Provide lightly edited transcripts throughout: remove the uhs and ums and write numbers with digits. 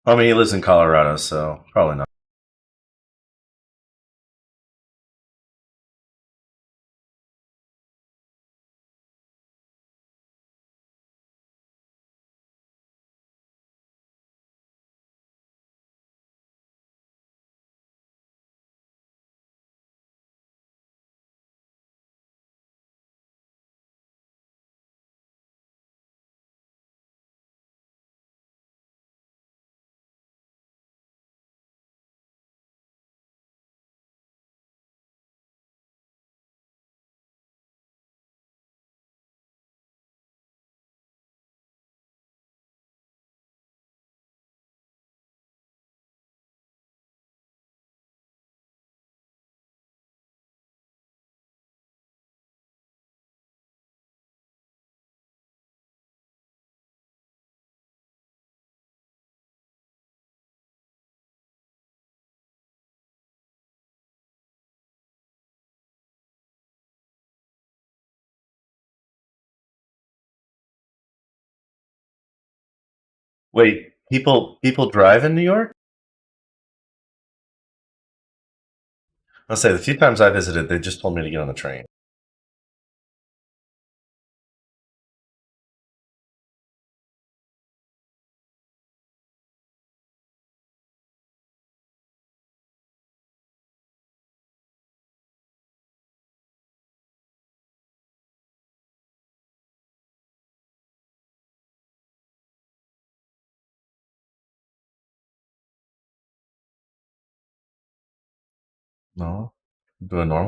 I mean, he lives in Colorado, so probably not. Wait, people drive in New York? I'll say the few times I visited, they just told me to get on the train. No, doing normal.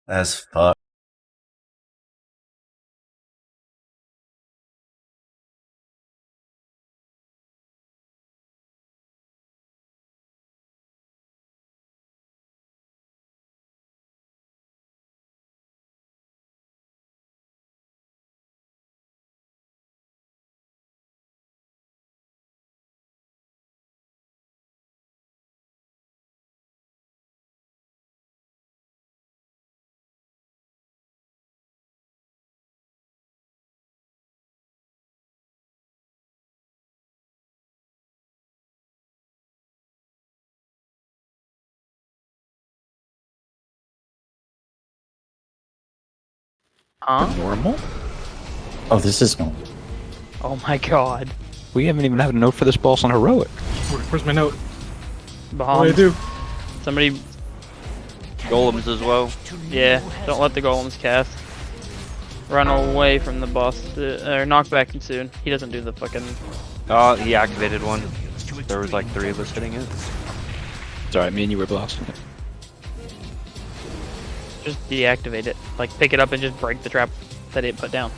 As fuck. Huh? Normal? Oh, this is normal. Oh my god. We haven't even had a note for this boss on heroic. Where's my note? Bomb. What do I do? Somebody, Golems as well. yeah, don't let the golems cast. Run away from the boss, or knock back soon. He doesn't do the fucking... Oh, he activated one. There was like 3 of us hitting it. It's alright, me and you were blasting it. Just deactivate it. Like, pick it up and just break the trap that it put down.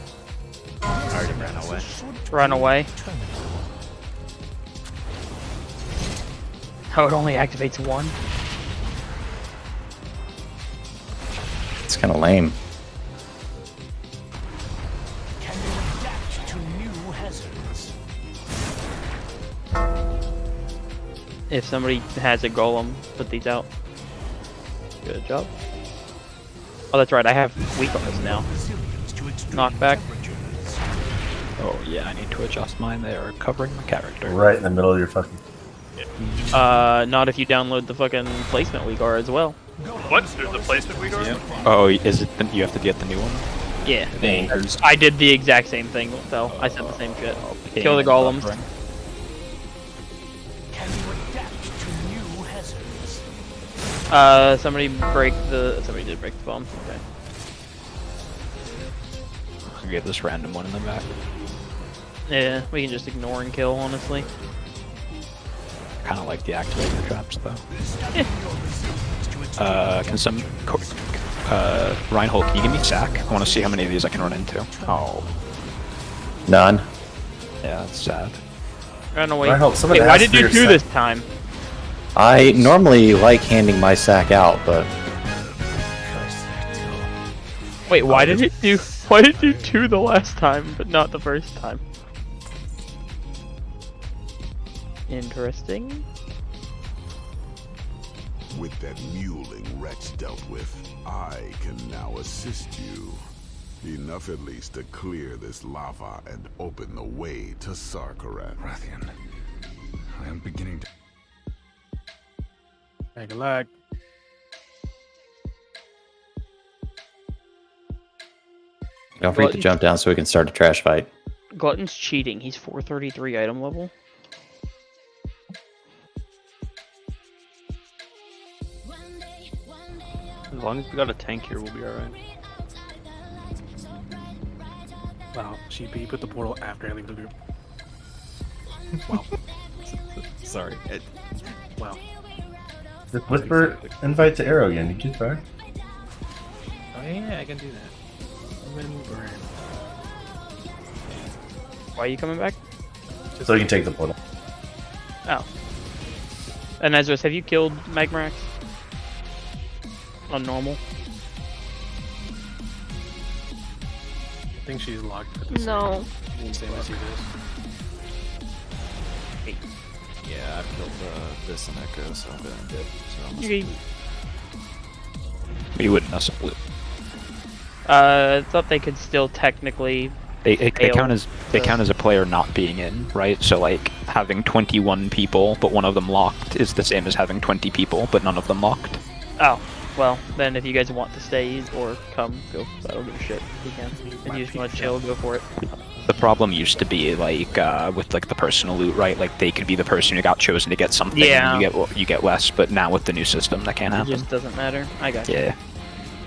I already ran away. Run away. Oh, it only activates one? It's kind of lame. If somebody has a golem, put these out. Good job. Oh, that's right, I have weak on this now. Knockback. Oh yeah, I need to adjust mine. They are covering my character. Right in the middle of your fucking. Not if you download the fucking placement weak are as well. What? There's a placement we go? Oh, is it? You have to get the new one. Yeah. The anchors. I did the exact same thing, though. I said the same shit. Kill the golems. Somebody did break the bomb. Okay. We get this random one in the back. Yeah, we can just ignore and kill, honestly. Kind of like the activator traps, though. Can some... Reinhold, can you give me sack? I want to see how many of these I can run into. Oh. None. Yeah, that's sad. I don't know why. Reinhold, someone Wait, why asked did for you your do sack. this time? I normally like handing my sack out, but Wait, why did it do? Why did you do the last time, but not the first time? Interesting. With that muling Rex dealt with, I can now assist you. Enough at least to clear this lava and open the way to Sarkarat. Rathian, I am beginning to... Make a lag. don't forget to jump down so we can start a trash fight. Glutton's cheating. He's 433 item level. As long as we got a tank here, we'll be alright. Wow, GP put the portal after I leave the group. Wow. Sorry. Wow. Just whisper invite to Arrow again. You can try. Oh yeah, I can do that. I'm gonna move around. Why are you coming back? So you can take the portal. Oh. And Ezra's, have you killed Magmarax? On normal? I think she's locked for the No. same as you guys. Yeah, I've killed this and Echo, so I'm doing good. So I'm You- We wouldn't us blue. I thought they could still technically. They Fail count as the- a player not being in, right? So like having 21 people, but one of them locked, is the same as having 20 people, but none of them locked. Oh, well, then if you guys want to stay or come, go. I don't give a shit. You can. If you just want to chill, go for it. The problem used to be like with like the personal loot, right? Like they could be the person who got chosen to get something, Yeah. and you get less. But now with the new system, that can't It happen. just doesn't matter. I got you. Yeah.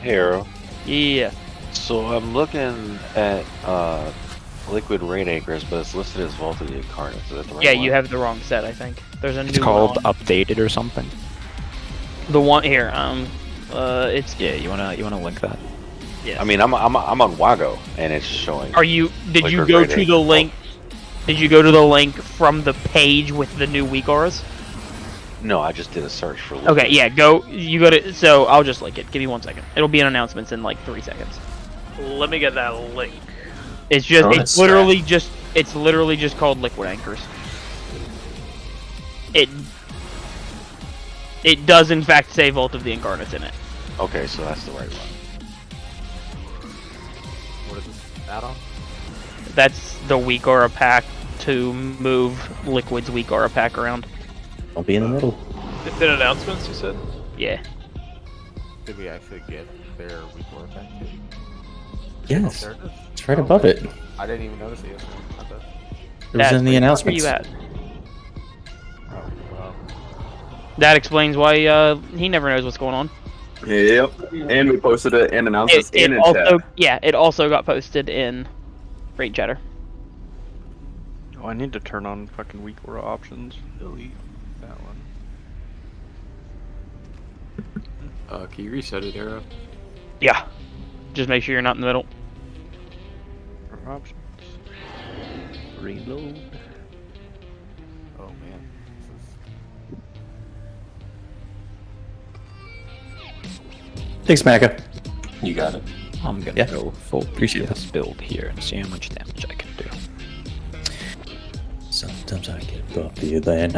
Hero. Yeah. So I'm looking at Liquid Rain Anchors, but it's listed as Vault of the Incarnate. Is that the right Yeah, one? you have the wrong set, I think. There's a It's new called one. updated or something. The one here, it's Yeah, you wanna link that? yeah. I mean, I'm on Wago, and it's showing. Are you? Did you Liquid go Rain to the Anchor. link? Did you go to the link from the page with the new weak auras? No, I just did a search for. Liquid. Okay, yeah. Go. You go to. So I'll just link it. Give me 1 second. It'll be in announcements in like 3 seconds. Let me get that link. It's just. Oh, It's that's literally just. It's literally just called Liquid Anchors. It does in fact say Vault of the Incarnates in it. Okay, so that's the right one. What is this add-on? That's the weak aura pack to move Liquid's weak aura pack around. Don't be in the middle. Did announcements, you said? Yeah. Did we actually get their report back? Yes, There it is. it's right above it. I didn't even notice it. I thought, It was in the Where announcements. you at? oh, well. That explains why he never knows what's going on. Yep, and we posted it and announced it in a also, chat. yeah, it also got posted in Raid Chatter. Oh, I need to turn on fucking weak aura options. Delete that one. Can you reset it, Arrow? Yeah. Just make sure you're not in the middle. Options. Reload. Oh man. Thanks, Macca. You got it. I'm gonna Yeah. go full Appreciate this build here and see how much damage I can do. Sometimes I get bumpy then.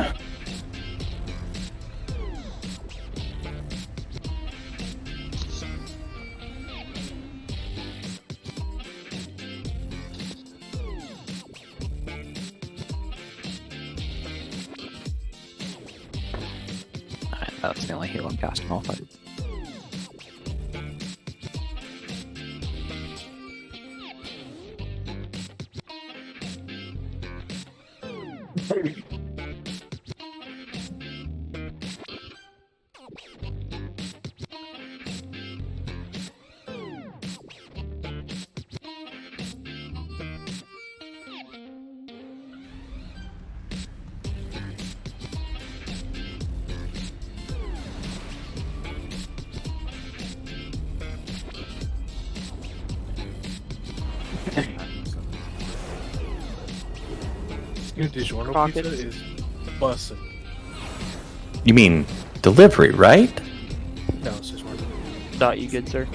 Alright, that's the only heal I'm casting off. Your DiGiorno Pockets. pizza is bussin'. You mean delivery, right? No, it's just one. Dot, you good, sir?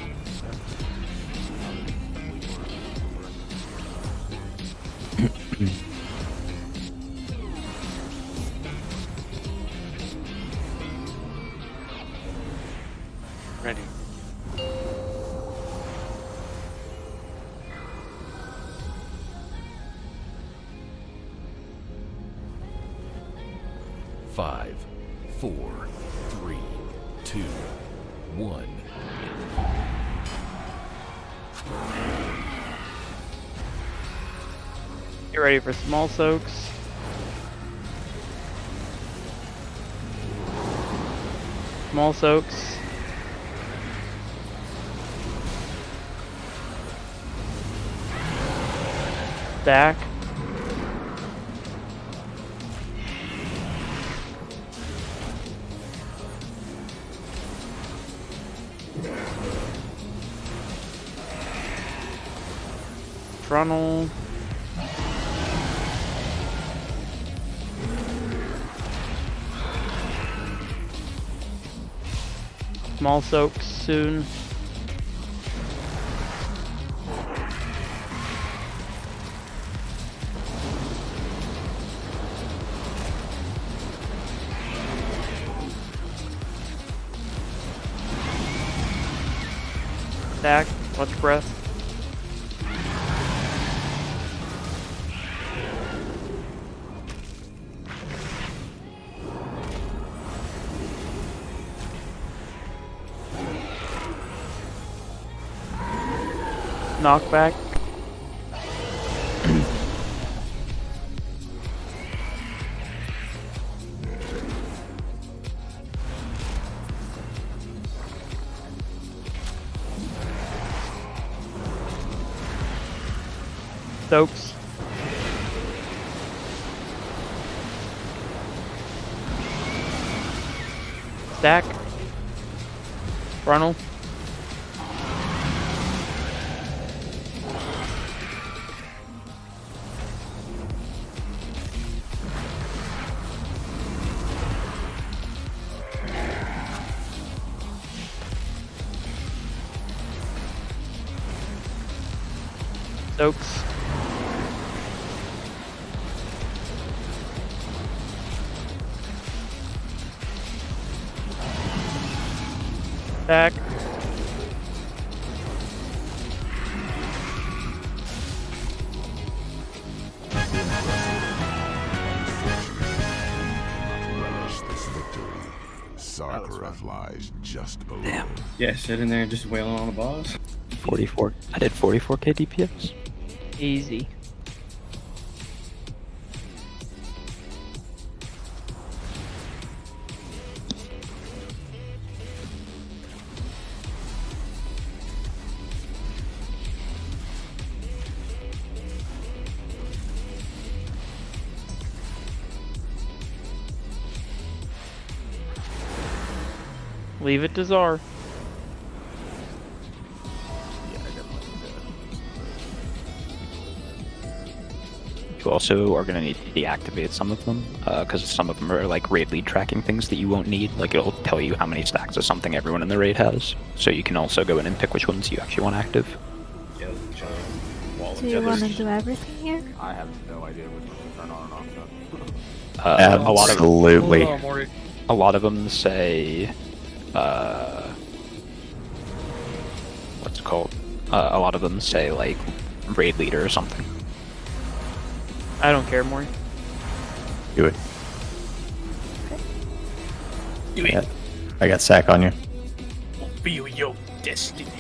Ready. Five, 4, 3, 2, 1. Get ready for small soaks. Small soaks. Stack. Frontal. Small soaks soon. Stack, watch breath. Knockback. Soaks. Stack. Frontal. Soaks. Back. Relish this victory. Sarkareth lies just below. Yeah, sitting there just wailing on the boss. 44. I did 44k DPS. Easy. Leave it to Czar. You also are going to need to deactivate some of them, because some of them are like raid lead tracking things that you won't need. Like it'll tell you how many stacks of something everyone in the raid has. So you can also go in and pick which ones you actually want active. Yeah, there's a giant wall of Do you want to others. do everything here? I have no idea which one to turn on and off. Absolutely. A lot of them say, what's it called? A lot of them say like raid leader or something. I don't care, Maury. Do it. Do it. I got sack on you. Feel your destiny.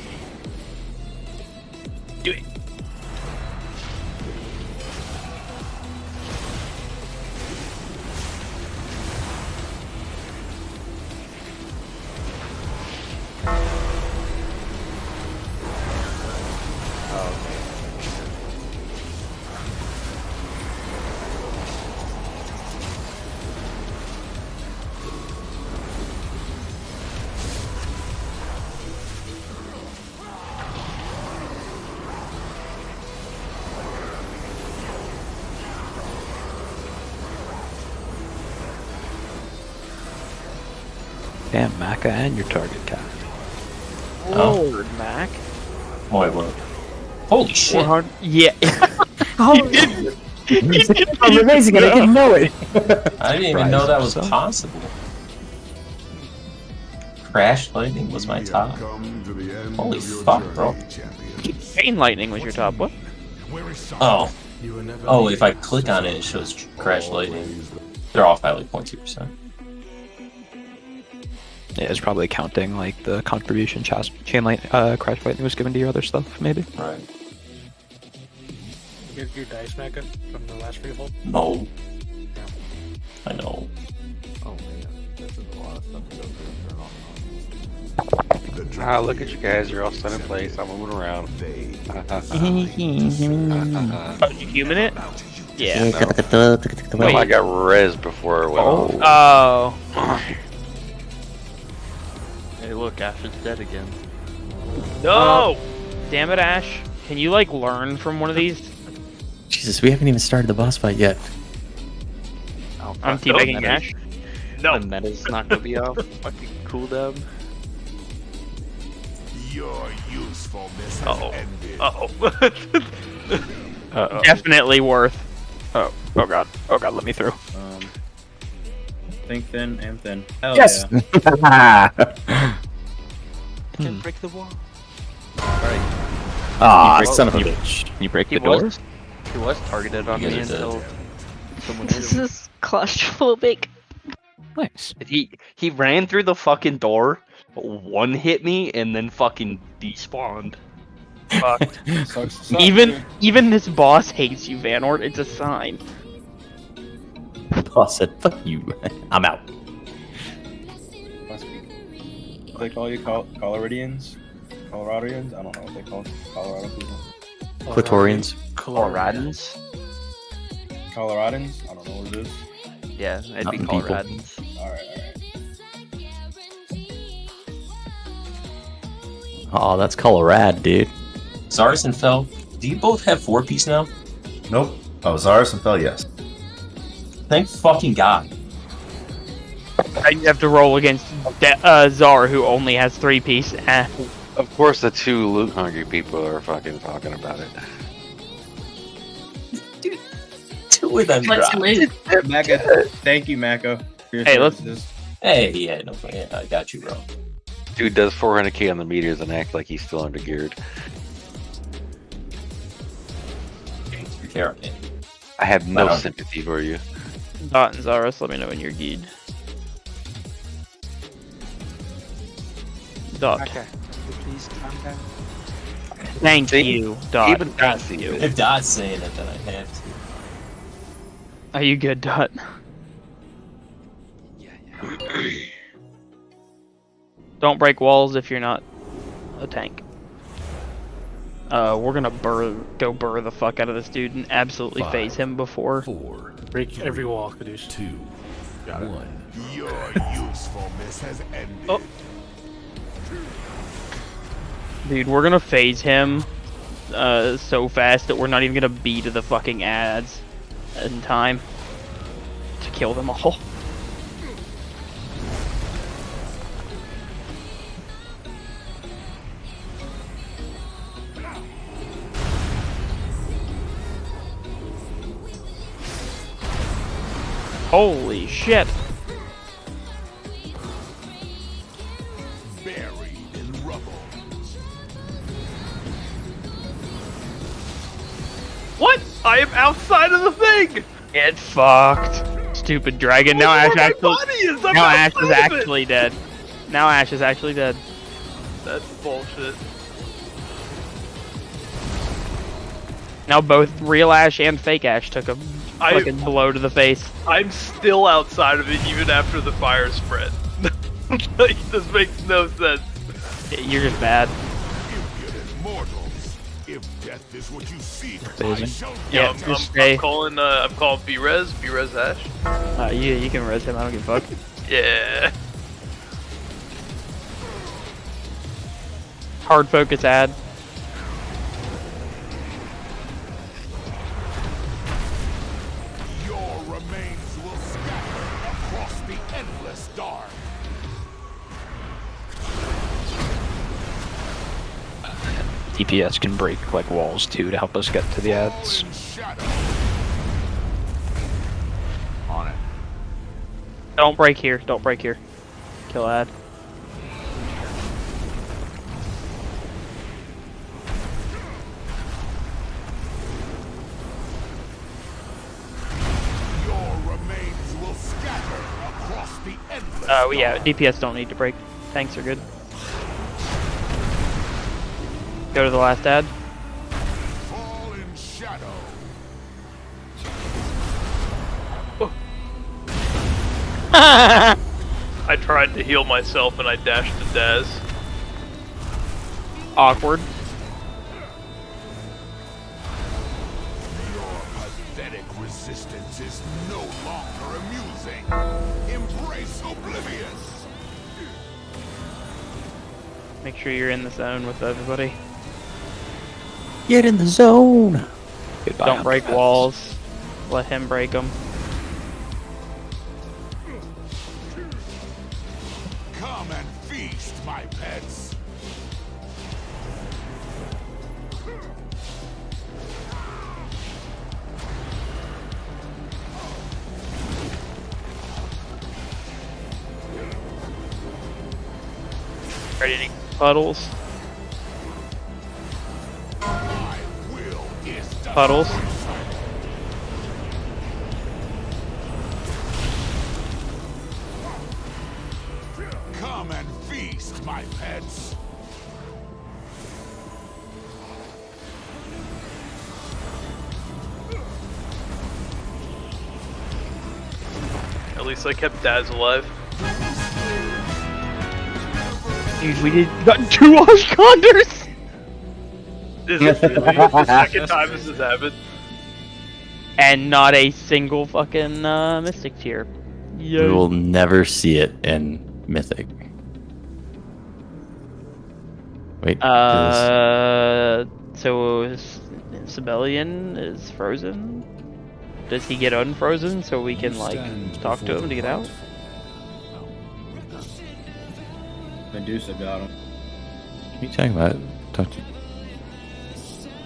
Do it. Damn, Maka and your target cat. Lord, Mac. Wait, what? Holy shit! 400. Yeah. I'm amazing, and I didn't know it. I didn't even know that was possible. Crash Lightning was my top. Holy fuck, bro. Chain Lightning was your top. What? Oh. Oh, if I click on it, it shows Crash Lightning. They're off by like 0.2%. Yeah, it's probably counting like the contribution Crash Lightning was given to your other stuff, maybe. Right. You get your dice back from the last free hold? No. I know. Oh man, this is a lot of stuff to go through. Look at you guys, you're all set in place. I'm moving around. Oh, did you human it? Yeah. No, I got res before it went off. Oh. Hey, look, Ash is dead again. No! Damn it, Ash. Can you, like, learn from one of these? Jesus, we haven't even started the boss fight yet. Oh, I'm teabagging Ash. No. The meta's not gonna be off fucking cooldown. Your usefulness has Uh-oh. ended. Uh-oh. Definitely worth. Oh god, let me through. Think thin and thin. Hell Yes! yeah. Can break the wall. Ah, son of a bitch. Can you break He the door? was targeted on me until someone hit This him. is claustrophobic. Nice. He ran through the fucking door, one hit me, and then fucking despawned. Fucked. Even this boss hates you, Vanort. It's a sign. Boss said, fuck you. I'm out. They call you Coloradians? Coloradians? I don't know what they call Colorado people. Clitorians. Coloradans? Coloradans? I don't know what it is. Yeah, it'd be Mountain people. Coloradans. Alright. Oh, that's Colorad, dude. Zarus and Fel, do you both have 4-piece now? Nope. Oh, Zarus and Fel, yes. Thank fucking god. You have to roll against Zar, who only has 3-piece. Of course, the two loot hungry people are fucking talking about it. Dude, 2 of them dropped. Maka, thank you, Mako. Hey, let's. Hey, yeah, no, yeah, I got you, bro. Dude does 400k on the meters and acts like he's still under geared. Take care of it. I have no sympathy for you. Dot and Zarus, let me know when you're geared. Dot. Okay. Please calm down. Thank you, Dot. Even Dot Thank sees you. it. If Dot's saying it, then I have to. Are you good, Dot? Don't break walls if you're not a tank. We're gonna go burr the fuck out of this dude and absolutely phase him before. 4, Break every wall, Kadoosh. 2, 1. Your usefulness has ended. Oh. Dude, we're gonna phase him so fast that we're not even gonna be to the fucking ads in time to kill them all. Holy shit! Buried in rubble. What? I am outside of the thing! Get fucked, stupid dragon. Now Ash actually. Now Ash is actually dead. Now Ash is actually dead. That's bullshit. Now both real Ash and fake Ash took a fucking blow to the face. I'm still outside of it even after the fire spread. Like, this makes no sense. You're just bad. Impudent mortals. If death is what you seek, I Phasing. shall Yeah, just stay. I'm calling B-Res Ash. You can res him. I don't give a fuck. Yeah. Hard focus ad. Your remains will scatter across the endless dark. DPS can break like walls too to help us get to the ads. On it. Don't break here. Don't break here. Kill ad. Yeah, DPS don't need to break. Tanks are good. Go to the last ad. Fall in shadow. I tried to heal myself and I dashed to Daz. Awkward. Your pathetic resistance is no longer amusing. Embrace oblivion. Make sure you're in the zone with everybody. Get in the zone. Goodbye, Don't break Underpass. walls. Let him break them. Come and feast, my pets. Ready to eat puddles. Puddles. Come and feast, my pets. At least I kept Daz alive. Dude, we got 2 Oshkonders! Is it really the second time this has happened? And not a single fucking Mystic tier. We will never see it in Mythic. Wait. So Sibelian is frozen. Does he get unfrozen so we can like talk to him to get out? Medusa got him. What are you talking about? Don't you...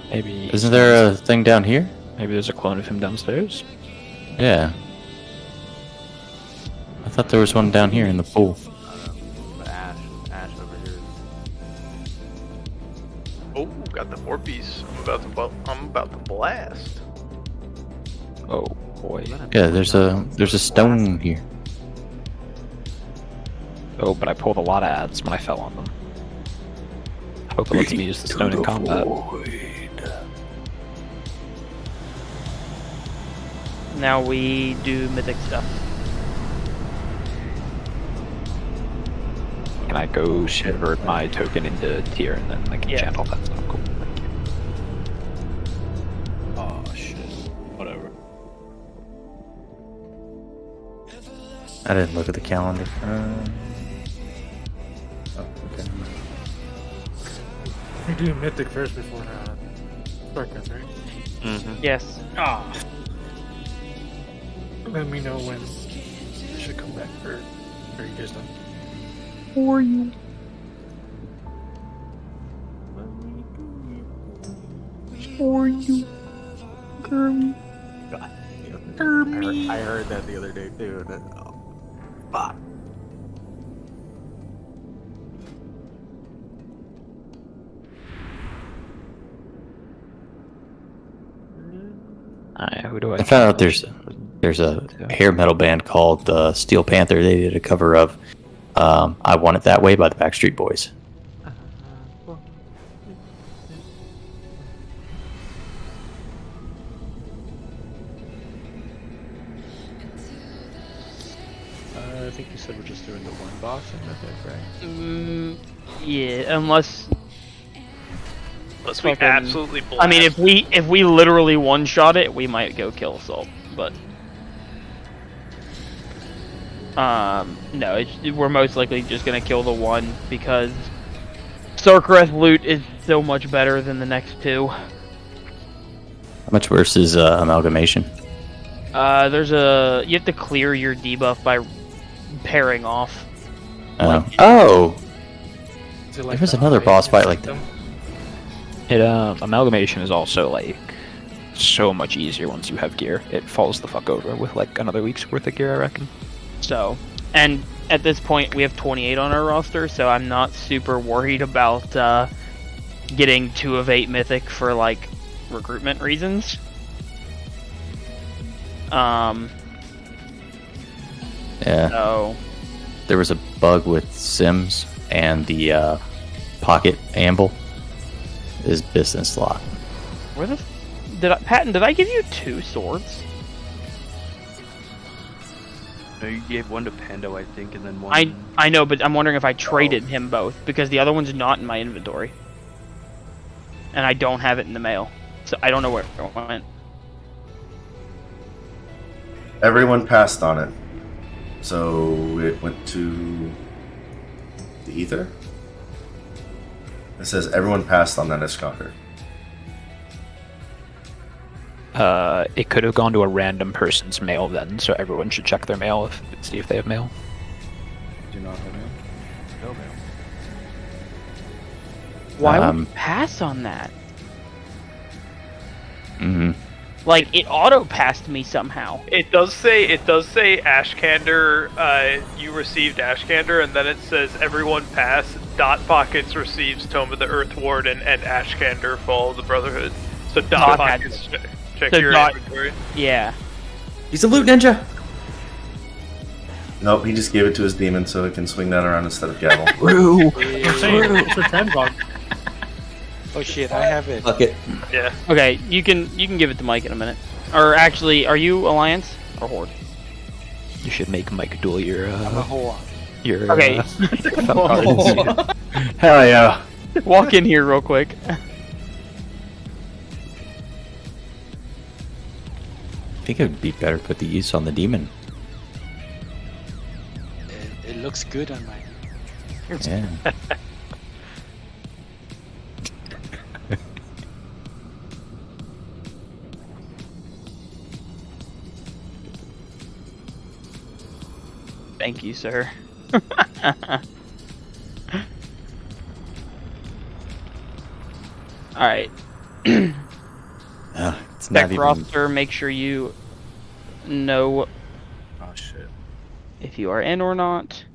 Maybe. Isn't there a thing down here? Maybe there's a clone of him downstairs. Yeah. I thought there was one down here in the pool. But Ash over here. Oh, got the 4-piece. I'm about to blast. Oh boy. Yeah, there's a stone here. Oh, but I pulled a lot of ads when I fell on them. Hope it lets me use the stone in combat. Now we do mythic stuff. Can I go convert my token into tier and then I can chant all that stuff? Cool. Oh shit. Whatever. I didn't look at the calendar. Oh, okay. We do Mythic first before Sparkers, right? Mm-hmm. Yes. Ah. Let me know when I should come back for. Are you guys done? For you. For you. Kirby. I heard that the other day too. That, oh, fuck. Who do I found out there's a hair metal band called Steel Panther. They did a cover of "I Want It That Way" by the Backstreet Boys. I think you said we're just doing the one boss in Mythic, right? Yeah, unless we absolutely blast. I mean, if we literally one-shot it, we might go kill Assault, but no, we're most likely just gonna kill the one because Sarkareth loot is so much better than the next two. How much worse is Amalgamation? You have to clear your debuff by pairing off. Oh, there was another boss fight like that. Amalgamation is also like so much easier once you have gear. It falls the fuck over with like another week's worth of gear, I reckon. So, and at this point we have 28 on our roster, so I'm not super worried about getting 2 of 8 mythic for like recruitment reasons. Yeah. So There was a bug with Sims and the pocket amble is business lock. where the Patton, did I give you 2 swords? No, you gave one to Pando, I think, and then one. I know, but I'm wondering if I traded him both, because the other one's not in my inventory. And I don't have it in the mail. So I don't know where it went. Everyone passed on it. So it went to the ether? It says everyone passed on that Escocker. It could have gone to a random person's mail then, so everyone should check their mail see if they have mail. Do not have mail. No mail. Why would you pass on that? Like, it auto-passed me somehow. It does say Ashkander, you received Ashkander, and then it says everyone pass, Dot Pockets receives Tome of the Earth Warden, and Ashkander follow the Brotherhood. So Dot Pockets check so your Dot, inventory. Yeah. He's a loot ninja! Nope, he just gave it to his demon so it can swing that around instead of gavel. I'm saying, it's a Trendbog. Oh shit, I have it. Fuck it. Yeah. Okay, you can give it to Mike in a minute. Or actually, are you Alliance or Horde? You should make Mike duel your I'm a Horde. your Okay. Hell yeah. Walk in here real quick. I think it would be better to put the use on the demon. It looks good on mine. Yeah. Thank you, sir. Alright. It's not Deck even... roster, make sure you know Oh shit. if you are in or not.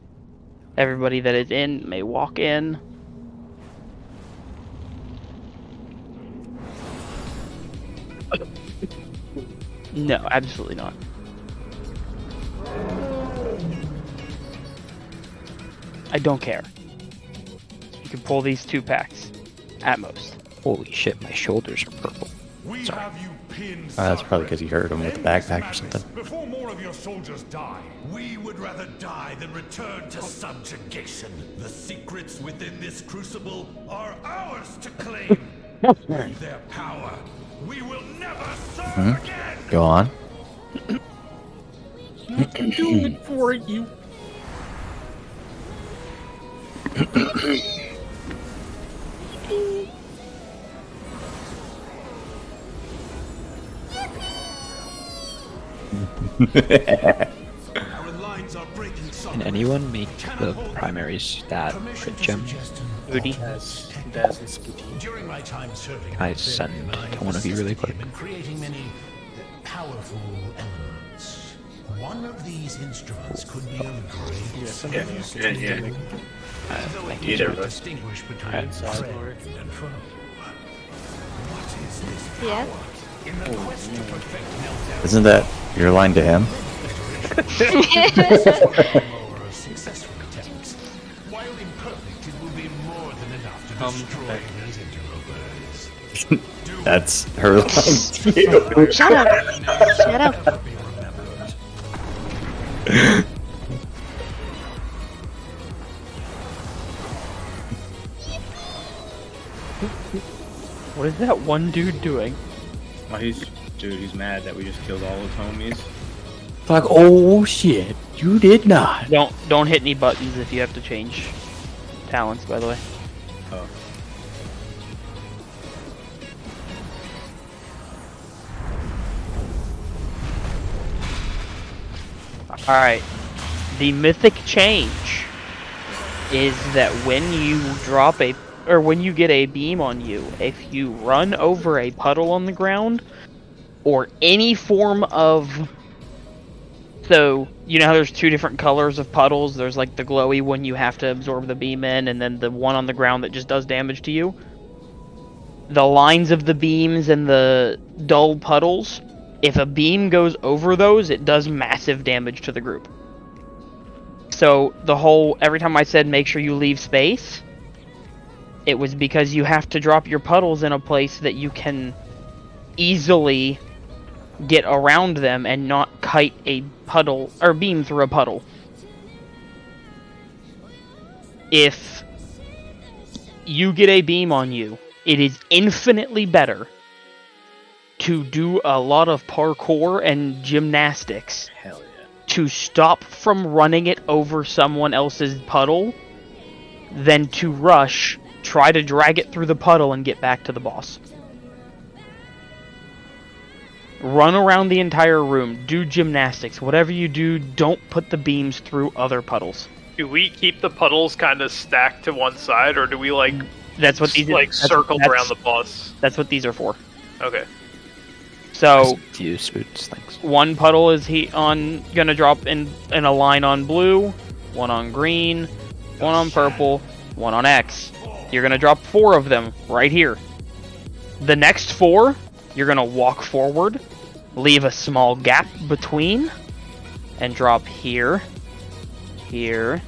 Everybody that is in may walk in. No, absolutely not. I don't care. You can pull these 2 packs at most. Holy shit, my shoulders are purple. Sorry. that's probably because you hurt him with the backpack or something. Before more of your soldiers die, we would rather die than return to subjugation. The secrets within this crucible are ours to claim. With their power, we will never serve again. Go on. I'm doing it for you. Can anyone make the primary stat crit gem? Booty. During my time serving, Can I send to one of you really quick? creating many powerful elements. One of these instruments could be of great distinguish between friend and foe. What is this Yeah. in the quest to perfect meltdown? Isn't that your line to him? Or successful attempts. While imperfect, it will be more than enough to destroy these interlopers. That's her line to you. Shut up. Shut up. What is that one dude doing? Oh, he's mad that we just killed all his homies. Like, oh shit, you did not. Don't hit any buttons if you have to change talents, by the way. Oh. Alright. The mythic change is that when you drop a when you get a beam on you, if you run over a puddle on the ground or any form of, so you know how there's two different colors of puddles. There's like the glowy one you have to absorb the beam in, and then the one on the ground that just does damage to you. The lines of the beams and the dull puddles, if a beam goes over those, it does massive damage to the group. So every time I said make sure you leave space, it was because you have to drop your puddles in a place that you can easily get around them and not kite a puddle or beam through a puddle. If you get a beam on you, it is infinitely better to do a lot of parkour and gymnastics to stop from running it over someone else's puddle than to rush, try to drag it through the puddle and get back to the boss. Run around the entire room, do gymnastics, whatever you do, don't put the beams through other puddles. Do we keep the puddles kind of stacked to one side, or do we like that's what these circled around the boss? That's what these are for. Okay. So thanks. One puddle is gonna drop in a line on blue, one on green, one on purple, one on X. You're gonna drop 4 of them right here. The next 4, you're gonna walk forward, leave a small gap between, and drop here, here,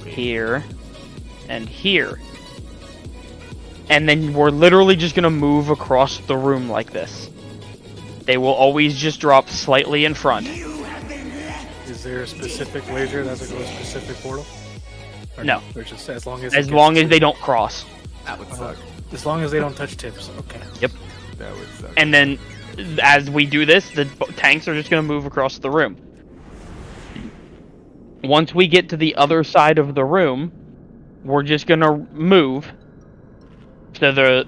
here, and here. And then we're literally just gonna move across the room like this. They will always just drop slightly in front. Is there a specific laser that's a specific portal? Or no. Or just as long as they don't cross. That would suck. As long as they don't touch tips. Okay. Yep. That would suck. And then, as we do this, the tanks are just gonna move across the room. Once we get to the other side of the room, we're just gonna move. So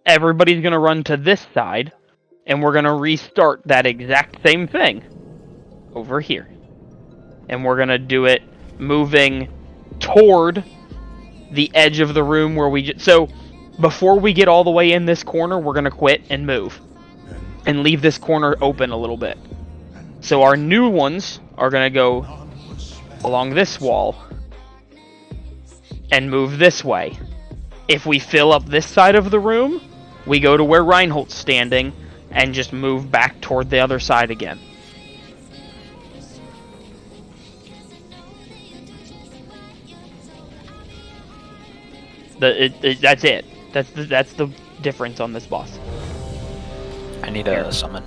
everybody's gonna run to this side, and we're gonna restart that exact same thing over here. And we're gonna do it moving toward the edge of the room where so before we get all the way in this corner, we're gonna quit and move and leave this corner open a little bit. So our new ones are gonna go along this wall and move this way. If we fill up this side of the room, we go to where Reinhold's standing and just move back toward the other side again. That's it. That's the difference on this boss. I need a summon.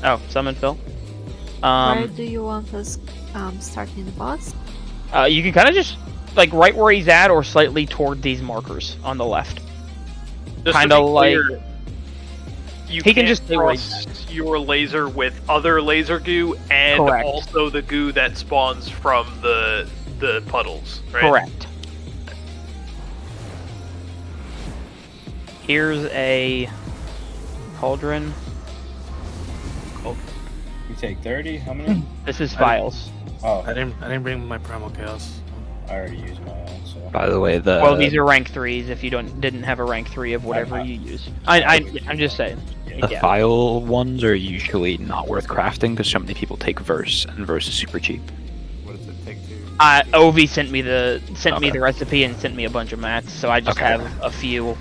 Oh, summon Phil. Where do you want us starting the boss? You can kind of just like right where he's at, or slightly toward these markers on the left. Kind of like you he can just stay cross your laser with other laser goo and Correct. also the goo that spawns from the puddles, right? Correct. Here's a cauldron. Oh, you take 30. How many? This is files. Oh, I didn't bring my primal chaos. I already used my own. So. By the way, well, these are rank 3s. If you didn't have a rank 3 of whatever you use, I'm just saying. The file ones are usually not worth crafting because so many people take verse, and verse is super cheap. What does it take to? Ovi sent me the recipe and sent me a bunch of mats, so I just have a few.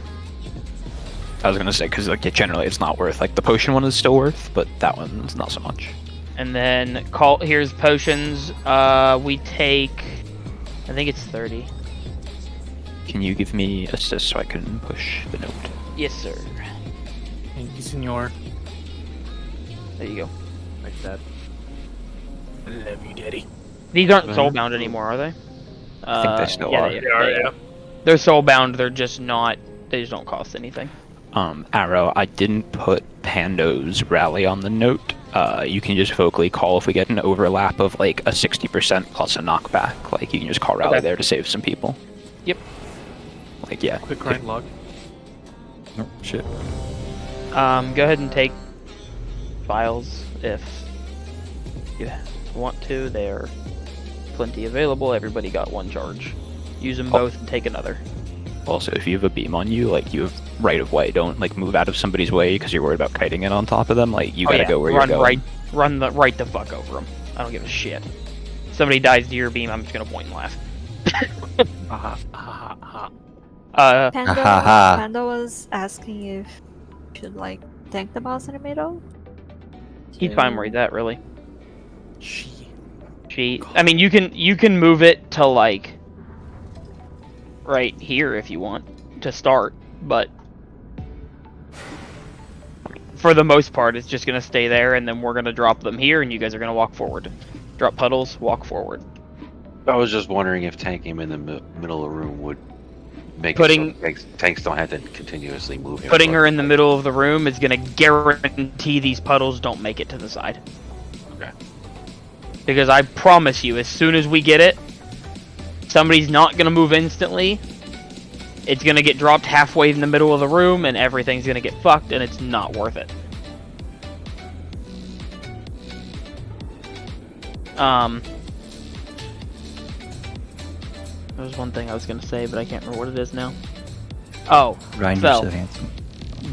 I was gonna say because like generally it's not worth. Like the potion one is still worth, but that one's not so much. And then here's potions. We take, I think it's 30. Can you give me assist so I can push the note? Yes, sir. Thank you, senor. There you go. Like that. I love you, daddy. These aren't soulbound anymore, are they? I think they still are. Yeah. They're soulbound. They're just not. They just don't cost anything. Arrow, I didn't put Pando's rally on the note. You can just vocally call if we get an overlap of like a 60% plus a knockback. Like you can just call rally there to save some people. Yep. Like yeah. Quick rank log. Oh shit. Go ahead and take files if you want to. They're plenty available. Everybody got one charge. Use them both and take another. Also, if you have a beam on you, like, you have right of way. Don't, like, move out of somebody's way because you're worried about kiting it on top of them. Like, you gotta go where you're going. Run right the fuck over them. I don't give a shit. If somebody dies to your beam, I'm just gonna point and laugh. Panda was asking if you should like tank the boss in the middle. He's fine where he's at, really. I mean, you can move it to like right here if you want to start, but for the most part, it's just gonna stay there, and then we're gonna drop them here, and you guys are gonna walk forward. Drop puddles, walk forward. I was just wondering if tanking him in the middle of the room would make Putting- it so tanks don't have to continuously move him. Putting her in the middle of the room is gonna guarantee these puddles don't make it to the side. Okay. Because I promise you, as soon as we get it, somebody's not gonna move instantly. It's gonna get dropped halfway in the middle of the room, and everything's gonna get fucked, and it's not worth it. There was one thing I was gonna say, but I can't remember what it is now. Oh, Ryan, Fel, you're so handsome.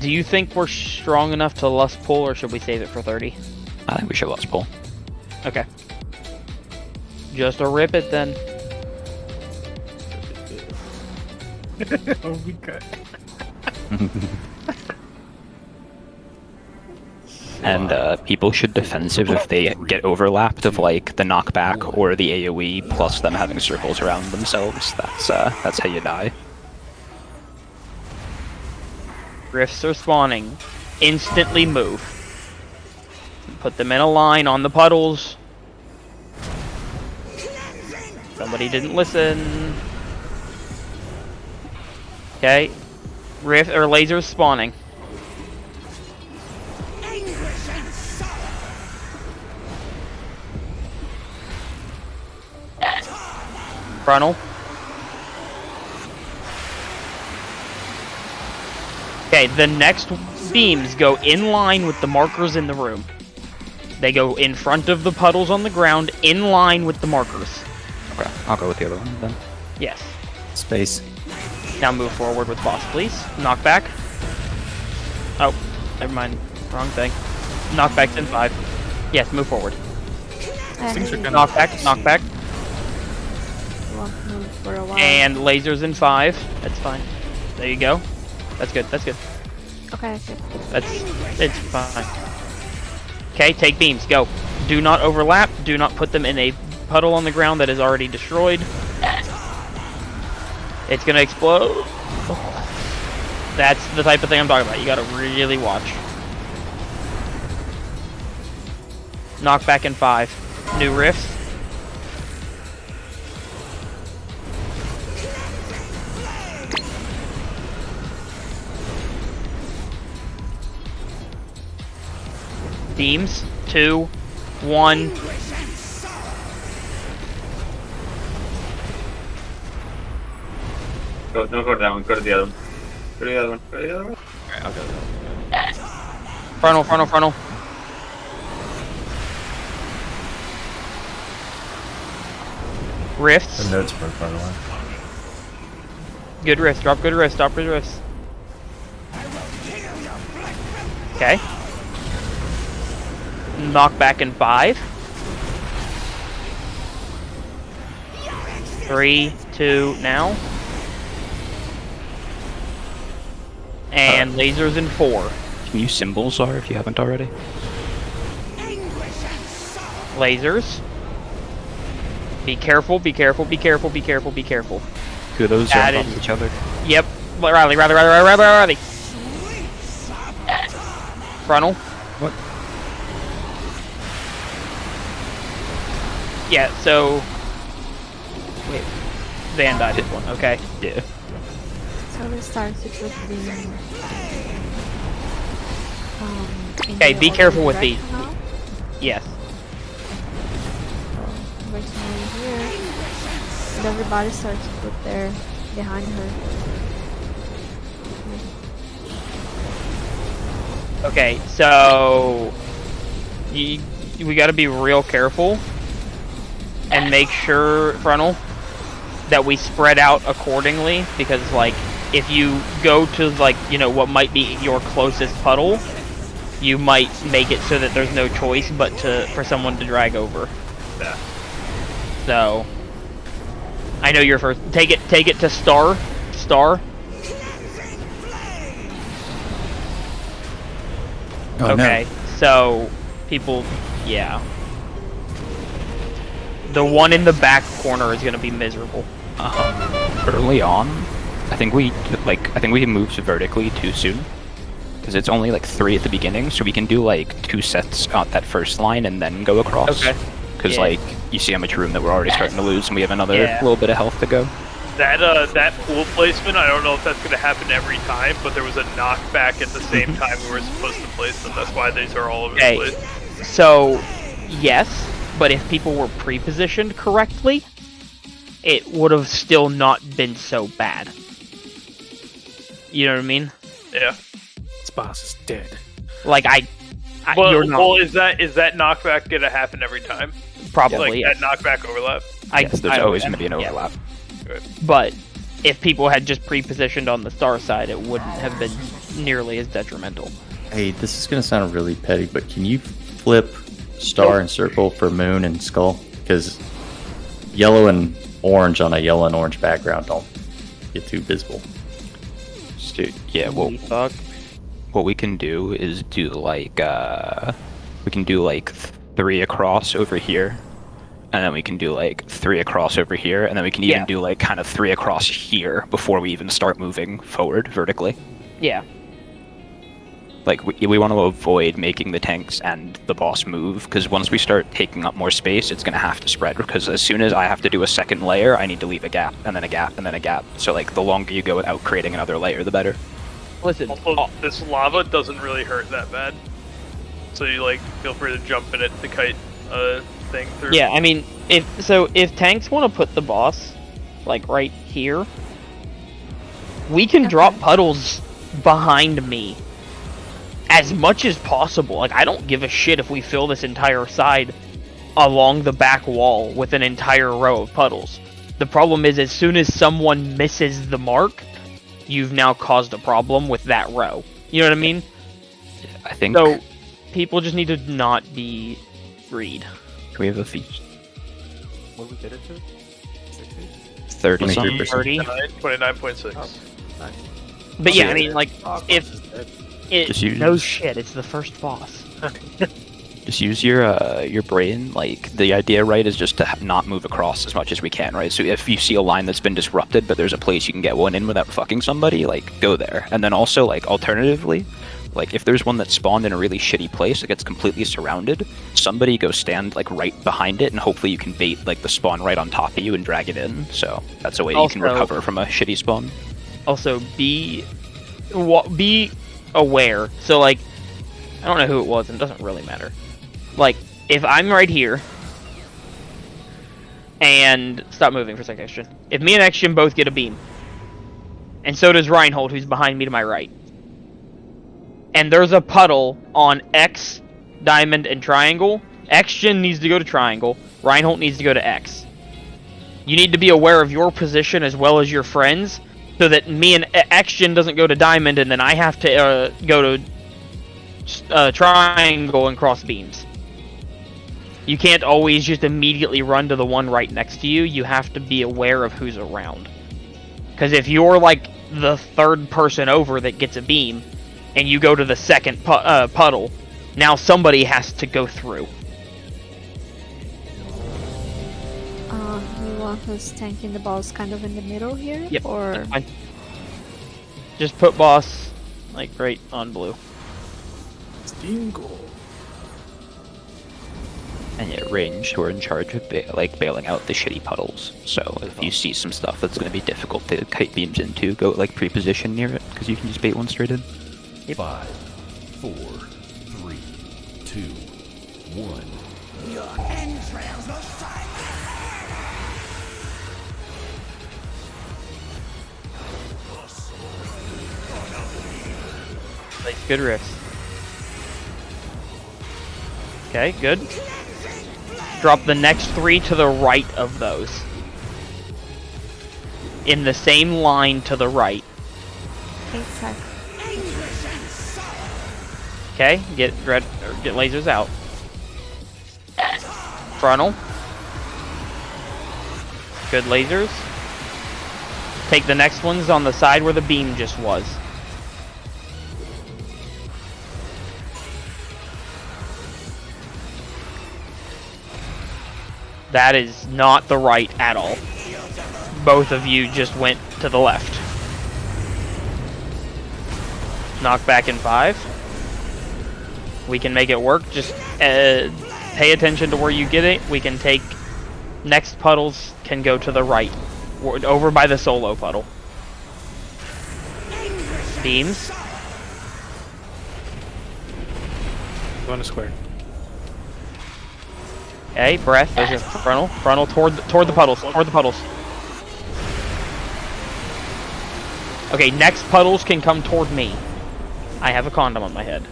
do you think we're strong enough to lust pull, or should we save it for 30? I think we should lust pull. Okay. Just a rip it then. Oh my god. And people should defensive if they get overlapped of like the knockback or the AoE plus them having circles around themselves. That's how you die. Rifts are spawning. Instantly move. Put them in a line on the puddles. Somebody didn't listen. Okay. Rift or lasers spawning. Frontal. Okay, the next beams go in line with the markers in the room. They go in front of the puddles on the ground, in line with the markers. Okay, I'll go with the other one then. Yes. Space. Now move forward with boss, please. Knockback. Oh, never mind. Wrong thing. Knockback's in 5. Yes, move forward. Knockback, knockback. Won't move for a while. And lasers in 5. That's fine. There you go. That's good. That's good. Okay. It's fine. Okay, take beams. Go. Do not overlap. Do not put them in a puddle on the ground that is already destroyed. It's gonna explode. That's the type of thing I'm talking about. You gotta really watch. Knockback in 5. New rifts. Beams. 2, 1. Don't go to that one, go to the other one. Go to the other one, go to the other one. Alright, I'll go to the other Frontal, frontal, frontal. Rifts. The notes broke, by the way. Good rifts. Drop good rifts. Drop good rifts. Okay. Knockback in 5. 3, 2, now. And lasers in 4. Can you symbols are if you haven't already? Lasers. Be careful, be careful, be careful, be careful, be careful. Two of those are on top of each other. Yep. Riley. Frontal. What? Yeah, so... Wait. Van died this one, okay. Yeah. So this starts with the... Okay, be careful with these. Yes. Going to move here. And everybody starts to put their behind her. Okay, so... we gotta be real careful. And make sure, Frontal, that we spread out accordingly. Because, like, if you go to like, you know, what might be your closest puddle, you might make it so that there's no choice but for someone to drag over. Yeah. So I know you're first. Take it to Star. Oh, okay, no. so people, yeah. The one in the back corner is gonna be miserable. Early on, I think we moved vertically too soon, because it's only like 3 at the beginning, so we can do like 2 sets on that first line and then go across. Okay. Because like you see how much room that we're already starting to lose, and we have another Yeah. little bit of health to go. That pool placement, I don't know if that's going to happen every time, but there was a knockback at the same time we were supposed to place them. That's why these are all over the place. So yes, but if people were pre-positioned correctly, it would have still not been so bad. You know what I mean? Yeah. This boss is dead. Like Well, you're not. well, is that knockback going to happen every time? Probably, Like yes. that knockback overlap? Yes, there's always going to be an overlap. But if people had just pre-positioned on the Star side, it wouldn't have been nearly as detrimental. Hey, this is gonna sound really petty, but can you flip Star and Circle for Moon and Skull? Because yellow and orange on a yellow and orange background don't get too visible. Dude, yeah, what we can do is do like we can do like 3 across over here, and then we can do like 3 across over here, and then we can even do like kind of 3 across here before we even start moving forward vertically. Yeah. Like we want to avoid making the tanks and the boss move, because once we start taking up more space, it's gonna have to spread, because as soon as I have to do a second layer, I need to leave a gap, and then a gap, and then a gap. So like the longer you go without creating another layer, the better. Listen, also, this lava doesn't really hurt that bad, so you like feel free to jump in it to kite thing through. Yeah, I mean, if tanks want to put the boss like right here, we can drop puddles behind me as much as possible. Like, I don't give a shit if we fill this entire side along the back wall with an entire row of puddles. The problem is, as soon as someone misses the mark, you've now caused a problem with that row. You know what I mean? I think so. People just need to not be greed. Can we have a feast? What we get it to? 30 something. 29.6. But yeah, I mean, like, if Just use- no shit, it's the first boss. Just use your brain. Like, the idea, right, is just to not move across as much as we can, right? So if you see a line that's been disrupted, but there's a place you can get one in without fucking somebody, like, go there. And then also, like, alternatively, like, if there's one that's spawned in a really shitty place that gets completely surrounded, somebody go stand, like, right behind it, and hopefully you can bait, like, the spawn right on top of you and drag it in. So that's a way you can recover from a shitty spawn. Also, be aware. So, like, I don't know who it was, and it doesn't really matter. Like, if I'm right here, and stop moving for a second, Extra. If me and Extra both get a beam, and so does Reinhold, who's behind me to my right, and there's a puddle on X, Diamond, and Triangle, Extra needs to go to Triangle, Reinhold needs to go to X. You need to be aware of your position as well as your friends, so that me and Extra doesn't go to Diamond, and then I have to go to Triangle and cross beams. You can't always just immediately run to the one right next to you. You have to be aware of who's around. Because if you're like the third person over that gets a beam, and you go to the second puddle, now somebody has to go through. You want us tanking the balls kind of in the middle here? Yep. Or Fine. Just put boss like right on blue. Stingle. And yeah, ranged, we're in charge of bailing out the shitty puddles. So if you see some stuff that's going to be difficult to kite beams into, go like pre-position near it, because you can just bait one straight in. 5, 4, 3, 2, 1. Your entrails are silent. Like, good riffs. Okay, good. Drop the next 3 to the right of those. In the same line to the right. attack. Okay, get lasers out. Frontal. Good lasers. Take the next ones on the side where the beam just was. That is not the right at all. Both of you just went to the left. Knock back in 5. We can make it work. Just pay attention to where you get it. We can take... Next puddles can go to the right. Over by the solo puddle. Beams. Go on a square. Okay, breath. There's a frontal. Frontal toward the puddles. Toward the puddles. Okay, next puddles can come toward me. I have a condom on my head.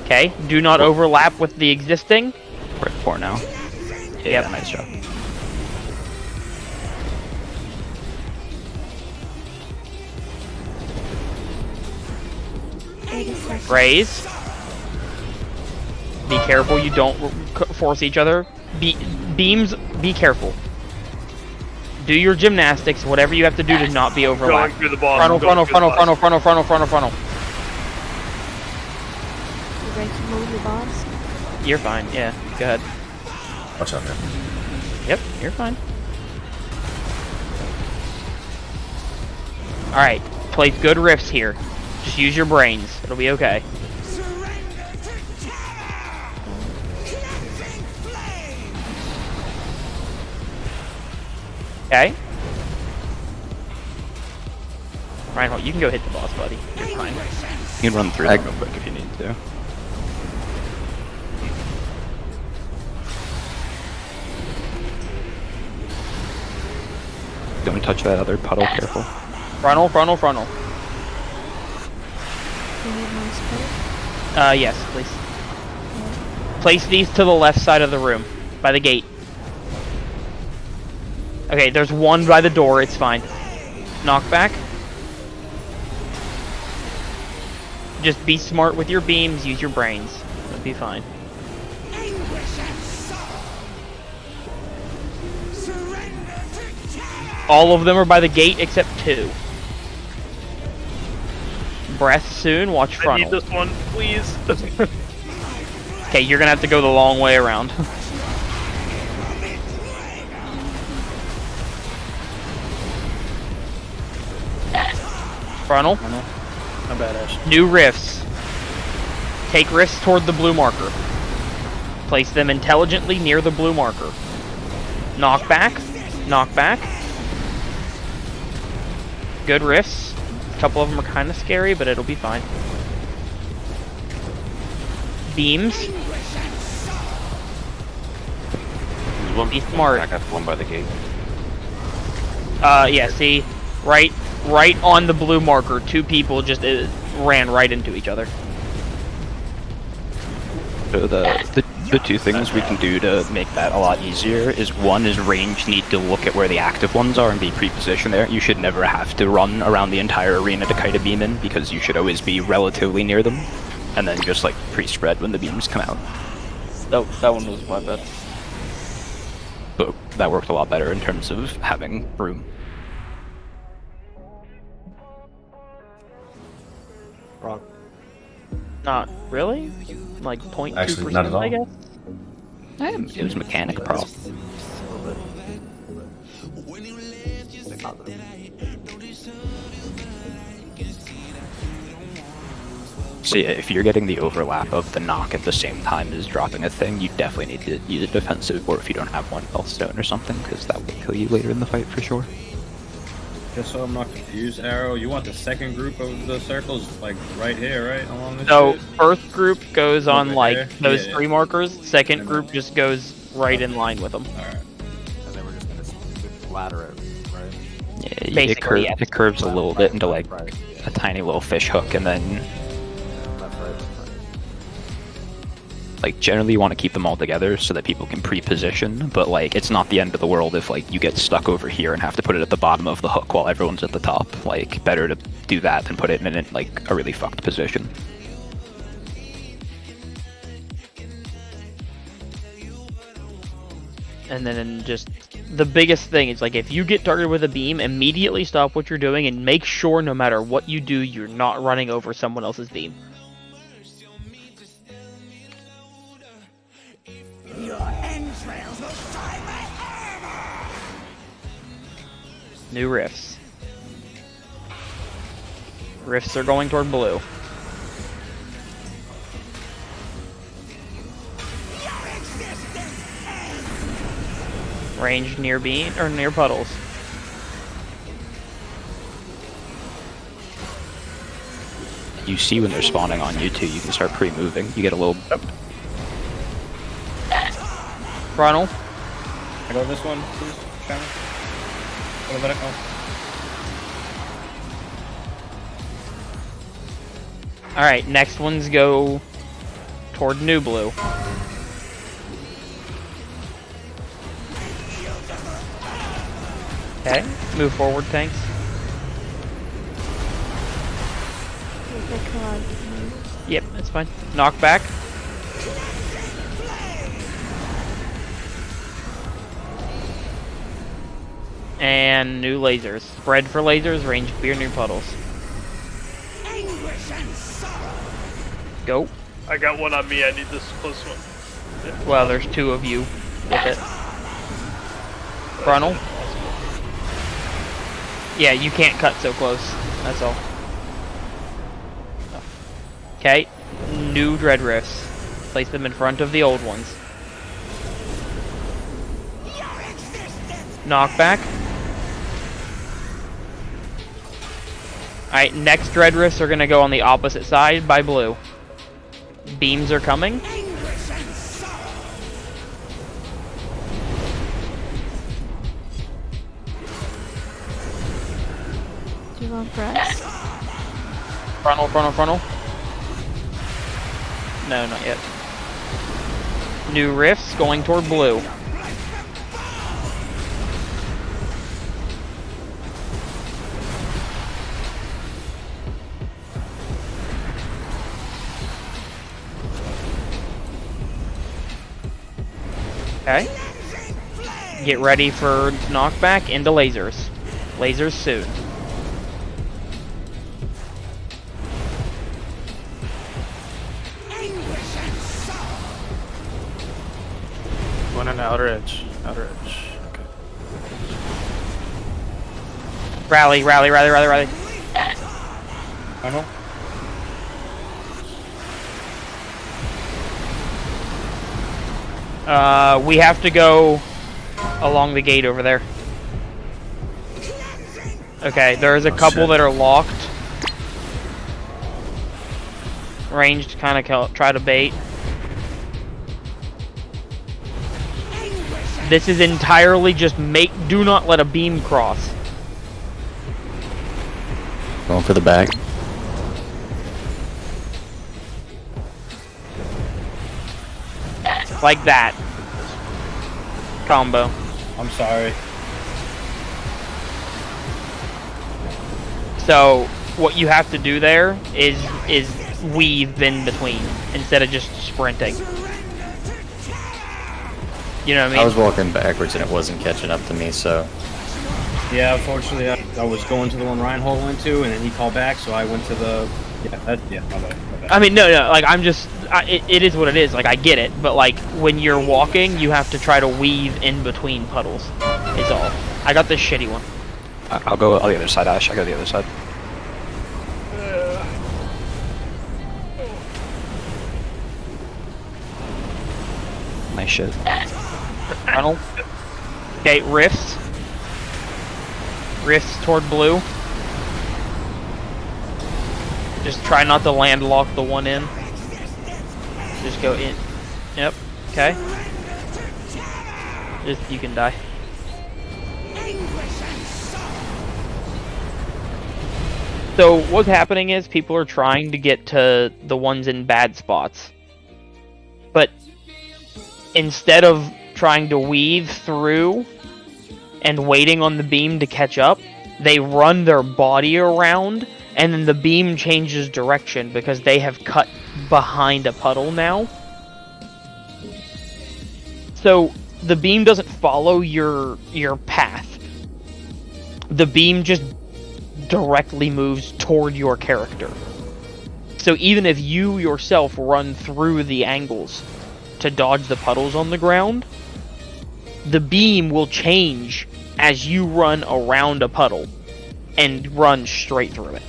Okay, do not overlap with the existing. We're at 4 now. Yeah, Yep. nice job. Raise. Be careful you don't force each other. Beams, be careful. Do your gymnastics, whatever you have to do to not be overlapped. Going through the boss. Frontal. You ready to move the boss? You're fine, yeah. Go ahead. Watch out, man. Yep, you're fine. Alright, place good riffs here. Just use your brains. It'll be okay. Okay. Reinhold, you can go hit the boss, buddy. You're fine. You can run through that real quick if you need to. Don't touch that other puddle, careful. Frontal. You need my spirit? Yes, please. Place these to the left side of the room, by the gate. Okay, there's one by the door, it's fine. Knockback. Just be smart with your beams, use your brains. It'll be fine. All of them are by the gate except 2. Breath soon, watch I frontal. need this one, please. Okay, you're gonna have to go the long way around. Frontal. Not bad, Ash. New riffs. Take riffs toward the blue marker. Place them intelligently near the blue marker. Knockback. Good riffs. A couple of them are kind of scary, but it'll be fine. Beams. There's one Be smart. back after one by the gate. Yeah, see? Right on the blue marker, 2 people just ran right into each other. So the 2 things we can do to make that a lot easier is, one is range need to look at where the active ones are and be pre-positioned there. You should never have to run around the entire arena to kite a beam in, because you should always be relatively near them. And then just like pre-spread when the beams come out. That one was my bad. But that worked a lot better in terms of having room. Wrong. Not really? Like 0.2%, Actually, not at all. I guess? It was mechanic problem. So yeah, if you're getting the overlap of the knock at the same time as dropping a thing, you definitely need to use a defensive, or if you don't have one, health stone or something, because that will kill you later in the fight for sure. Just so I'm not confused, Arrow, you want the second group of the circles, like, right here, right? Along this So, shit? first group goes on, Over like, there? those Yeah. 3 markers. Second group just goes right in line with them. Alright. And then we're just gonna ladder it, right? Yeah, Basically, yes. it curves a little bit into like Right. a tiny little fish hook, and then Left, right, left, right. Like, generally you want to keep them all together so that people can pre-position, but like, it's not the end of the world if like you get stuck over here and have to put it at the bottom of the hook while everyone's at the top. Like, better to do that than put it in like a really fucked position. And then just the biggest thing is, like, if you get targeted with a beam, immediately stop what you're doing and make sure no matter what you do, you're not running over someone else's beam. New rifts. Rifts are going toward blue. Ranged near beam or near puddles. You see when they're spawning on you too, you can start pre-moving. You get a little... Frontal. I go this one, please, Shannon. Let it go. Alright, next ones go toward new blue. Okay, move forward, tanks. Yep, that's fine. Knock back. And new lasers. Spread for lasers, range beer near puddles. Go. I got one on me, I need this close one. Well, there's two of you with it. Frontal. Yeah, you can't cut so close. That's all. Okay. New dread rifts. Place them in front of the old ones. Knockback. Alright, next dread rifts are gonna go on the opposite side by blue. Beams are coming. Do you want press? Frontal, frontal, frontal. No, not yet. New rifts going toward blue. Okay. Get ready for knockback into lasers. Lasers soon. One on the outer edge. Outer edge. Okay. Rally, rally, rally, rally, rally. Final. We have to go along the gate over there. Okay, there's a couple that are locked. Ranged, kind of try to bait. This is entirely just do not let a beam cross. Going for the back. Like that. Combo. I'm sorry. So what you have to do there is weave in between instead of just sprinting. You know what I mean? I was walking backwards and it wasn't catching up to me, so... Yeah, unfortunately, I was going to the one Reinhold went to, and then he called back, so I went to the... Yeah, my bad. I mean, no, like, I'm just... it is what it is, like, I get it, but, like, when you're walking, you have to try to weave in between puddles. It's all. I got this shitty one. I'll go on the other side, Ash. I go the other side. Nice shit. Arnold. Okay, rifts. Rifts toward blue. Just try not to landlock the one in. Just go in. Yep. Okay. Just you can die. So what's happening is people are trying to get to the ones in bad spots. But instead of trying to weave through and waiting on the beam to catch up, they run their body around, and then the beam changes direction because they have cut behind a puddle now. So the beam doesn't follow your path. The beam just directly moves toward your character. So even if you yourself run through the angles to dodge the puddles on the ground, the beam will change as you run around a puddle and run straight through it.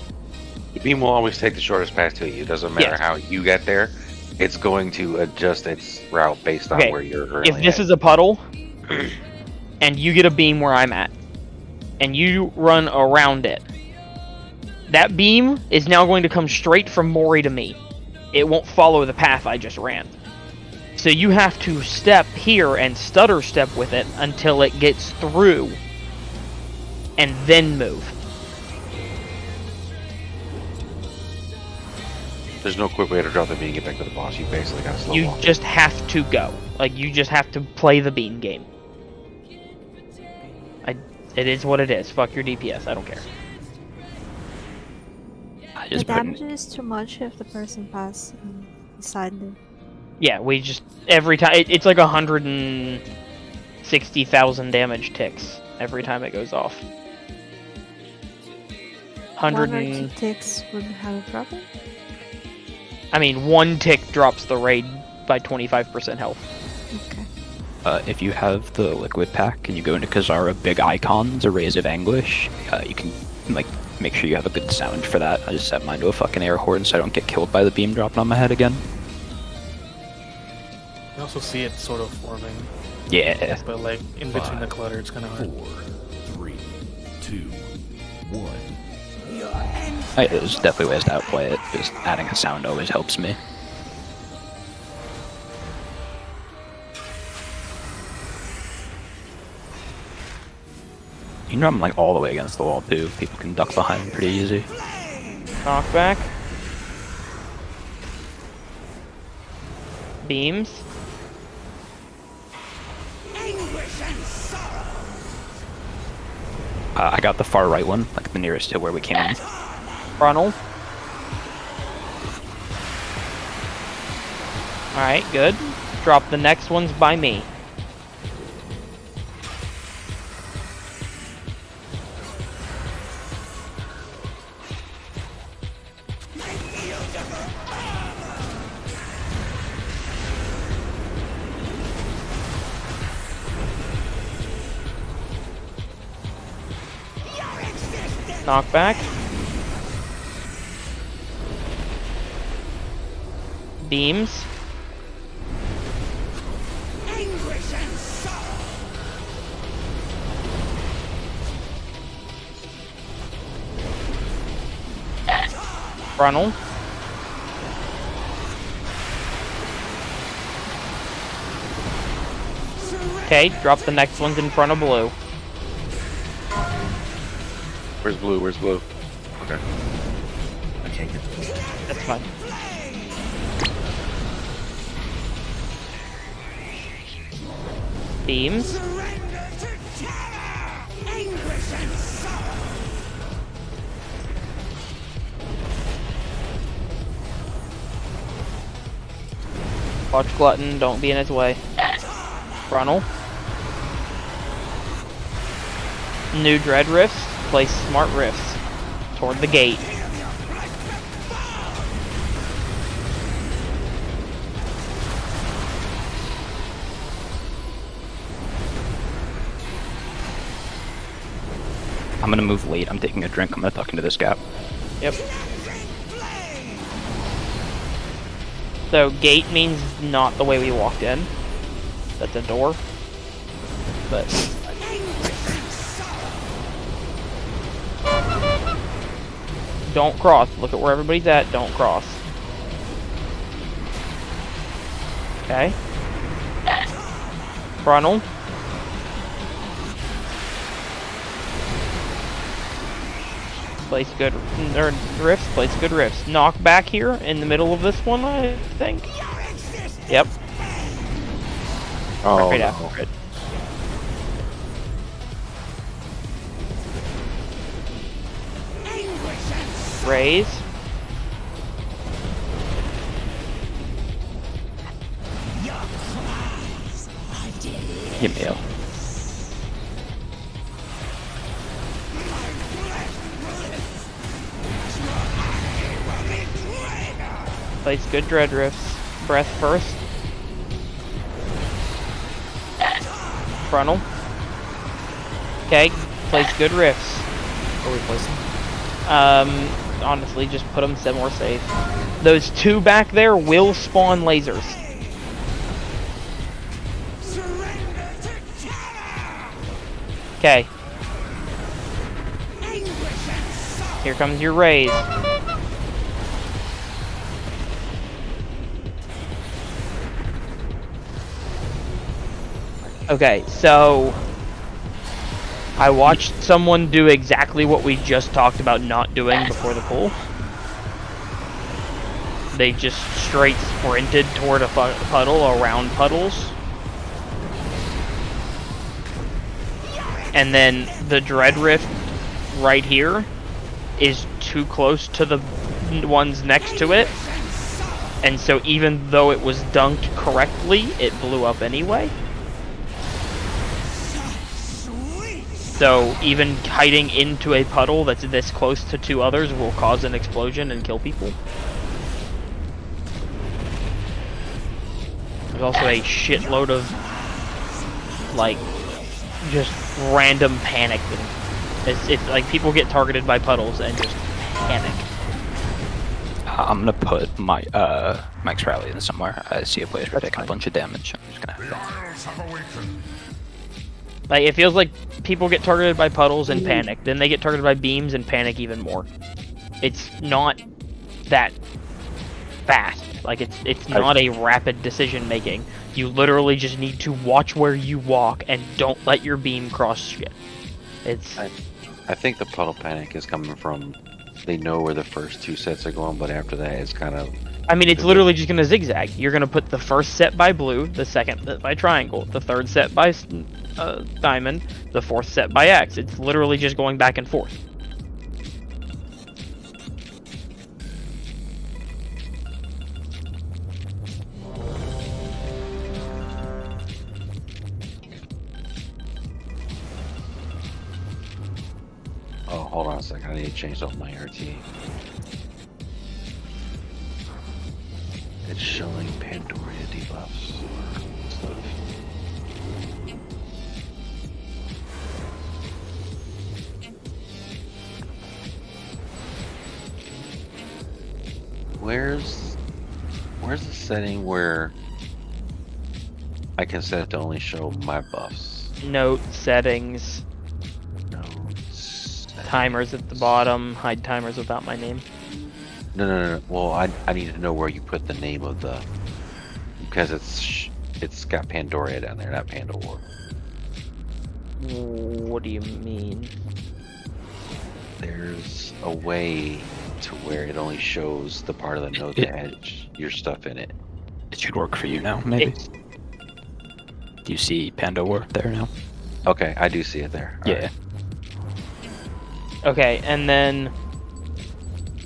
The beam will always take the shortest path to you. It doesn't matter Yes. how you get there. It's going to adjust its route based on where you're currently If this is a puddle, and you get a beam where I'm at, and you run around it, that beam is now going to come straight from Mori to me. It won't follow the path I just ran. So you have to step here and stutter step with it until it gets through, and then move. There's no quick way to drop the beam and get back to the boss. You basically got to slow You walk. just have to go. Like, you just have to play the beam game. It is what it is. Fuck your DPS. I don't care. The damage is too much if the person passes beside it. Yeah, we just... Every time... It's like 160,000 damage ticks every time it goes off. 1 or 2 ticks would have a problem? I mean, 1 tick drops the raid by 25% health. If you have the liquid pack and you go into Kazara Big Icons or Rays of Anguish, you can like make sure you have a good sound for that. I just set mine to a fucking air horn so I don't get killed by the beam dropping on my head again. You also see it sort of forming. Yeah. But like in between the clutter, it's kind of hard. 4, 3, 2, 1. There's definitely ways to outplay it. Just adding a sound always helps me. You know I'm like all the way against the wall too. People can duck behind pretty easy. Knockback. Beams. I got the far right one, like the nearest to where we came in. Frontal. Alright, good. Drop the next ones by me. Knockback. Beams. Frontal. Okay, drop the next ones in front of blue. Where's blue? Where's blue? Okay. I can't get this. That's fine. Beams. Watch Glutton, don't be in his way. Frontal. New Dread Rifts, place smart rifts toward the gate. I'm gonna move late. I'm taking a drink. I'm gonna tuck into this gap. Yep. So gate means not the way we walked in. That's a door. But don't cross. Look at where everybody's at. Don't cross. Okay. Frontal. Place good rifts. Place good rifts. Knock back here in the middle of this one, I think. Yep. Oh, right no. after it. Raise. Give me a. Place good dread rifts. Breath first. Frontal. Okay, place good rifts. What are we placing? Honestly, just put them somewhere safe. Those two back there will spawn lasers. Okay. Here comes your raise. Okay, so I watched someone do exactly what we just talked about not doing before the pull. They just straight sprinted toward a puddle around puddles. And then the Dread Rift right here is too close to the ones next to it. And so even though it was dunked correctly, it blew up anyway. So even hiding into a puddle that's this close to two others will cause an explosion and kill people. There's also a shitload of, like, just random panic. It's like people get targeted by puddles and just panic. I'm gonna put my Mike's Rally in somewhere. I see a place where taking a bunch of damage. I'm just gonna have that. Like, it feels like people get targeted by puddles and panic. Then they get targeted by beams and panic even more. It's not that fast. Like, it's not a rapid decision making. You literally just need to watch where you walk and don't let your beam cross shit. It's. I think the puddle panic is coming from they know where the first two sets are going, but after that it's kind of. I mean, it's literally just gonna zigzag. You're gonna put the first set by blue, the second set by triangle, the third set by diamond, the fourth set by X. It's literally just going back and forth. Oh, hold on a second. I need to change up my RT. It's showing Pandoria debuffs. Where's the setting where I can set it to only show my buffs? Note settings. Timers at the bottom. Hide timers without my name. No. Well, I need to know where you put the name of the, because it's got Pandoria down there, not Pandora. What do you mean? There's a way to where it only shows the part of the node that has your stuff in it. It should work for you now, maybe. Do you see Pandora there now? Okay, I do see it there. All yeah. right. Okay, and then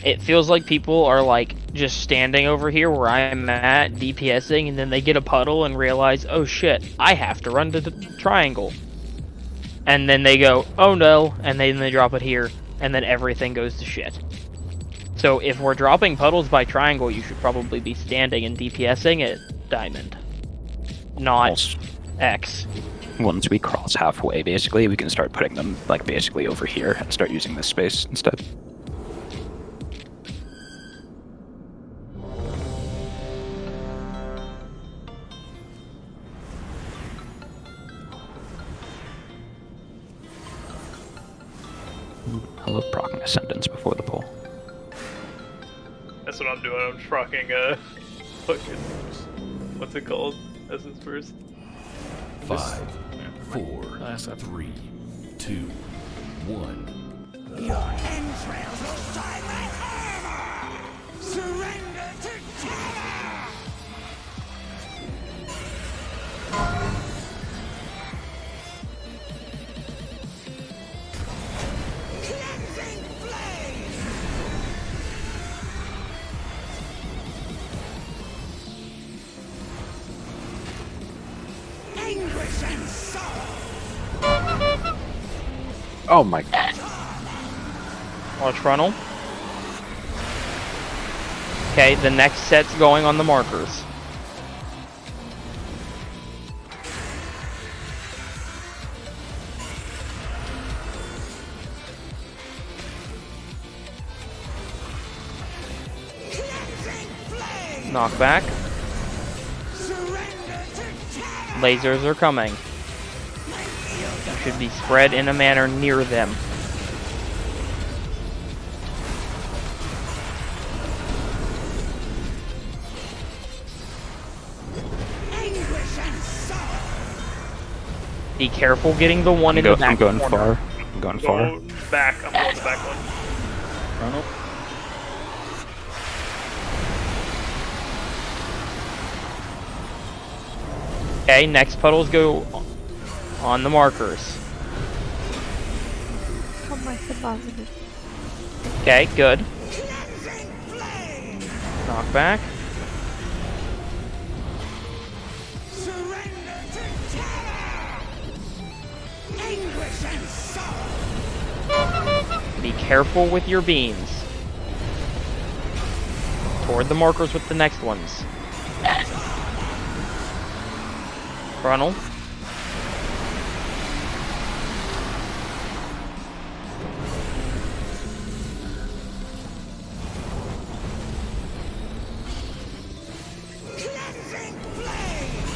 it feels like people are like just standing over here where I'm at, DPSing, and then they get a puddle and realize, oh shit, I have to run to the triangle. And then they go, oh no, and then they drop it here, and then everything goes to shit. So if we're dropping puddles by triangle, you should probably be standing and DPSing at diamond, not X. Once we cross halfway, basically, we can start putting them, like, basically over here and start using this space instead. I love proccing Ascendance before the pull. That's what I'm doing. I'm just rocking fucking, what's it called? Essence Burst. 5, 4, 3, 2, 1. Your entrails will shine like armor! Surrender to terror! Oh my god. Watch frontal. Okay, the next set's going on the markers. Knockback. Lasers are coming. Should be spread in a manner near them. Be careful getting the one in the back I'm going corner. far. I'm going far. Go back. I'm going the back one. Ronald? Okay, next puddles go on the markers. Come on, the positive. Okay, good. Knockback. Be careful with your beams. Toward the markers with the next ones. Frontal.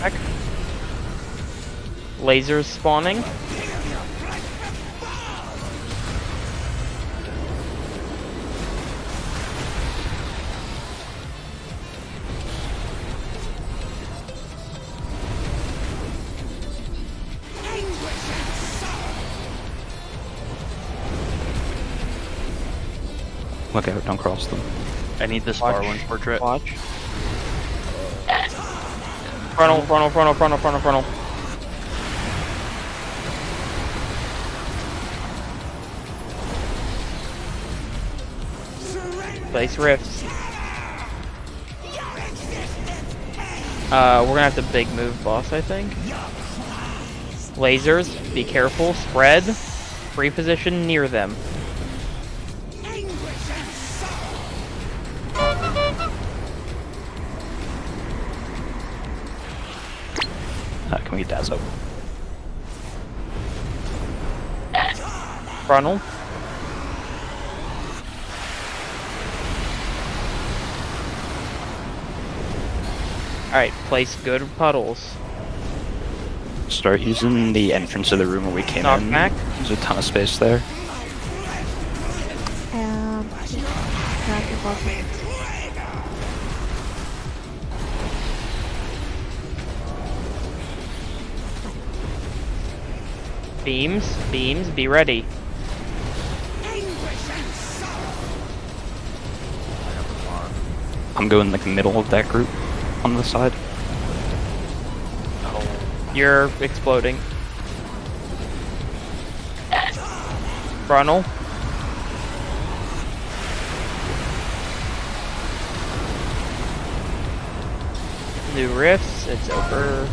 Back. Lasers spawning. Look out, don't cross them. I need this far one portrait. Watch. Frontal. Place rifts. We're gonna have to big move boss, I think. Lasers, be careful, spread. Free position near them. Can we get Daz up? Frontal. Alright, place good puddles. Start using the entrance of the room where we came in. Knockback. There's a ton of space there. Grab your bottom. Beams, be ready. I'm going like middle of that group on the side. You're exploding. Frontal. New rifts, it's over.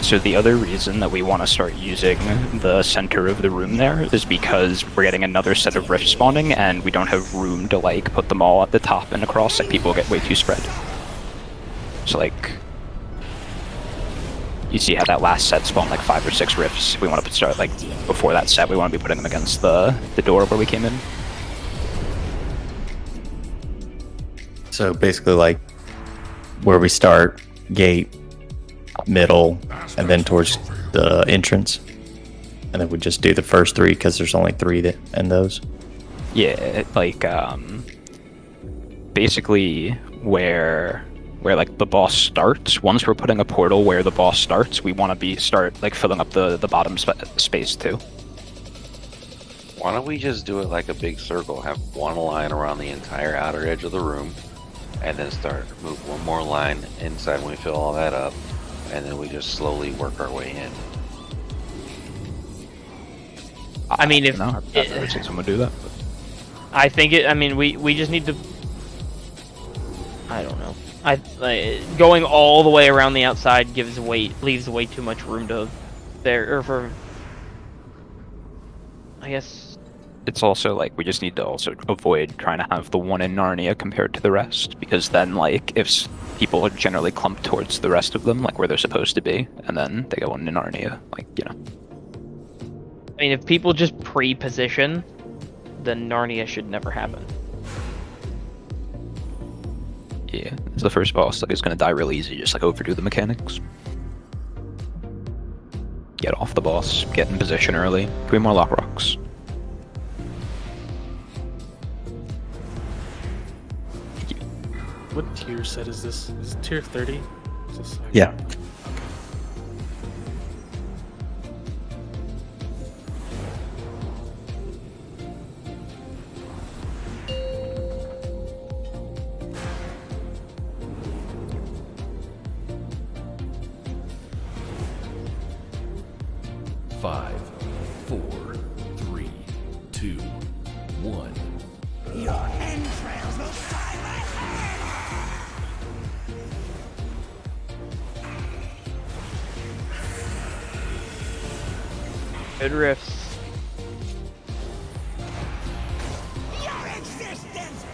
So the other reason that we want to start using the center of the room there is because we're getting another set of rifts spawning and we don't have room to like put them all at the top and across, like people get way too spread. So like, you see how that last set spawned like 5 or 6 rifts. We want to start like, before that set, we want to be putting them against the door where we came in. So basically like where we start, gate, middle, and then towards the entrance. And then we just do the first 3 because there's only 3 that in those. Yeah, like basically where like the boss starts. Once we're putting a portal where the boss starts, we want to start like filling up the bottom space too. Why don't we just do it like a big circle? Have one line around the entire outer edge of the room, and then move one more line inside when we fill all that up, and then we just slowly work our way in. I mean, if I've never seen someone do that. I think it. I mean, we just need to. I don't know. Going all the way around the outside leaves way too much room to for guess It's also like we just need to also avoid trying to have the one in Narnia compared to the rest, because then like if people are generally clumped towards the rest of them, like where they're supposed to be, and then they go into Narnia, like, you know. I mean, if people just pre-position, then Narnia should never happen. Yeah, it's the first boss, like, it's gonna die real easy, just like overdo the mechanics. Get off the boss, get in position early, 3 more lock rocks. What tier set is this? Is it tier 30? Is this like... Yeah. Five, 4, 3, 2, 1. Your entrails will silence. Good riffs. Your existence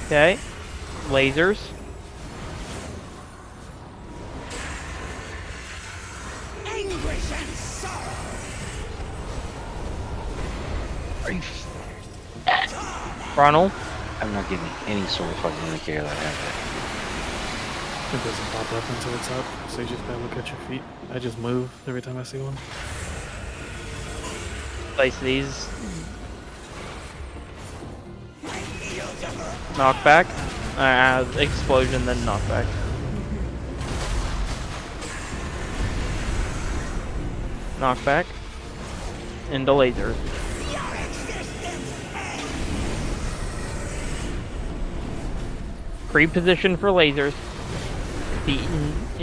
Okay. Lasers. anguish and sorrow. Ronald. I'm not getting any sort of fucking indicator that I have It doesn't pop up until it's up, so you just gotta look at your feet. I just move every time I see one. Place these. Knockback. Explosion, then knockback. Knockback. Into laser. Pre-position for lasers. Be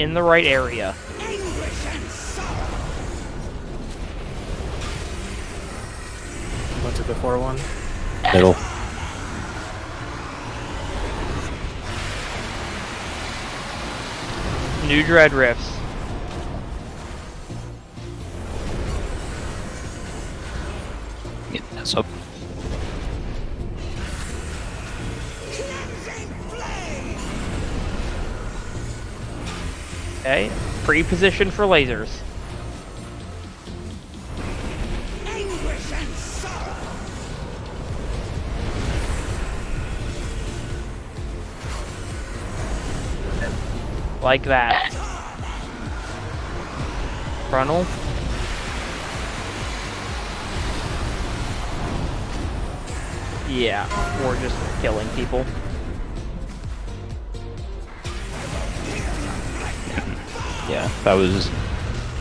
in the right area. Went to the 4-1. Middle. New dread riffs. Yeah, that's up. Okay. Pre-position for lasers. Anguish and sorrow. Like that. Frontal. Yeah, we're just killing people. Yeah, that was,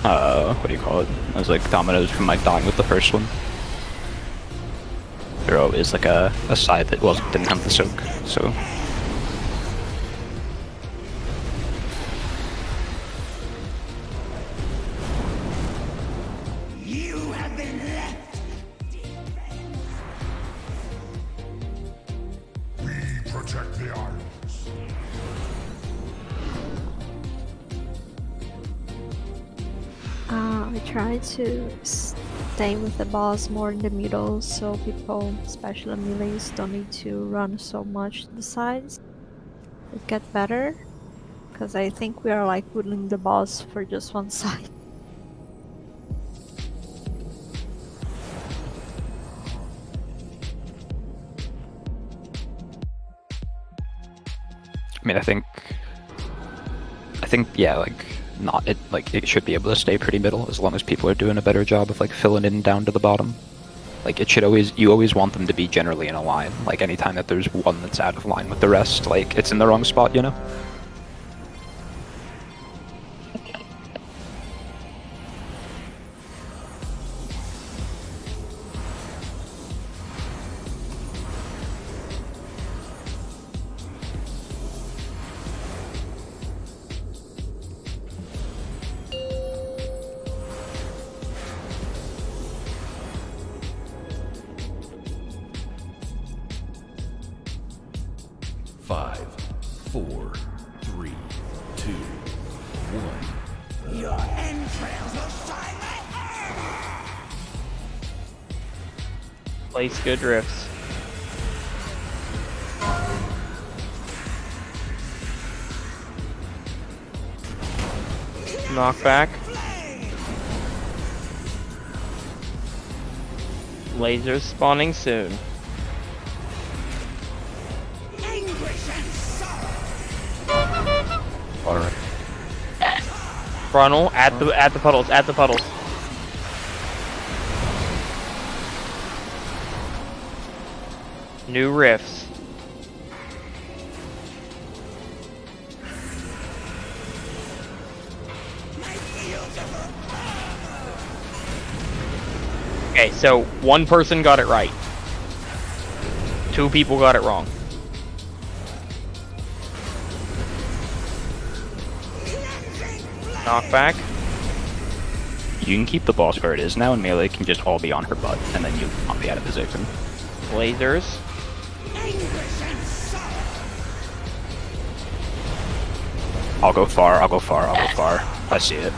what do you call it? That was like dominoes from my dying with the first one. There always like a side that didn't have the soak, so. You have been left. We protect the islands. I try to stay with the boss more in the middle so people, especially melees, don't need to run so much to the sides. It get better, because I think we are like whittling the boss for just one side. I mean, I think, yeah, like, it should be able to stay pretty middle as long as people are doing a better job of like filling in down to the bottom. Like it should you always want them to be generally in a line. Like anytime that there's one that's out of line with the rest, like it's in the wrong spot, you know? Five, 4, 3, 2, 1. Your entrails will silence. Place good drifts. Knockback. Lasers spawning soon. Alright. Frontal at the puddles, at the puddles. New riffs. Okay, so one person got it right. 2 people got it wrong. Knockback. You can keep the boss where it is now, and melee can just all be on her butt, and then you won't be out of position. Lasers. I'll go far, I'll go far, I'll go far. I see it.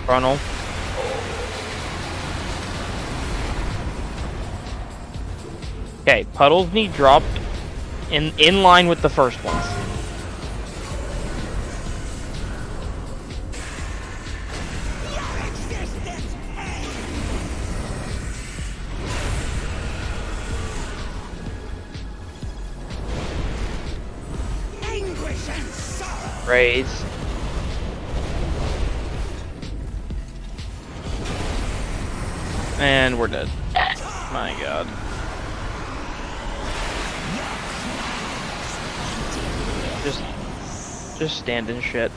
Frontal. Okay, puddles need dropped in line with the first ones. Raise. And we're dead. My god. Just stand in shit.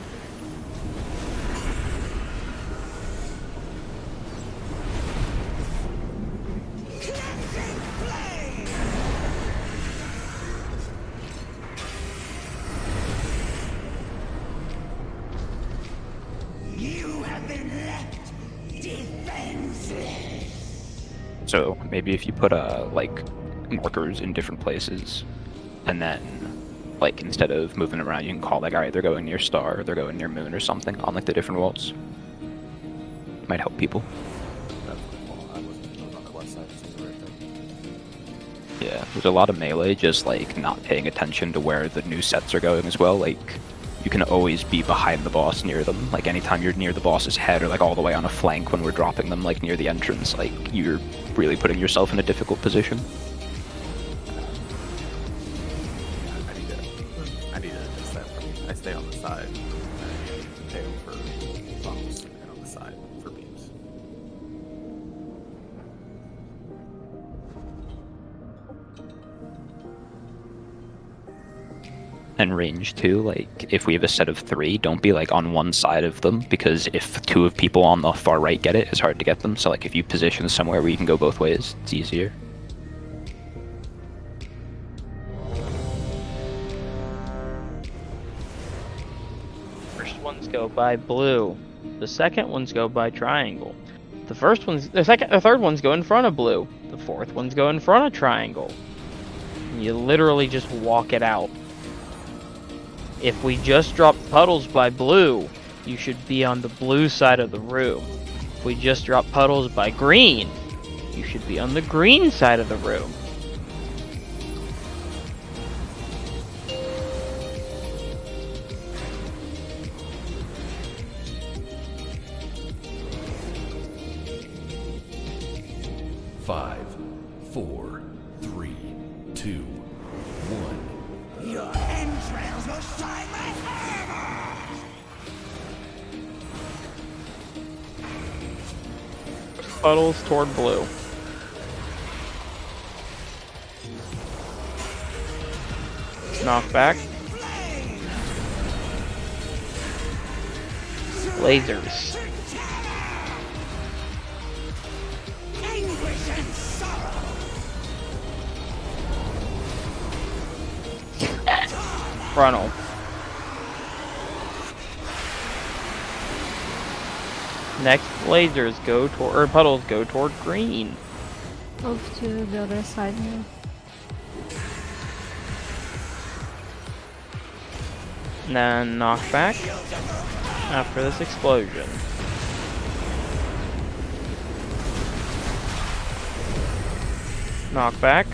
So maybe if you put like markers in different places, and then like instead of moving around, you can call like, alright, they're going near star, or they're going near moon or something on like the different walls. Might help people. Yeah, there's a lot of melee just like not paying attention to where the new sets are going as well. Like you can always be behind the boss near them. Like anytime you're near the boss's head or like all the way on a flank when we're dropping them like near the entrance, like you're really putting yourself in a difficult position. I need to adjust that for me. I stay on the side. I pay for bumps and on the side for beams. And range too, like if we have a set of 3, don't be like on one side of them, because if 2 of people on the far right get it, it's hard to get them. So like if you position somewhere where you can go both ways, it's easier. First ones go by blue. The second ones go by triangle. The third ones go in front of blue. The fourth ones go in front of triangle. You literally just walk it out. If we just drop puddles by blue, you should be on the blue side of the room. If we just drop puddles by green, you should be on the green side of the room. Five, 4, 3, 2, 1. Your entrails will shine like armor! Puddles toward blue. Knockback. Lasers. Frontal. Next, lasers go toward, or puddles go toward green. Move to the other side now. And then knockback after this explosion. Knockback.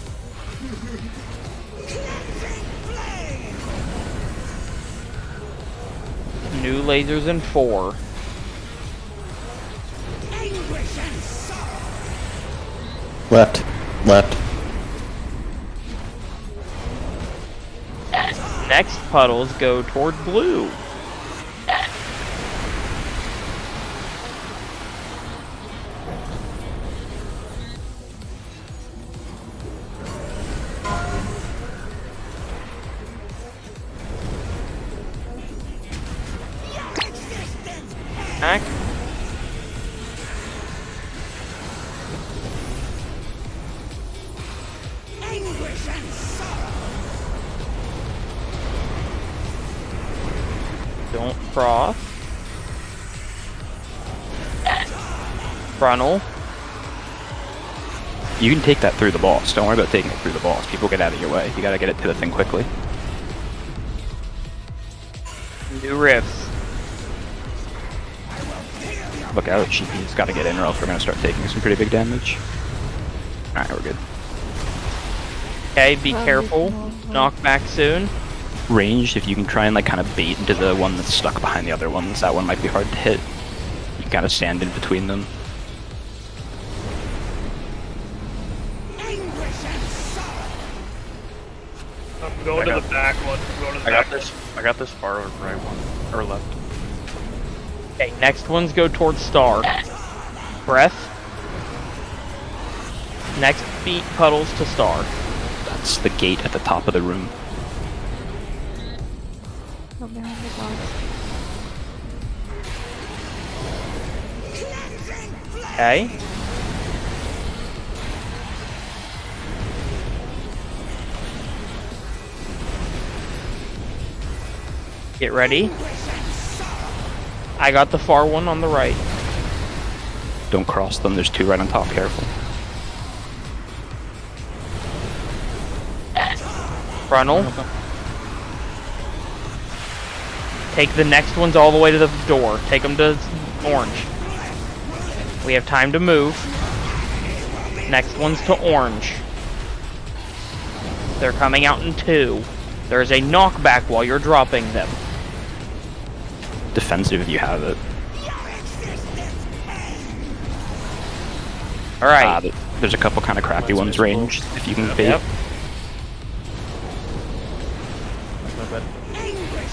New lasers in 4. Left. Left. Next puddles go toward blue. Back. Don't cross. Frontal. You can take that through the boss. Don't worry about taking it through the boss. People get out of your way. You gotta get it to the thing quickly. New rifts. Look out, Sheepy's gotta get in or else we're gonna start taking some pretty big damage. Alright, we're good. Okay, be careful. Knockback soon. Ranged, if you can try and like kind of bait into the one that's stuck behind the other ones, that one might be hard to hit. You kind of stand in between them. I'm going to the back one. I'm going to the I back got this. I got this far right one or left. Okay, next ones go towards star. Breath. Next beat puddles to star. That's the gate at the top of the room. Go behind the boss. Okay. Get ready. I got the far one on the right. Don't cross them, there's 2 right on top, careful. Frontal. Take the next ones all the way to the door. Take them to orange. We have time to move. Next one's to orange. They're coming out in 2. There's a knockback while you're dropping them. Defensive if you have it. Alright. There's a couple kind of crappy ones ranged, if you can bait. Yep.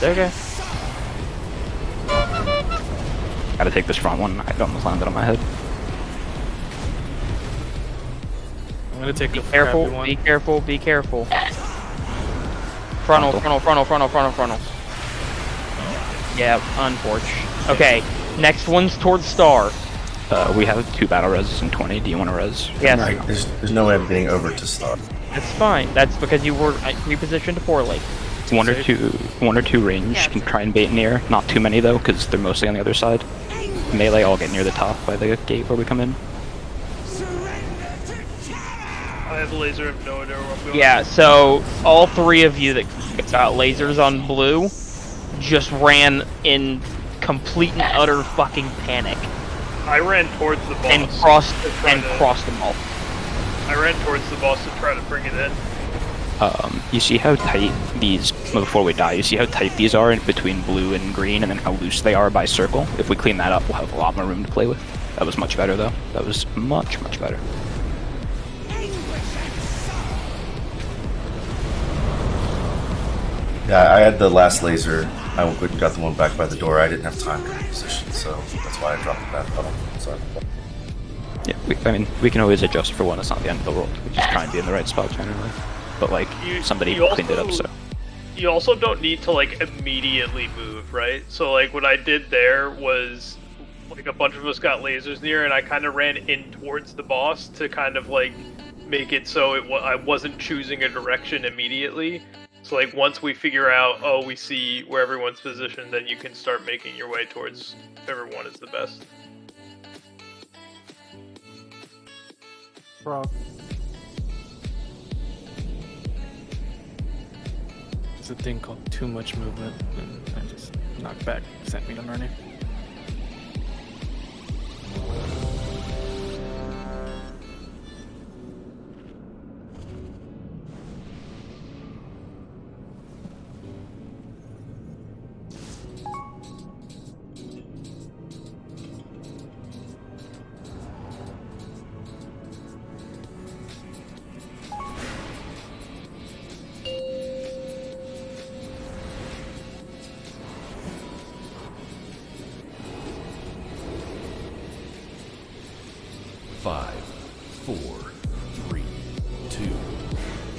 Okay. Gotta take this front one. I almost landed on my head. I'm gonna take Be careful, be careful, be careful. Frontal, frontal, frontal, frontal, frontal, frontal. Yeah, unfortunate. Okay, next one's towards star. We have 2 battle reses and 20. Do you want to res? Yes. Right, there's no way I'm getting over to star. That's fine. That's because you were repositioned poorly. One or two range can try and bait near. Not too many though, because they're mostly on the other side. Melee all get near the top by the gate where we come in. I have a laser. I have no idea where I'm going. Yeah, so all 3 of you that got lasers on blue just ran in complete and utter fucking panic. I ran towards the boss. And crossed them all. I ran towards the boss to try to bring it in. You see how tight these, before we die, you see how tight these are in between blue and green, and then how loose they are by circle? If we clean that up, we'll have a lot more room to play with. That was much better though. That was much, much better. Yeah, I had the last laser. I went and got the one back by the door. I didn't have time to reposition, so that's why I dropped the back puddle. Sorry. Yeah, I mean, we can always adjust for one. It's not the end of the world. We just try and be in the right spot generally. But like, somebody cleaned it up, so. You also don't need to like immediately move, right? So like what I did there was like a bunch of us got lasers near, and I kind of ran in towards the boss to kind of like make it so I wasn't choosing a direction immediately. So like once we figure out, oh, we see where everyone's positioned, then you can start making your way towards whichever one is the best. Bro. There's a thing called too much movement, and I just knocked back, sent me to Marnie. 5, 4, 3, 2,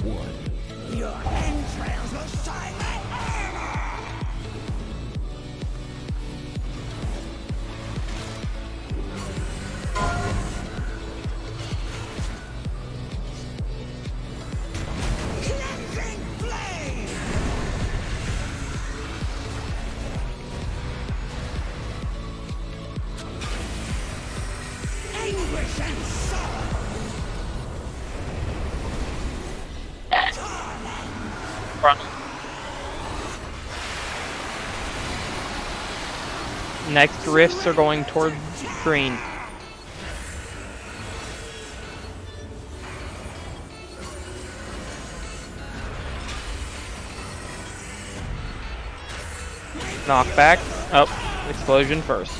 1. Your entrails will shine like cleansing flame. Anguish and sorrow. Next rifts are going toward green. Knockback. Oh, explosion first.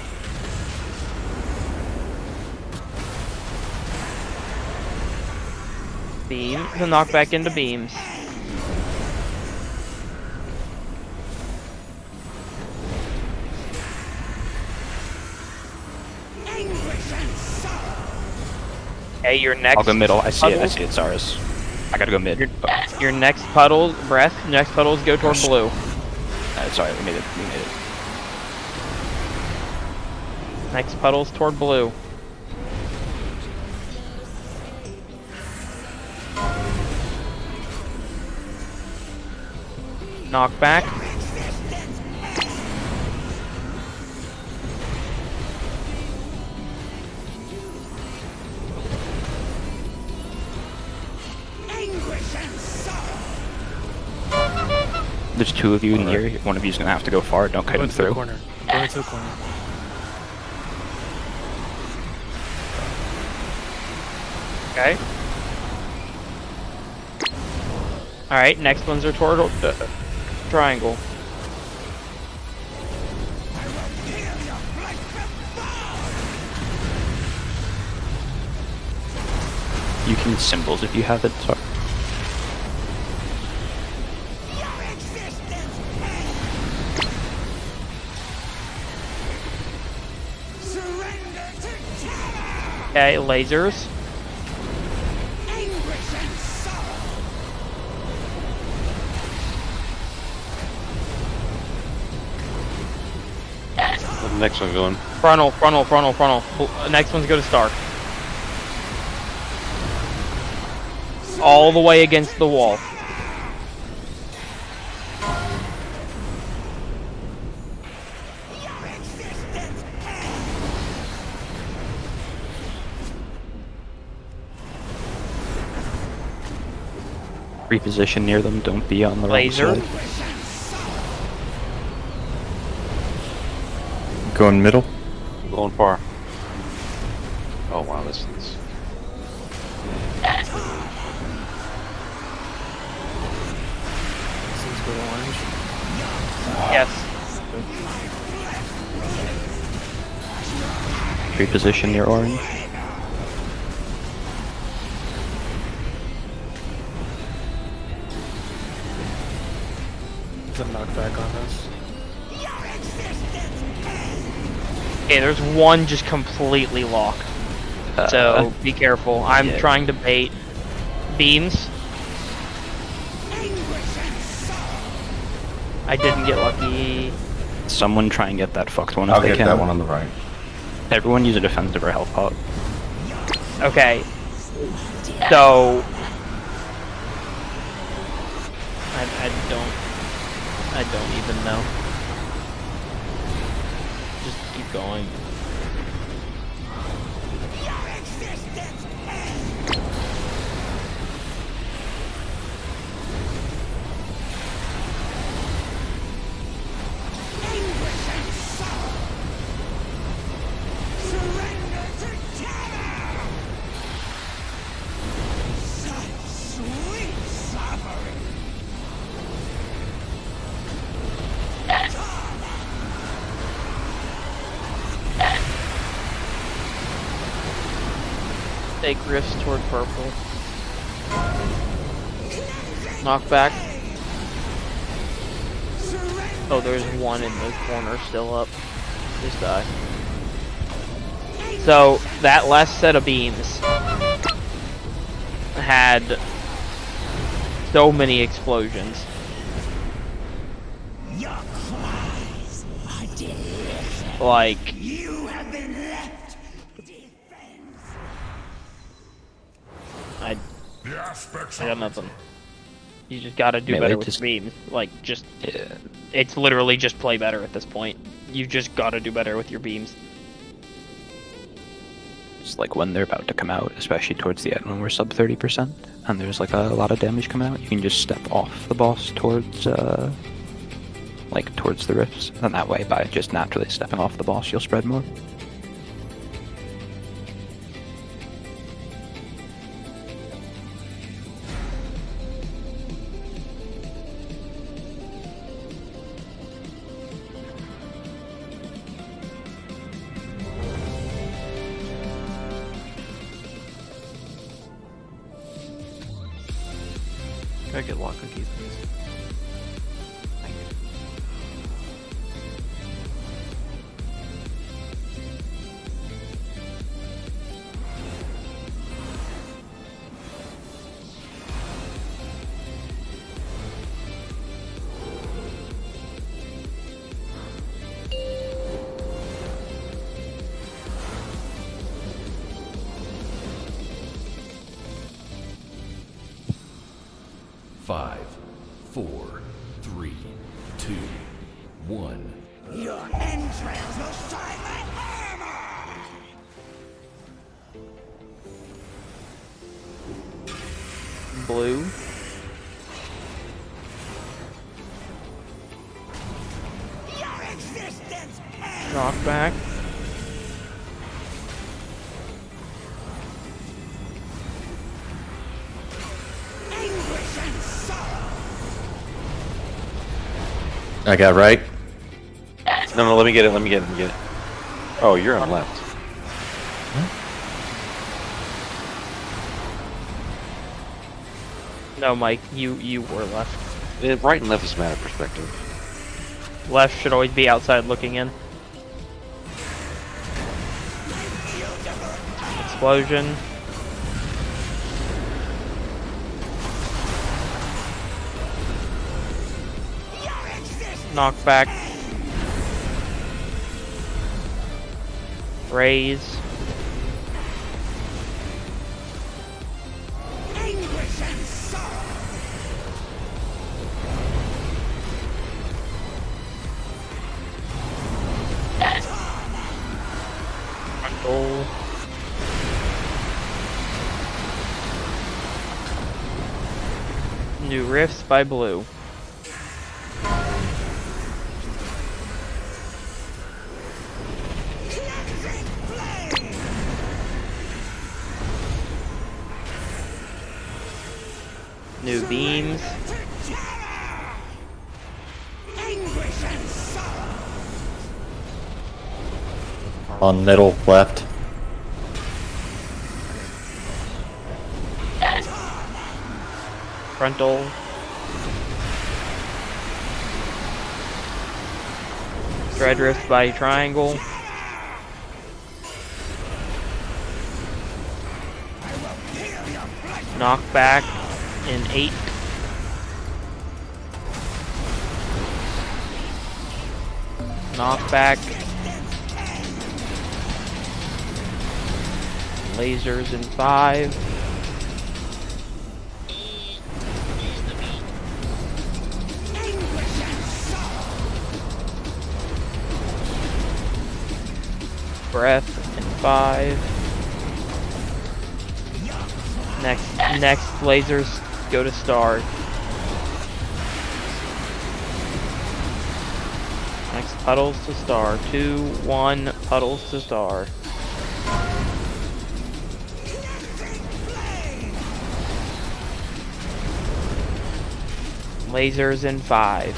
Beam. The knockback into beams. Okay, your next. I'll go middle. I see it. I puddle- see it. Zaris. I gotta go mid. Your next puddle, breath. Next puddles go toward blue. Sorry, we made it. We made it. Next puddles toward blue. Knockback. There's two of you near. One of you's gonna have to go far. Don't kite Go him into the through. corner. Go into the corner. Okay. Alright, next ones are toward triangle. You can symbols if you have it. Sorry. Okay, lasers. Where's the next one going? Frontal. Next ones go to Stark. All the way against the wall. Reposition near them. Don't be on the Laser. wrong side. Going middle. Going far. Oh wow, this is. These go to orange. Yes. Reposition near orange. There's a knockback on us. Okay, there's one just completely locked. So be careful. I'm yeah. trying to bait beams. I didn't get lucky. Someone try and get that fucked one if I'll they get can. that one on the right. Everyone use a defensive or health pot. Okay. So I don't even know. Just keep going. Take rifts toward purple. Knockback. Oh, there's one in the corner still up. Just die. So that last set of beams had so many explosions. Your cries are delicious. Like, You have been left I The aspects got nothing. You just gotta do Melee better with just- beams. Like, just it's literally just play better at this point. You just gotta do better with your beams. It's like when they're about to come out, especially towards the end when we're sub 30%, and there's like a lot of damage coming out, you can just step off the boss towards towards the rifts, and that way by just naturally stepping off the boss you'll spread more. Can I get lock cookies, please? Thank you. Five, 4, 3, 2, 1. Your entrails will shine like armor! Blue. Your existence ends! Knockback. Anguish and sorrow! I got right. No, let me get it. Oh, you're on left. No, Mike, you were left. Right and left is a matter of perspective. Left should always be outside looking in. Explosion. Knockback. Raise. Anguish and sorrow! Frontal. New riffs by Blue. New beams. Anguish and sorrow! On middle left. Frontal. Dread rift by Triangle. Knockback in 8. Knockback. Lasers in 5. Breath in 5. Next lasers go to star. Next puddles to star. 2, 1 puddles to star. Lasers in 5.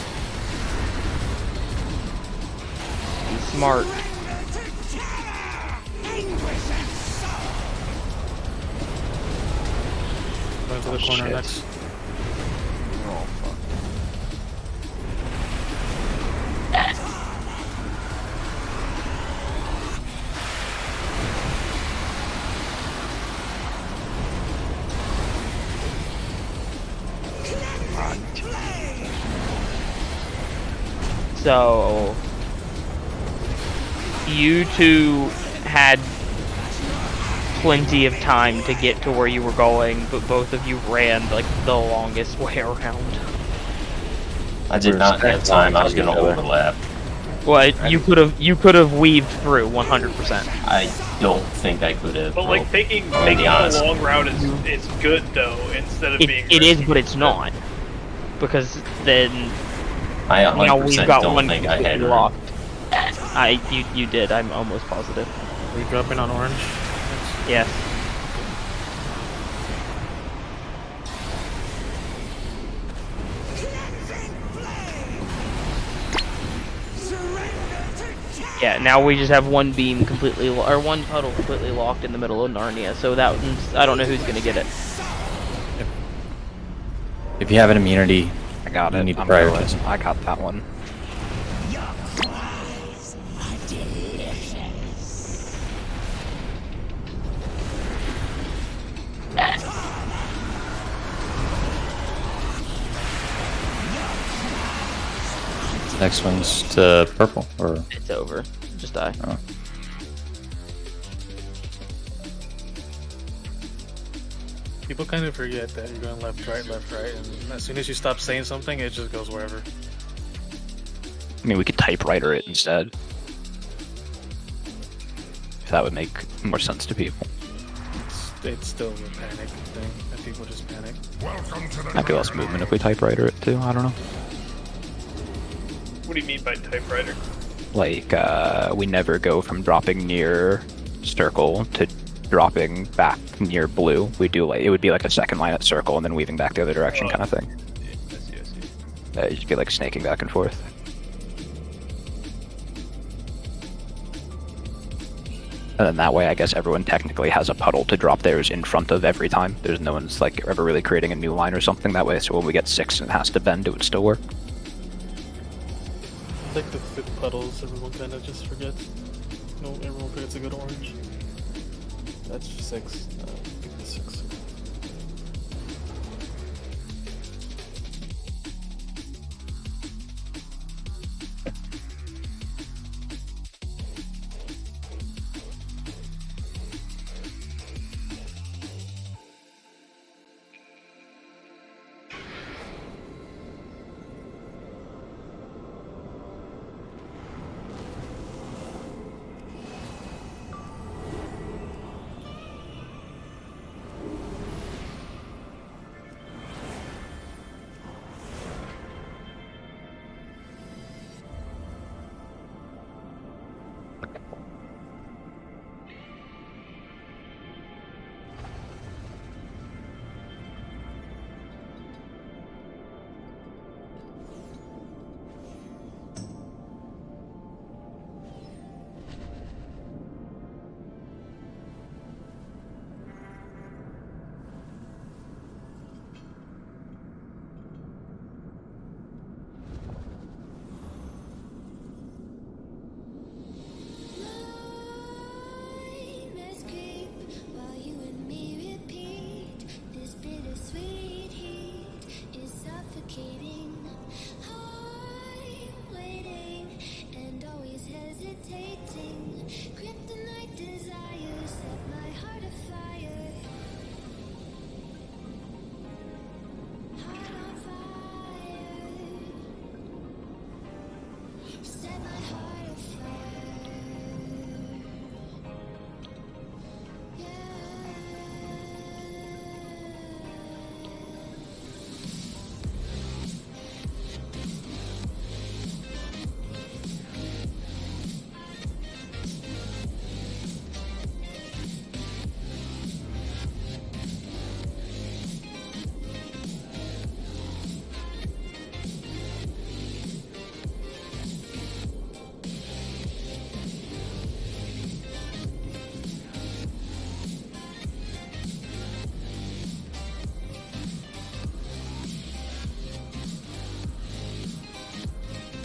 Be smart. Go to the corner next. God. So you two had plenty of time to get to where you were going, but both of you ran like the longest way around. I did not have time. I was going to overlap. Well, you could have weaved through 100%. I don't think I could have. But like taking the long route is good though, instead of being. It is, but it's not, because then I now we've 100% got don't one think I had completely room. locked. You did. I'm almost positive. Are you dropping on orange? Yes. Yeah, now we just have one beam completely, or one puddle completely locked in the middle of Narnia, so that one's, I don't know who's gonna get it. If you have an immunity, I got you it. need to I'm prioritize. I got that one. The next one's to purple, or It's over. Just die. Oh. People kind of forget that you're going left, right, and as soon as you stop saying something, it just goes wherever. I mean, we could typewriter it instead. If that would make more sense to people. It's still a panic thing, and people just panic. Welcome to the Might be less movement if we typewriter it too. I don't know. What do you mean by typewriter? Like, we never go from dropping near circle to dropping back near blue. We do like, it would be like a second line at circle and then weaving back the other direction kind of thing. I see. You just be like snaking back and forth. And then that way, I guess everyone technically has a puddle to drop theirs in front of every time. There's no one's like ever really creating a new line or something that way. So when we get 6 and it has to bend, it would still work. Like the fifth puddles, everyone kind of just forgets. No, everyone forgets a good orange. That's 6. I think that's 6.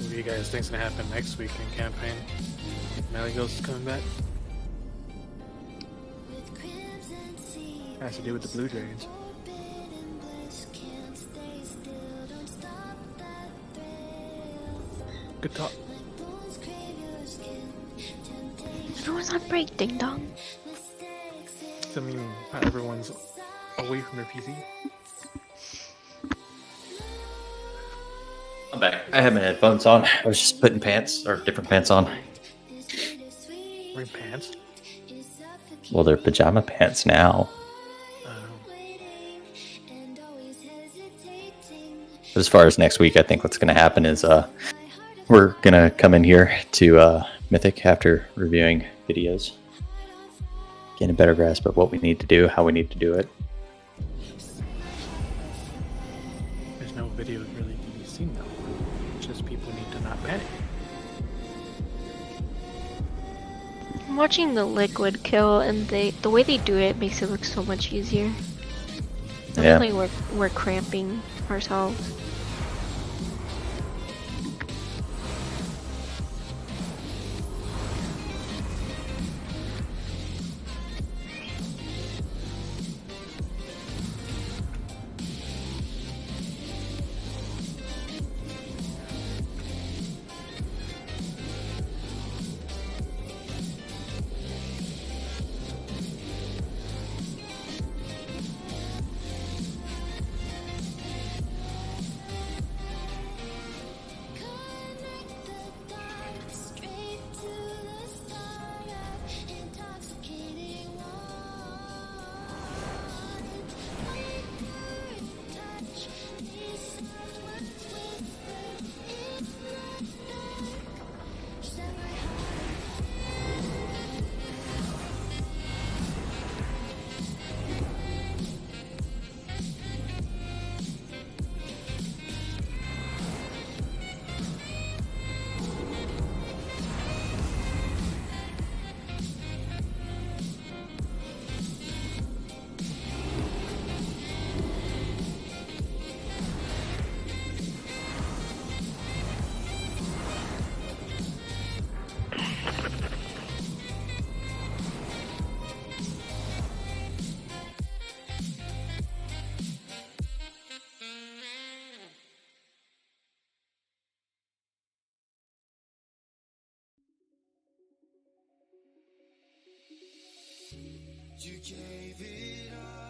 What do you guys think's gonna happen next week in campaign? Melee Ghost is coming back. Has to do with the blue dragons. Good talk. Everyone's on break, ding dong. I mean, not everyone's away from their PC. I'm back. I had my headphones on. I was just putting pants or different pants on. Wearing pants? Well, they're pajama pants now. But as far as next week, I think what's going to happen is we're going to come in here to Mythic after reviewing videos. Getting a better grasp of what we need to do, how we need to do it. There's no video really to be seen though. It's just people need to not panic. I'm watching the liquid kill, and the way they do it makes it look so much easier. It's Yeah. not like we're cramping ourselves.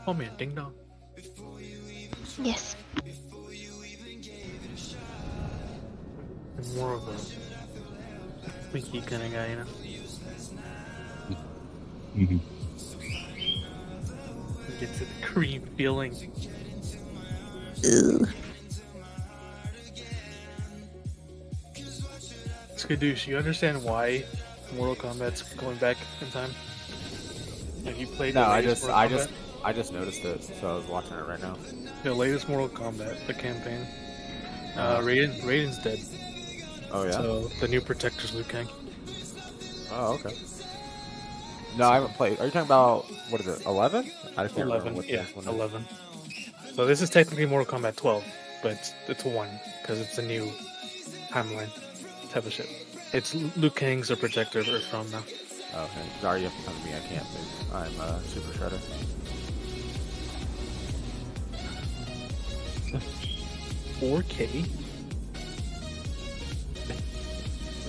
Oh man, ding dong. Yes. I'm more of a squeaky kind of guy, you know? Mm-hmm. Get to the cream feeling. Ugh. Skadoosh, you understand why Mortal Kombat's going back in time? Have you played No, the I latest just Mortal Kombat? I just noticed it, so I was watching it right now. The latest Mortal Kombat, the campaign. Raiden's dead. Oh yeah. So the new protector's Liu Kang. Oh okay. No, I haven't played. Are you talking about what is it? 11? I can't remember 11, what yeah, this one is. 11. So this is technically Mortal Kombat 12, but it's 1 because it's a new timeline type of shit. It's Liu Kang's the protector of Earthrealm now. Oh, okay. Sorry, you have to come to me. I can't move. I'm super shredder. 4K.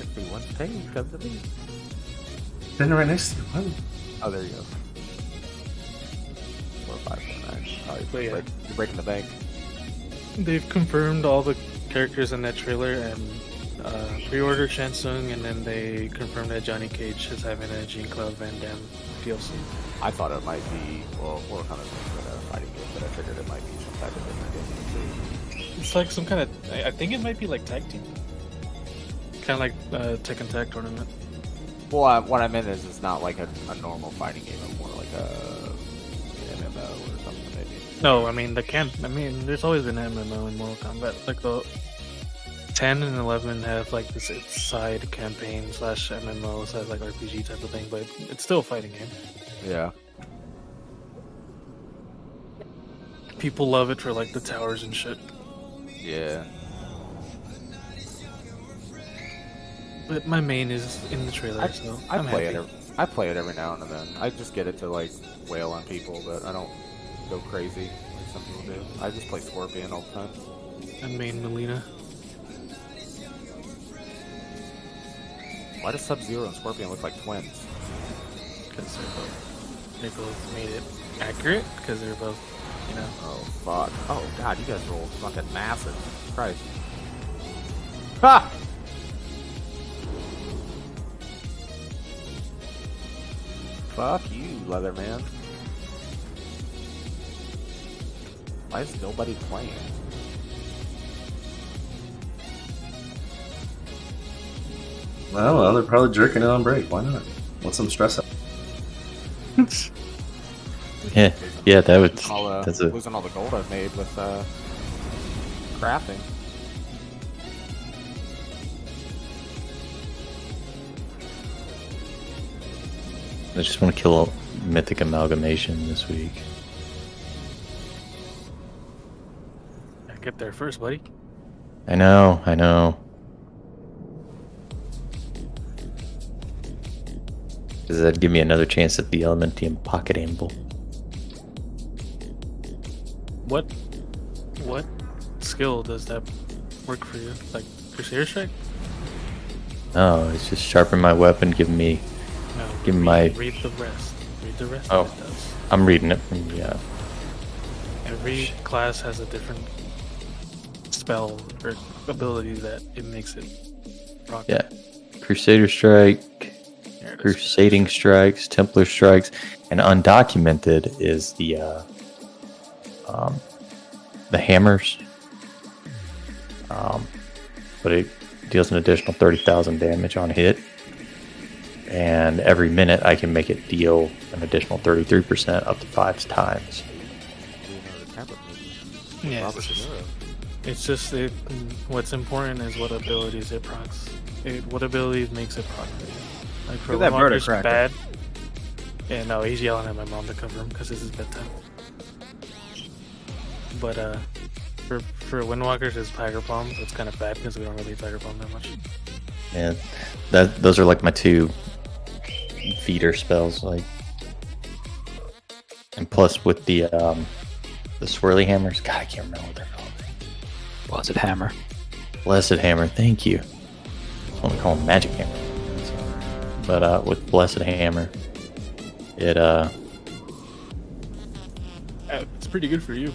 If we want to pay, come to me. Then right next to you. What? Oh, there you go. 4549. Oh, But yeah. you're breaking the bank. They've confirmed all the characters in that trailer and pre-order Shansung, and then they confirmed that Johnny Cage is having a Jean-Claude Van Damme DLC. I thought it might be, well, Mortal Kombat is a fighting game, but I figured it might be some type of different game too. It's like some kind of, I think it might be like tag team. Kind of like Tekken Tag Tournament. Well, what I meant is it's not like a normal fighting game, but more like a MMO or something maybe. No, I mean there's always been MMO in Mortal Kombat. Like the 10 and 11 have like this side campaign / MMO / like RPG type of thing, but it's still a fighting game. Yeah. People love it for like the towers and shit. Yeah. But my main is in the trailer, so I I'm play happy. it. I play it every now and then. I just get it to like wail on people, but I don't go crazy like some people do. I just play Scorpion all the time. I main Melina. Why does Sub-Zero and Scorpion look like twins? Because they both made it accurate. Because they're both, you know. Oh fuck! Oh god, you guys rolled fucking massive. Christ. Ha! Fuck you, Leatherman. Why is nobody playing? Well, they're probably jerking it on break. Why not? What's some stress out? Yeah, that would. That's a. Losing all the gold I've made with crafting. I just want to kill a mythic amalgamation this week. Get there first, buddy. I know. Does that give me another chance at the Elementium Pocket Amble? What skill does that work for you? Like Crusader Strike? No, it's just sharpen my weapon, give me my. Read the rest. Read the rest. Oh, of it does. I'm reading it from Every class has a different spell or ability that it makes it rock. Yeah, Crusader Strike, Crusading Strikes, Templar Strikes, and undocumented is the hammers. But it deals an additional 30,000 damage on hit, and every minute I can make it deal an additional 33% up to 5 times. Yeah, it's just what's important is what abilities it procs. What abilities makes it proc. Like for Look at that murder Windwalker's cracker. bad. Yeah, no, he's yelling at my mom to cover him because this is bedtime. But for Windwalkers is Tiger Palm, so it's kind of bad because we don't really Tiger Palm that much. And those are like my 2 feeder spells, like, and plus with the swirly hammers. God, I can't remember what they're called. Blessed Hammer. Blessed Hammer, thank you. I want to call them Magic Hammer. But with Blessed Hammer, it it's pretty good for you.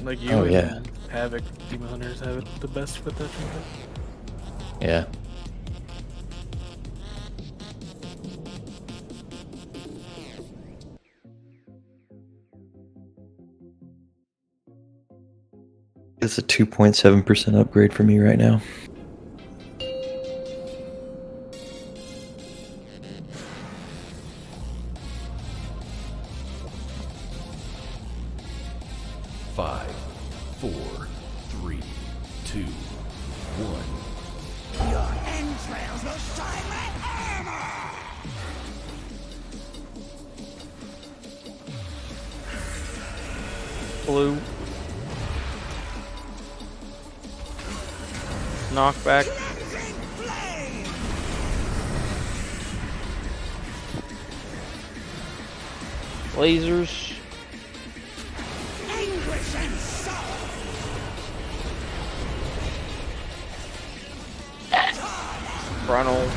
Like you and Havoc Demon Hunters have it the best with that trinket. Yeah. It's a 2.7% upgrade for me right now. Five, 4, 3, 2, 1. Your entrails will shine like armor! Blue. Knockback. Lasers. Anguish and sorrow! Frontal.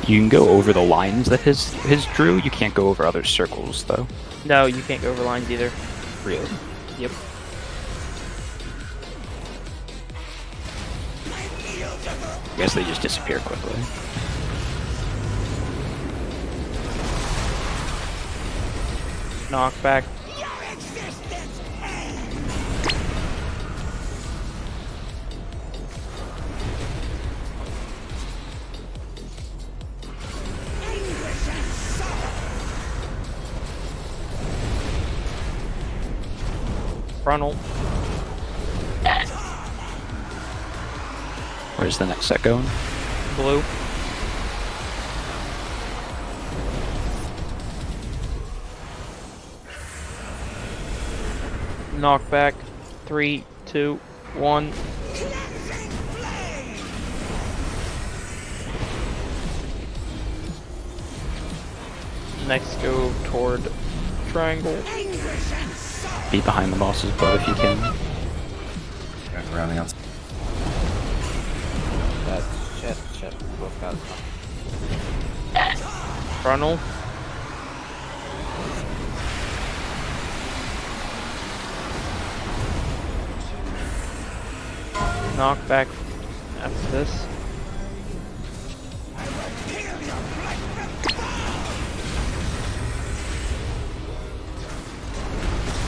You can go over the lines that his drew. You can't go over other circles though. No, you can't go over lines either. Really? Yep. I guess they just disappear quickly. Knockback. Frontal. Where's the next set going? Blue. Knockback. 3, 2, 1. Next go toward triangle. Be behind the boss's butt if you can. Back around the outside. shit. Both got Frontal. Knock back after this.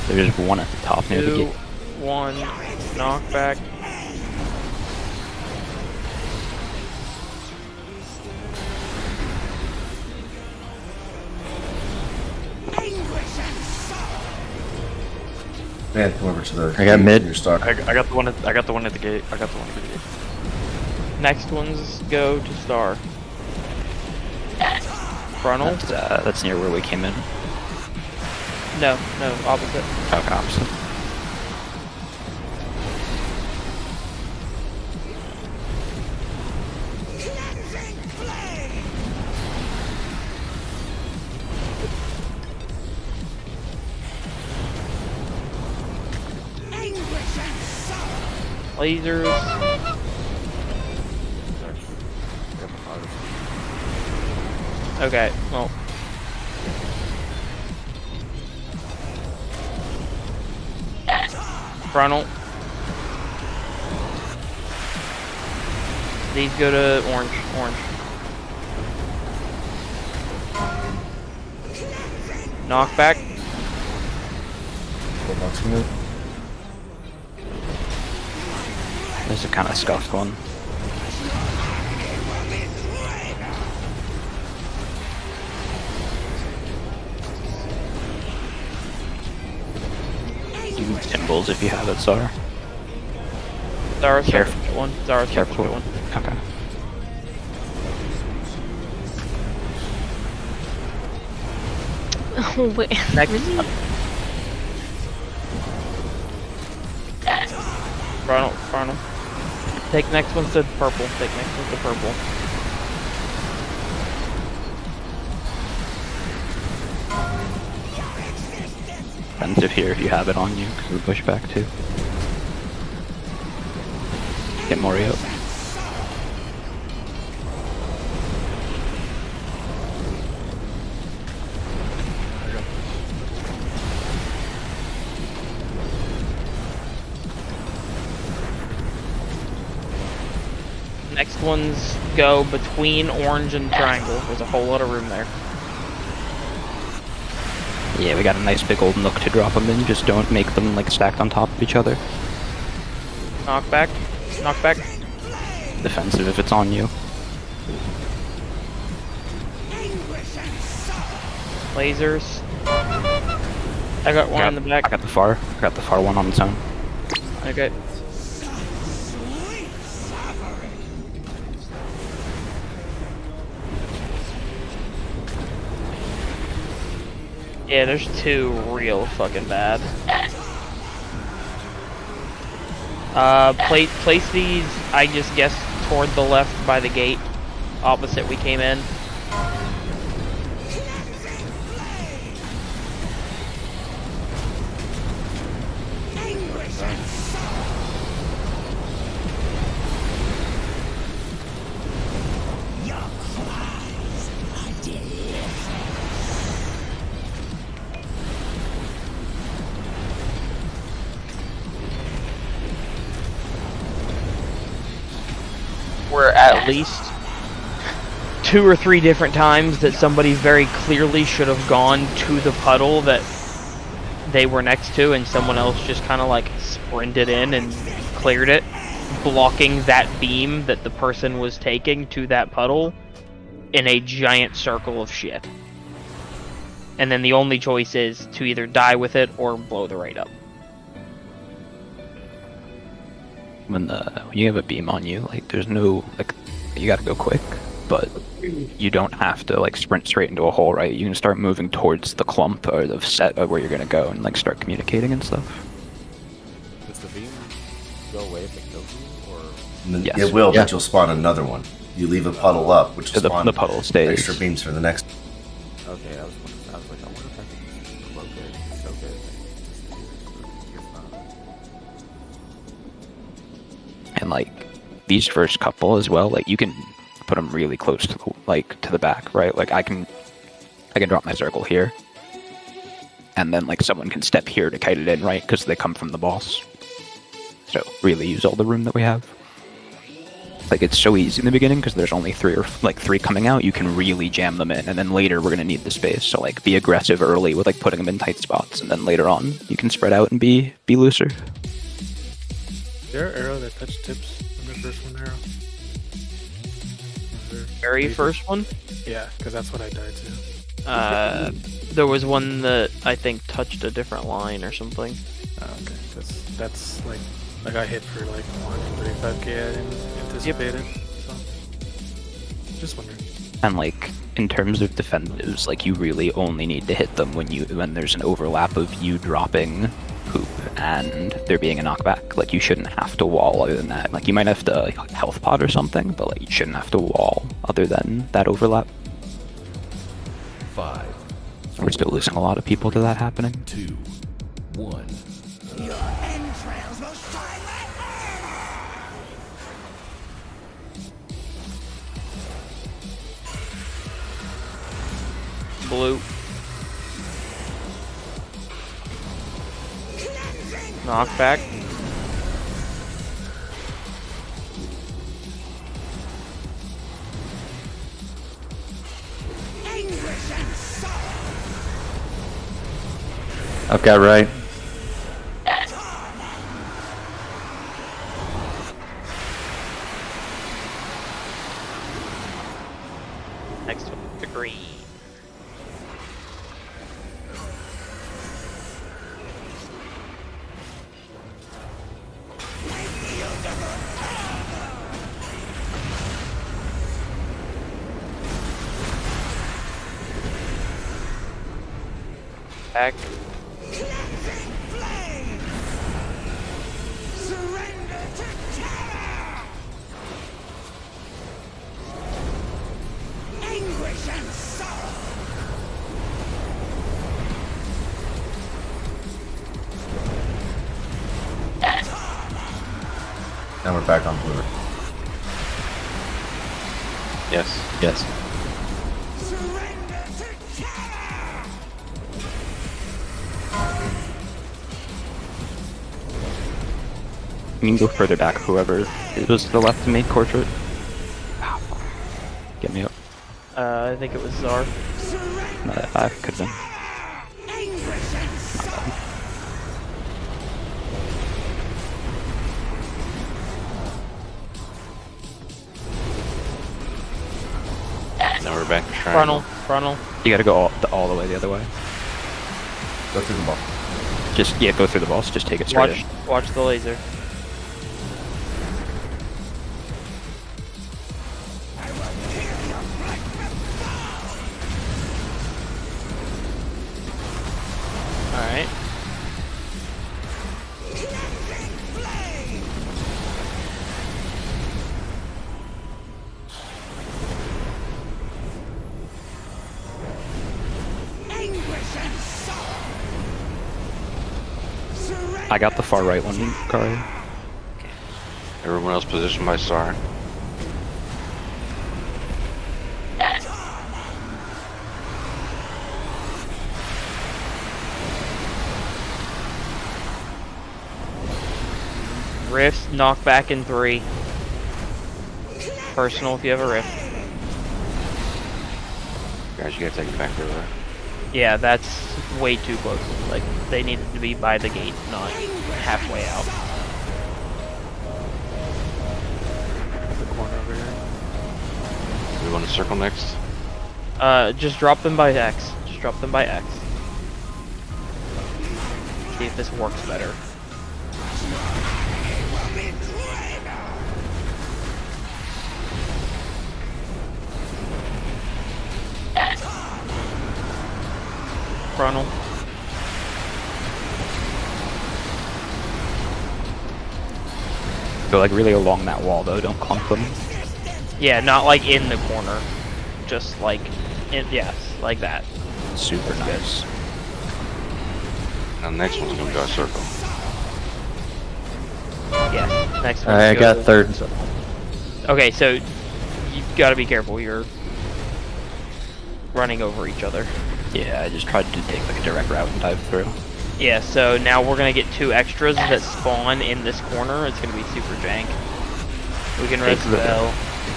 There's one at the top near the 2, gate. 1, knock back. Man, come over to the. I got mid. Your star. I got the one at the gate. I got the one at the gate. Next ones go to star. Frontal. That's near where we came in. No, opposite. Okay, opposite. Lasers. Okay, well. Frontal. These go to orange. Knockback. There's a kind of scuffed one. You can symbols if you have it, Sar. Zara's Careful. careful one. Zara's Careful. one. Okay. Oh, wait. Next. Really? Frontal. Take next ones to purple. Defensive here if you have it on you, because we push back too. Get Mori up. Next ones go between orange and triangle. There's a whole lot of room there. Yeah, we got a nice big old nook to drop them in. Just don't make them like stacked on top of each other. Knockback. Defensive if it's on you. Lasers. I got one in the back. I got the far one on its own. Okay. Yeah, there's two real fucking bad. Place these, I just guess, toward the left by the gate. Opposite we came in. Were at least 2 or 3 different times that somebody very clearly should have gone to the puddle that they were next to, and someone else just kind of like sprinted in and cleared it, blocking that beam that the person was taking to that puddle in a giant circle of shit. And then the only choice is to either die with it or blow the raid up. When you have a beam on you, like there's no like you gotta go quick, but you don't have to like sprint straight into a hole, right? You can start moving towards the clump or the set of where you're gonna go and like start communicating and stuff. Does the beam go away if it kills you, or Yes. It will, but you'll spawn another one. You leave a puddle up, which will So spawn the puddle stays. extra beams for the next. okay? I was like, I wonder if I can just cloak it, soak it, and just And like these first couple as well, like you can put them really close to the back, right? Like I can drop my circle here, and then like someone can step here to kite it in, right? Because they come from the boss. So really use all the room that we have. Like it's so easy in the beginning because there's only three coming out. You can really jam them in, and then later we're gonna need the space. So like be aggressive early with like putting them in tight spots, and then later on you can spread out and be looser. Is there an arrow that touched tips on the first one arrow? Very first one? Yeah, because that's what I died to. There was one that I think touched a different line or something. Oh, okay, that's like I got hit for like 135k. I didn't anticipate it. So just wondering. And like in terms of defensives, like you really only need to hit them when there's an overlap of you dropping poop and there being a knockback. Like you shouldn't have to wall other than that. Like you might have to health pod or something, but like you shouldn't have to wall other than that overlap. 5. We're still losing a lot of people to that happening. 2, 1. Your entrails will shine like Blue. Knockback. Okay, right. Next one, the green. Back. Now we're back on blue. Yes. Yes. You can go further back, whoever it was to the left of me, Cortrait. Get me up. I think it was Czar. I could have been. Now we're back to Frontal. Frontal. You gotta go all the way the other way. Go through the ball. Just, yeah, go through the balls. Just take it straight in. Watch the laser. Alright. I got the far right one, Kari. Everyone else positioned by Star. Rifts, knock back in 3. Personal if you have a rift. Guys, you gotta take it back there. Yeah, that's way too close. Like, they needed to be by the gate, not halfway out. The corner over here. Do we want to circle next? Just drop them by X. Just drop them by X. See if this works better. Frontal. Go like really along that wall though, don't clump them. Yeah, not like in the corner. Just like, yes, like that. Super nice. Now the next one's gonna go a circle. Yeah, next one. I got third. Okay, so you've got to be careful. You're running over each other. Yeah, I just tried to take like a direct route and dive through. Yeah, so now we're gonna get 2 extras that spawn in this corner. It's gonna be super jank. We can res spell.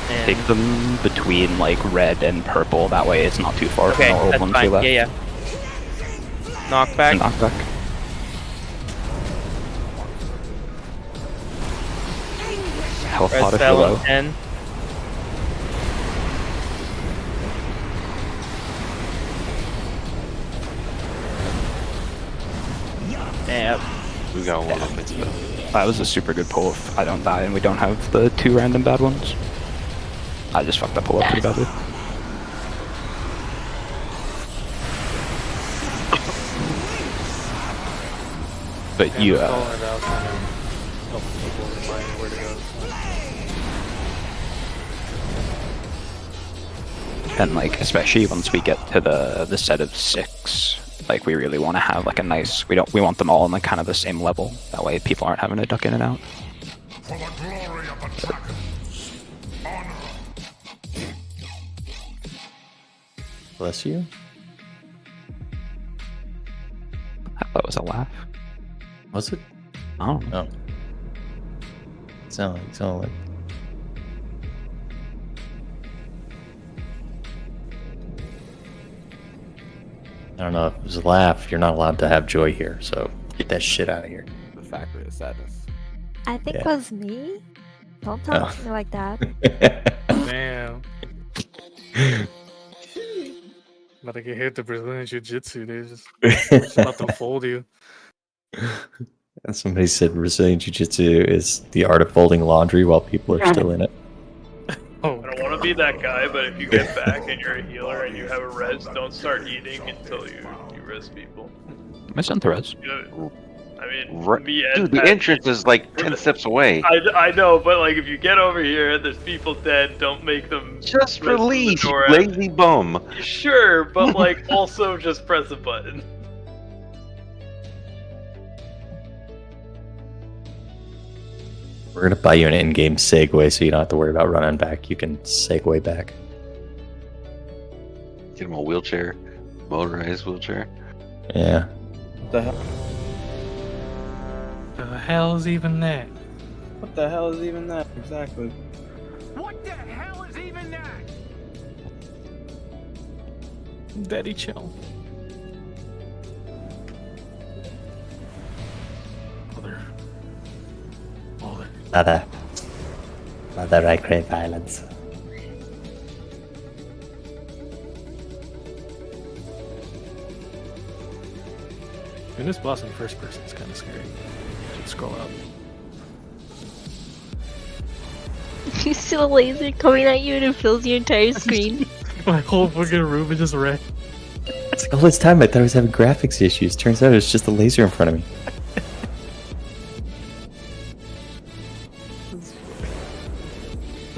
And... Take them between like red and purple. That way it's not too far Okay, from the old that's ones fine. we left. Yeah. Knockback. Knockback. Health Red pot if you're spell low. at 10. Yeah. We got one of it. That was a super good pull if I don't die and we don't have the 2 random bad ones. I just fucked that pull up pretty badly. But you, calling it out kind of helps people remind where to go. and like especially once we get to the set of 6, like we really want to have like a nice. We want them all on like kind of the same level. That way people aren't having to duck in and out. For the glory of the dragons, honor. Bless you. That was a laugh. Was it? Oh. No. Sound like. I don't know if it was a laugh. You're not allowed to have joy here, so get that shit out of here. The factory of sadness. I think it Yeah. was me. Don't talk to me like that. Damn. About to get hit the Brazilian Jiu-Jitsu. They're just about to fold you. And somebody said Brazilian Jiu-Jitsu is the art of folding laundry while people are still in it. Oh, I don't want to be that guy, but if you get back and you're a healer and you have a res, don't start eating until you res people. I sent the res. I mean, me and Dude, the Pat- entrance is like 10 steps away. I know, but like if you get over here and there's people dead, don't make them Just res the release, you door. lazy bum. Sure, but like also just press a button. We're gonna buy you an in-game Segway, so you don't have to worry about running back. You can Segway back. Get him a wheelchair, motorized wheelchair. Yeah. What the hell? The hell is even that? What the hell is even that? Exactly. What the hell is even that? Daddy chill. Mother, I crave violence. And this boss in first person is kind of scary. Should scroll up. You see the laser coming at you and it fills your entire screen. My whole fucking room is just red. It's like all this time I thought I was having graphics issues. Turns out it's just a laser in front of me.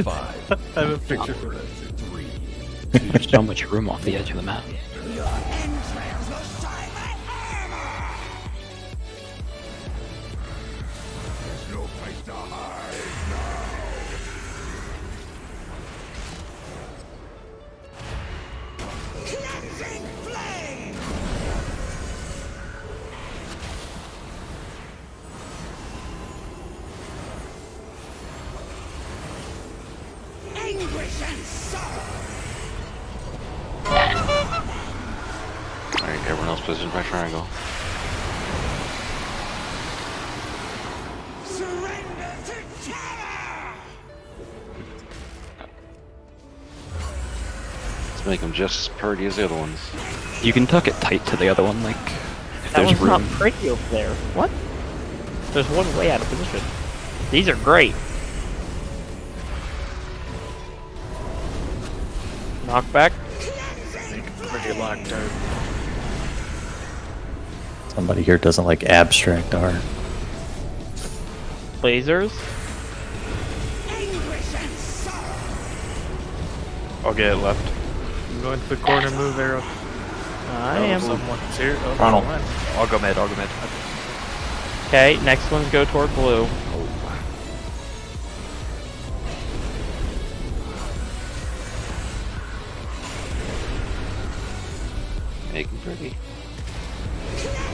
5. I have a picture for that. 3. There's so much room off the edge of the map. There's no place to hide now. Cleansing flame. Anguish and sorrow. Alright, everyone else position by triangle. Surrender to terror. Let's make them just as pretty as the other ones. You can tuck it tight to the other one, like if That there's one's not room. pretty over there. What? There's one way out of position. These are great. Knockback. Pretty locked out. Somebody here doesn't like abstract art. Lasers. Anguish and sorrow. I'll get it left. I'm going to the corner, move arrow. I am. Someone's here. Oh, Ronald. never mind. I'll go mid, I'll go mid. Okay, next ones go toward blue.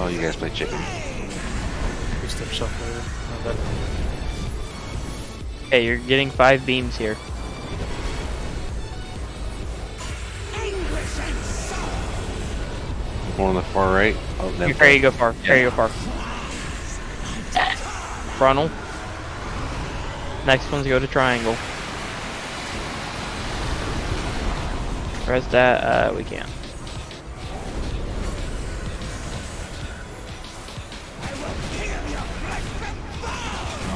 Oh, you guys play chicken. Two-step shuffler. Hey, you're getting 5 beams here. One on the far right. Oh, then Carry you go far. Carry you go far. Frontal. Next one's go to triangle. Rest that, we can't.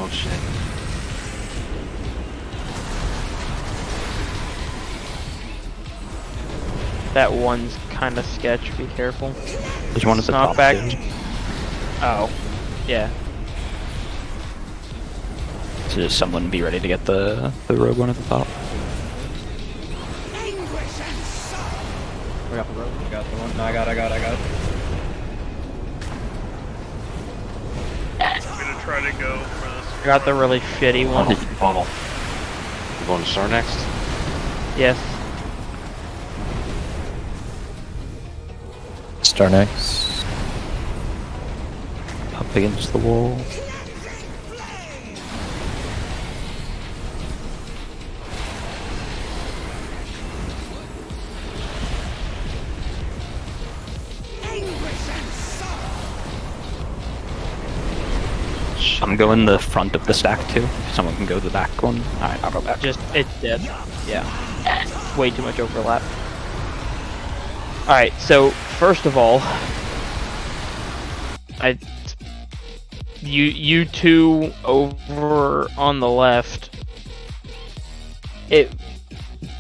Oh shit. That one's kind of sketch. Be careful. There's one at the top, Knockback. too. Oh, yeah. So just someone be ready to get the rogue one at the top. We got the rope. We got the one. No, I got it. I'm gonna try to go for this. I got the really shitty one. You going to Star next? Yes. Star next. Up against the wall. I'm going the front of the stack too. If someone can go the back one. Alright, I'll go back. Just, it's dead. Yeah. Way too much overlap. Alright, so, first of all, you two over on the left,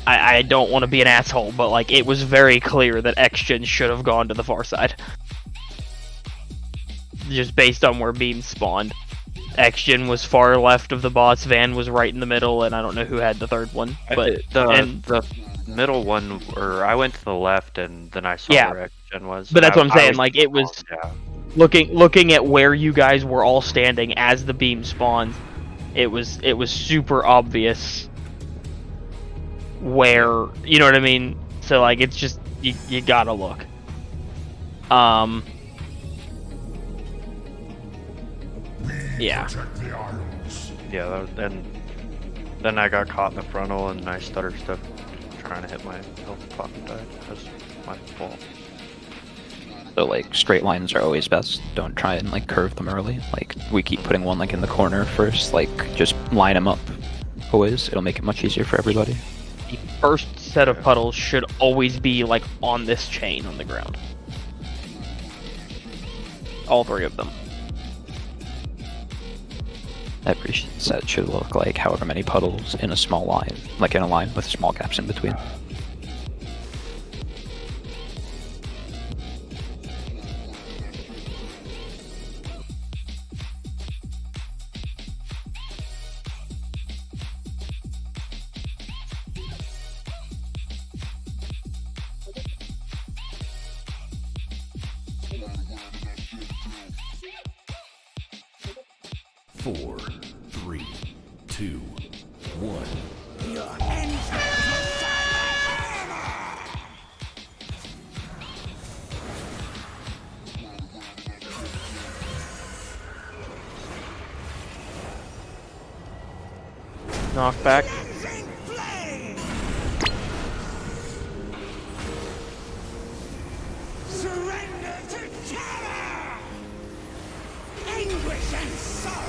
I don't want to be an asshole, but like, it was very clear that X-Gen should have gone to the far side. Just based on where beams spawned. X-Gen was far left of the boss, Van was right in the middle, and I don't know who had the third one. But the middle one, or I went to the left and then I saw where X-Gen was. But that's what I'm saying, was like, it was... Yeah. Looking at where you guys were all standing as the beam spawned, it was super obvious where, you know what I mean? So like, it's just, you gotta look. Yeah. Yeah, then I got caught in the frontal and I stuttered stuff trying to hit my health pot and died. That's my fault. So like straight lines are always best. Don't try and like curve them early. Like we keep putting one like in the corner first. Like just line them up. Always, it'll make it much easier for everybody. The first set of puddles should always be like on this chain on the ground. All 3 of them. Every set should look like however many puddles in a small line, like in a line with small gaps in between. Four, three, two, one. Knockback. Surrender to terror! Anguish and sorrow!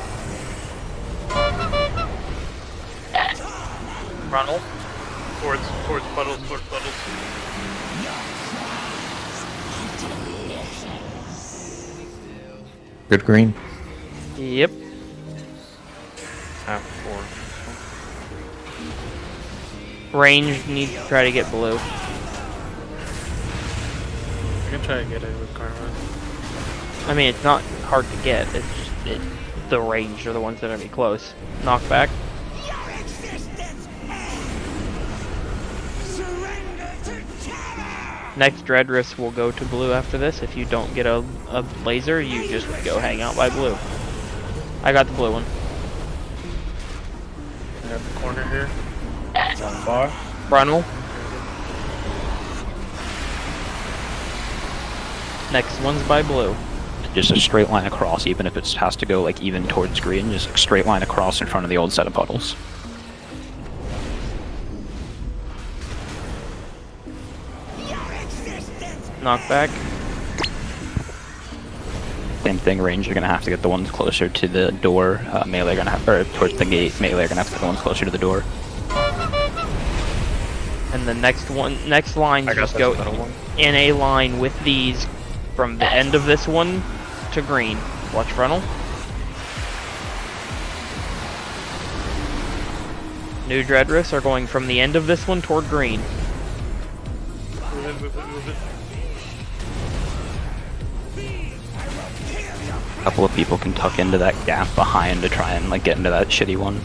Frontal. Towards puddles, towards puddles. Good green. Yep. Half 4. Range needs to try to get blue. I can try to get it with Karma. I mean, it's not hard to get. It's just the range are the ones that are gonna be close. Knockback. Next Dreadrus will go to blue after this. If you don't get a laser, you just go hang out by blue. I got the blue one. I have the corner here. One bar. Frontal. Next one's by blue. just a straight line across, even if it has to go like even towards green, just a straight line across in front of the old set of puddles. Knockback. Same thing, range, you're gonna have to get the ones closer to the door. Melee are gonna have, or towards the gate, melee are gonna have to get the ones closer to the door. And the next line, just go in a line with these from the end of this one to green. Watch frontal. New Dreadrifts are going from the end of this one toward green. A couple of people can tuck into that gap behind to try and like get into that shitty one.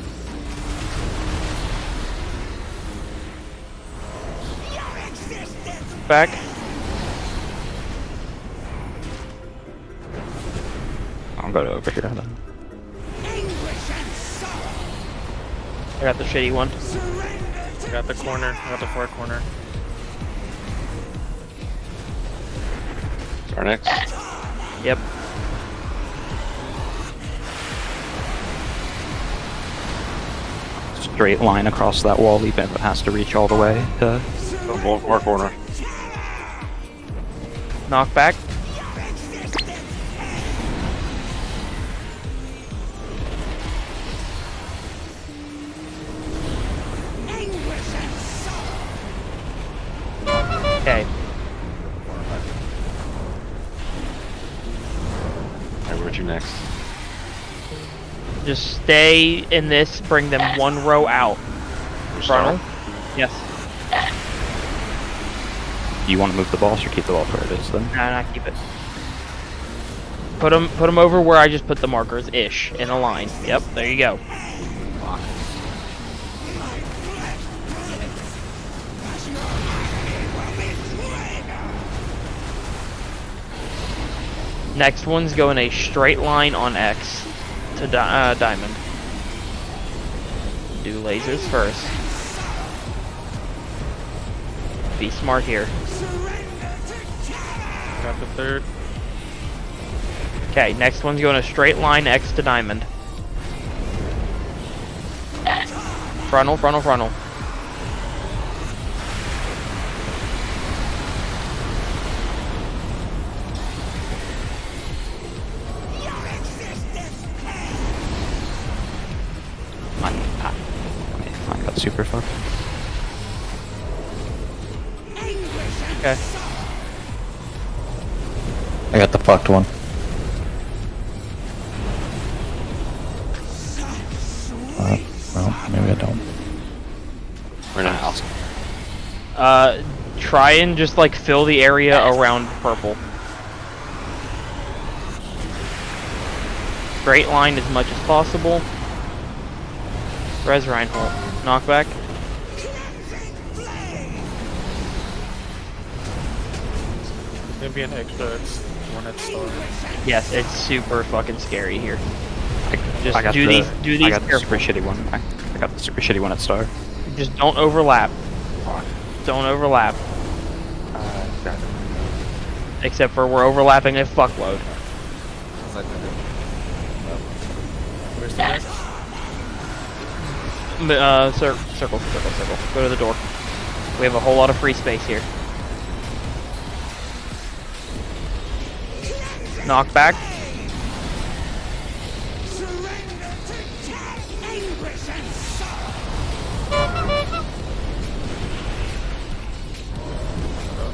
Back. I'll go to over here then. I got the shitty one. I got the corner. I got the far corner. Our next. Yep. Straight line across that wall, even if it has to reach all the way to Far corner. Knockback. Okay. Alright, where'd you next? Just stay in this, bring them one row out. Frontal? Yes. Do you want to move the balls or keep the ball where it is then? No, keep it. Put them over where I just put the markers, ish, in a line. Yep, there you go. Next one's going a straight line on X to diamond. Do lasers first. Be smart here. Got the third. Okay, next one's going a straight line X to diamond. Frontal, frontal, frontal. Mine got super fucked. Okay. I got the fucked one. Well, maybe I don't. We're in a house. Try and just like fill the area around purple. Straight line as much as possible. Res Reinhold. Knockback. It's gonna be an extra. It's one at start. Yes, it's super fucking scary here. Just I got do these I got the careful. super shitty one. I got the super shitty one at star. Just don't overlap. Don't overlap. Except for we're overlapping a fuckload. Where's the next? Circle. Go to the door. We have a whole lot of free space here. Knockback.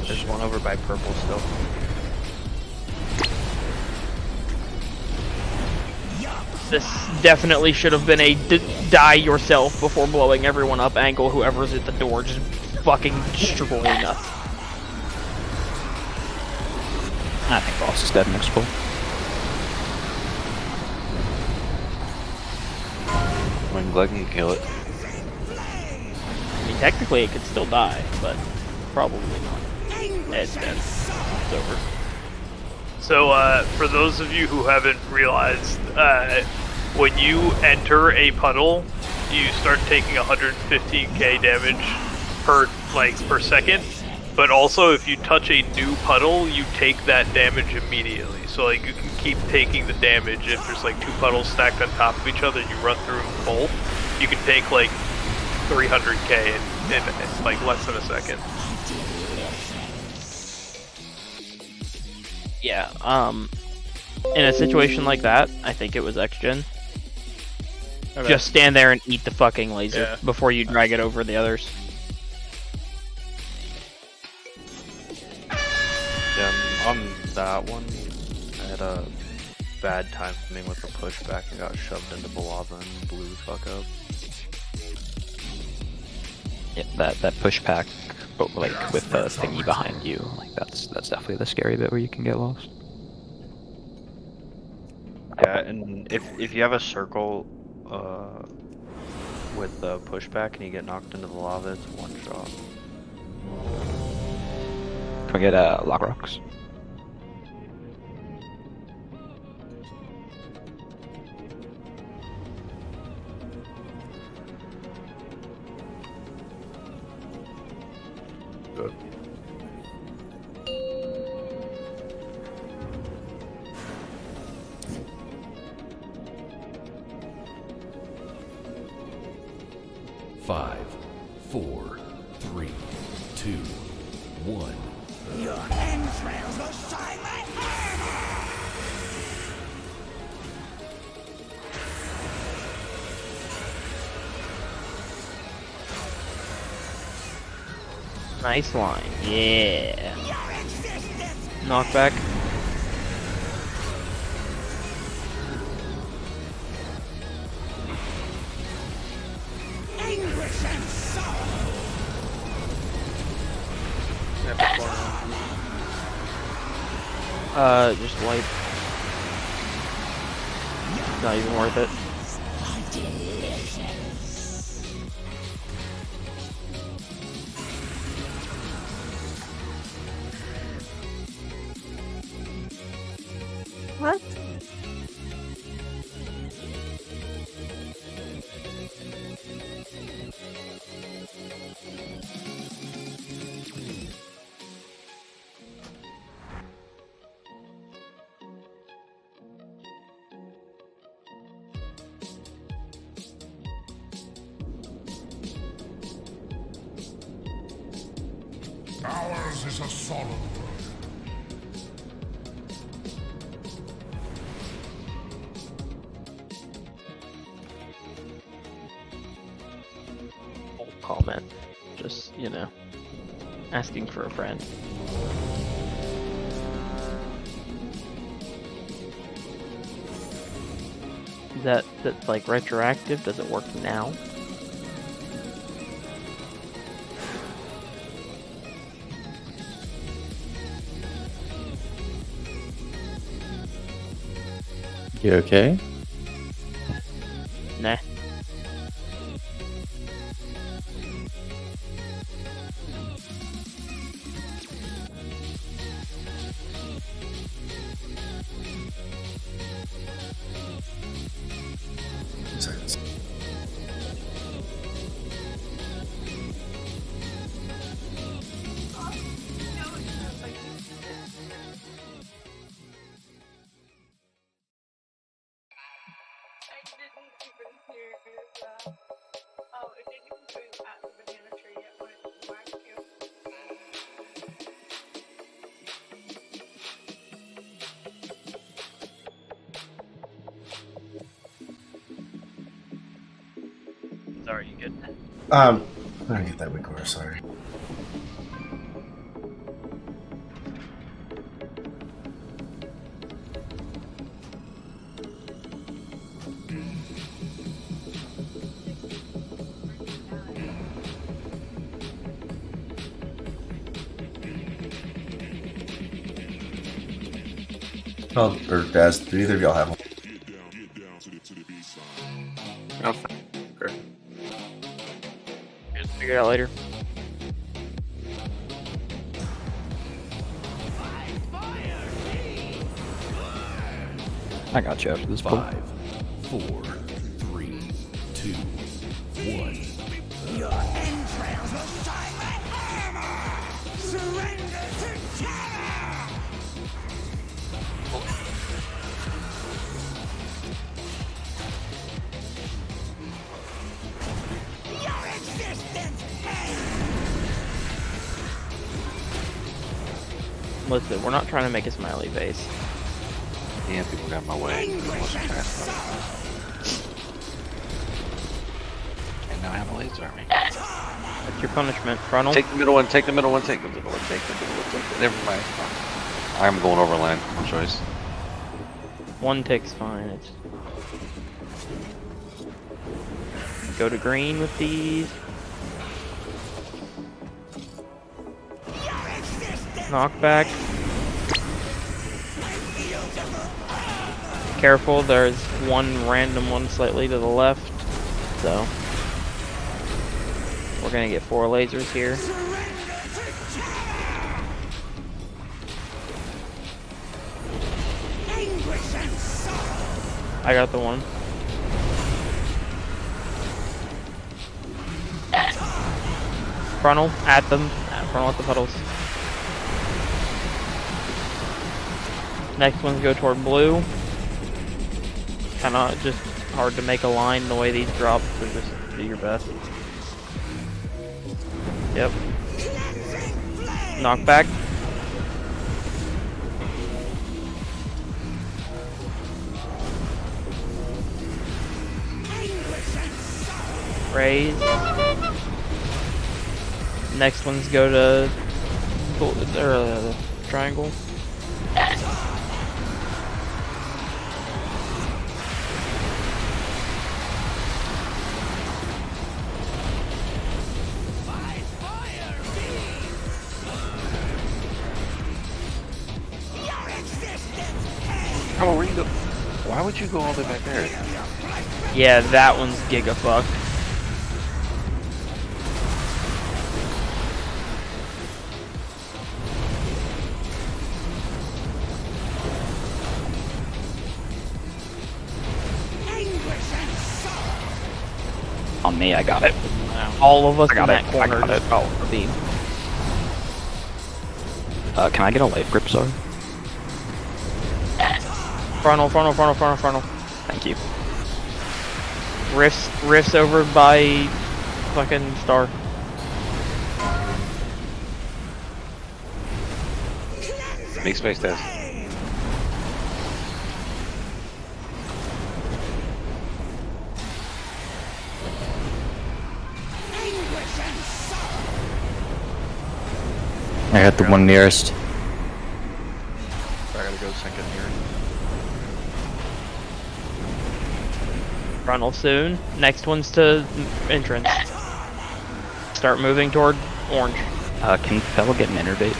There's one over by purple still. This definitely should have been a die yourself before blowing everyone up angle. Whoever's at the door just fucking destroying us. I think boss is dead next pull. When Gleg can kill it. I mean, technically it could still die, but probably not. It's dead. It's over. So, for those of you who haven't realized, when you enter a puddle, you start taking 115k damage per second, but also if you touch a new puddle, you take that damage immediately. So like you can keep taking the damage if there's like 2 puddles stacked on top of each other. You run through them both. You can take like 300k in like less than a second. Yeah. In a situation like that, I think it was X-Gen. Okay. Just stand there and eat the fucking laser Yeah. before you drag it over the others. Yeah, on that one, I had a bad time swimming with the pushback and got shoved into the lava and blew the fuck up. Yeah, that pushback, but like with the thingy behind you, like that's definitely the scary bit where you can get lost. Yeah, and if you have a circle with the pushback and you get knocked into the lava, it's one shot. Can we get lock rocks? Good. Five, 4, 3, 2, 1. Your entrails are silent hammer! Nice line. Yeah. Knockback. Anguish and sorrow! Just wipe. Not even worth it. What? Ours is a solemn world. Old comment. Just, you know, asking for a friend. That's like retroactive? Does it work now? You okay? Nah. Seconds. Sorry, you good? I'm gonna get that recorder, sorry. Oh, or Daz, do either of y'all have one? Oh, okay. Just figure it out later. I got you after this pull. 5, 4, 3, 2, 1. Your entrails are silent hammer! Listen, we're not trying to make a smiley face. Damn, people got in my way. And now I have a laser army. That's your punishment, Frontal. Take the middle one, take the middle one, take the middle one, take the middle one, take the... Never mind. I'm going over line. No choice. One tick's fine. It's... Go to green with these. Knockback. Careful, there's one random one slightly to the left, so we're gonna get 4 lasers here. I got the one. Frontal at them. Frontal at the puddles. Next ones go toward blue. Kinda just hard to make a line the way these drop, so just do your best. Yep. Knockback. Raise. Next ones go to triangle. Oh, where you go? Why would you go all the way back there? Yeah, that one's gigafuck. On me, I got it. All of us I got in it. that corner I got it. just follow the beam. Can I get a life grip, sorry? Frontal. Thank you. Rifts over by fucking star. Make space, Tess. I got the one nearest. I gotta go second here. Frontal soon. Next one's to entrance. Start moving toward orange. Can Fell get an innervate?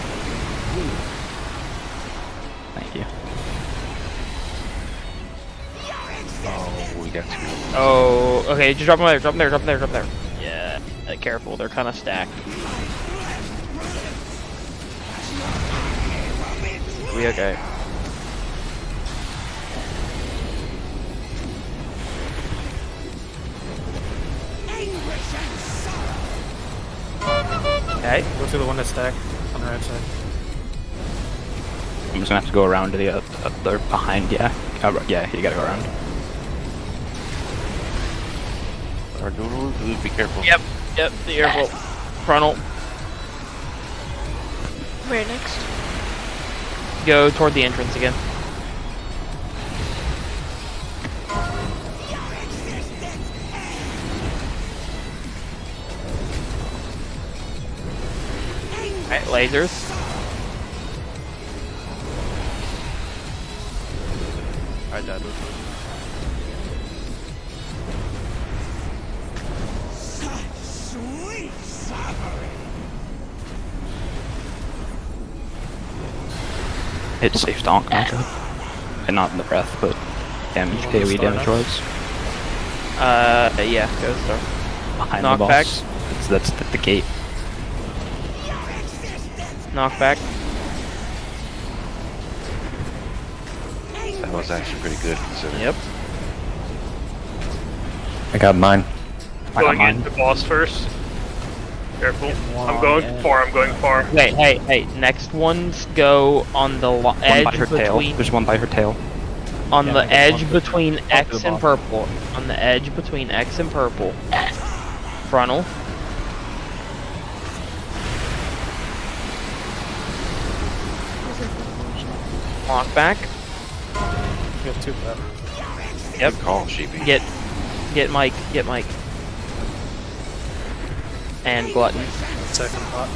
Thank you. Oh, we got 2. Oh, okay, just drop them there. Yeah, careful, they're kind of stacked. We okay. Okay. Go to the one that's stacked on the right side. I'm just gonna have to go around to the other behind. Yeah, yeah, you gotta go around. Be careful. Yep, be careful. Frontal. Where next? Go toward the entrance again. Alright, lasers. I died with one. Sweet suffering. Hit safe donk, knockup. And not in the breath, but damage, AoE damage wise. Yeah, go star. Behind Knock the back. boss. That's the gate. Knockback. That was actually pretty good considering. Yep. I got mine. I got Going mine. into boss first. Careful. I'm going far. I'm going far. Hey. Next ones go on the edge by her tail. between. There's one by her tail. On the edge between X and purple. On the edge between X and purple. Frontal. Lock back. You have two left. Yep. Good call, Sheepy. Get Mike. And Glutton. Second pot.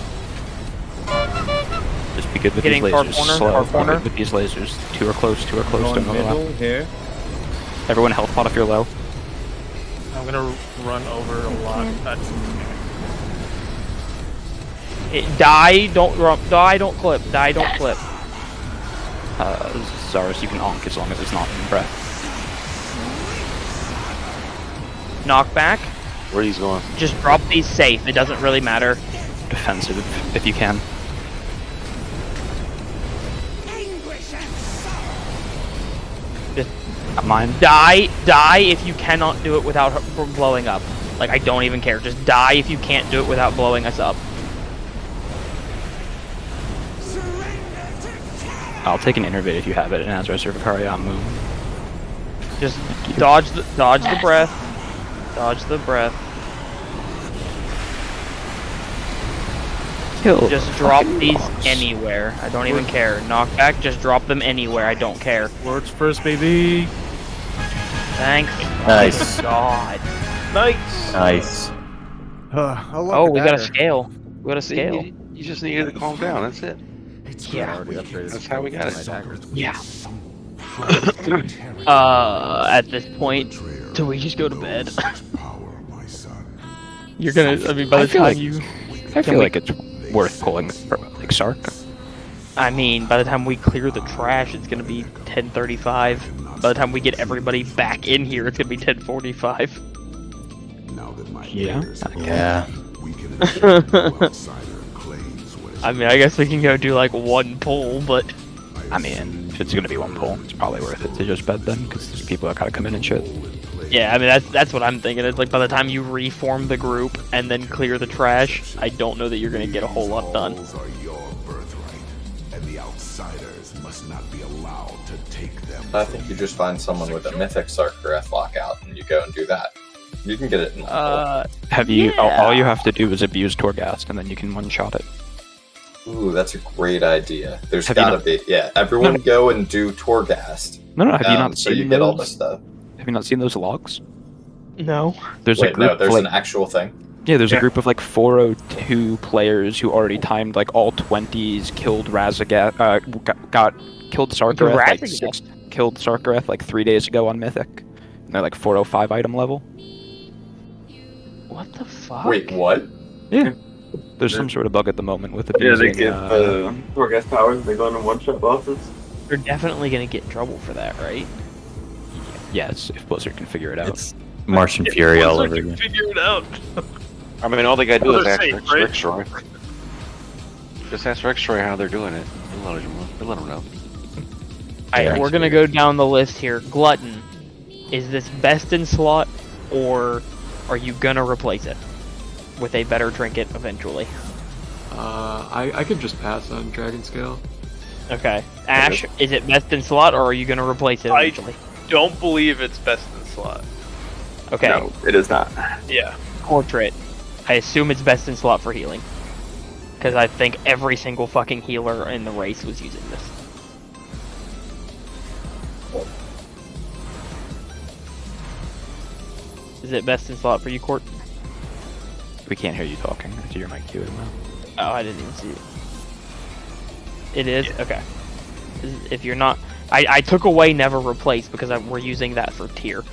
Just be good with Getting these far lasers. corner, Slow. far Be corner. good with these lasers. Two are close. Going Don't middle overlap. here. Everyone health pot if you're low. I'm gonna run over a lot. Die, don't clip. Die, don't clip. Zaris, you can onk as long as it's not in breath. Knock back. Where he's going? Just drop these safe. It doesn't really matter. Defensive if you can. Just mine. Die if you cannot do it without blowing up. Like, I don't even care. Just die if you can't do it without blowing us up. I'll take an innervate if you have it, and as Cervicaria, move. Just dodge the breath. Dodge the breath. Kill. Just drop these anywhere. I don't even care. Knockback, just drop them anywhere. I don't care. Words first, baby. Thanks. Nice. Oh, God. Nice. Oh, we got a scale. We got a scale. You just needed to calm down. That's it. Yeah. That's how we got it. Yeah. At this point, do we just go to bed? You're gonna. I mean, by the time you. I feel like it's worth pulling for like Sark. I mean, by the time we clear the trash, it's gonna be 10:35. By the time we get everybody back in here, it's gonna be 10:45. Yeah. Yeah. I mean, I guess we can go do like one pull, but I mean, if it's gonna be one pull, it's probably worth it to just bed then, because there's people that gotta come in and shit. yeah, I mean that's what I'm thinking. It's like by the time you reform the group and then clear the trash, I don't know that you're gonna get a whole lot done. I think you just find someone with a mythic Sarkareth lockout and you go and do that. You can get it in Have you? Yeah. All you have to do is abuse Torghast, and then you can one-shot it. Ooh, that's a great idea. There's Have you gotta not- be. Yeah, everyone go and do Torghast. No, have you not so seen you get all the those? stuff. Have you not seen those logs? No. There's Wait, a group. no, there's like, an actual thing. Yeah, there's a group of like 402 players who already timed like all 20s, killed Razagat, killed Sarkareth, killed Sarkareth like 3 days ago on Mythic. And they're like 405 item level. What the fuck? Wait, what? Yeah. There's some sort of bug at the moment with Yeah, abusing. they get Torghast powers. They go into one-shot bosses. You're definitely gonna get in trouble for that, right? Yes, if Blizzard can figure it out. It's Martian Fury all over again. Figure it out. I mean, all they gotta do Oh, is they're ask safe, Rexroy. Just ask Rexroy how they're doing it. They'll let them know. Alright, we're gonna go down the list here. Glutton, is this best in slot, or are you gonna replace it with a better trinket eventually? I could just pass on Dragon Scale. Okay. Ash, is it best in slot, or are you gonna replace it eventually? I don't believe it's best in slot. Okay. No, it is not. Yeah. Portrait. I assume it's best in slot for healing. Because I think every single fucking healer in the race was using this. Is it best in slot for you, Court? We can't hear you talking. I see your mic queuing now. Oh, I didn't even see it. It is? Okay. If you're not... I took away never replace because we're using that for tier.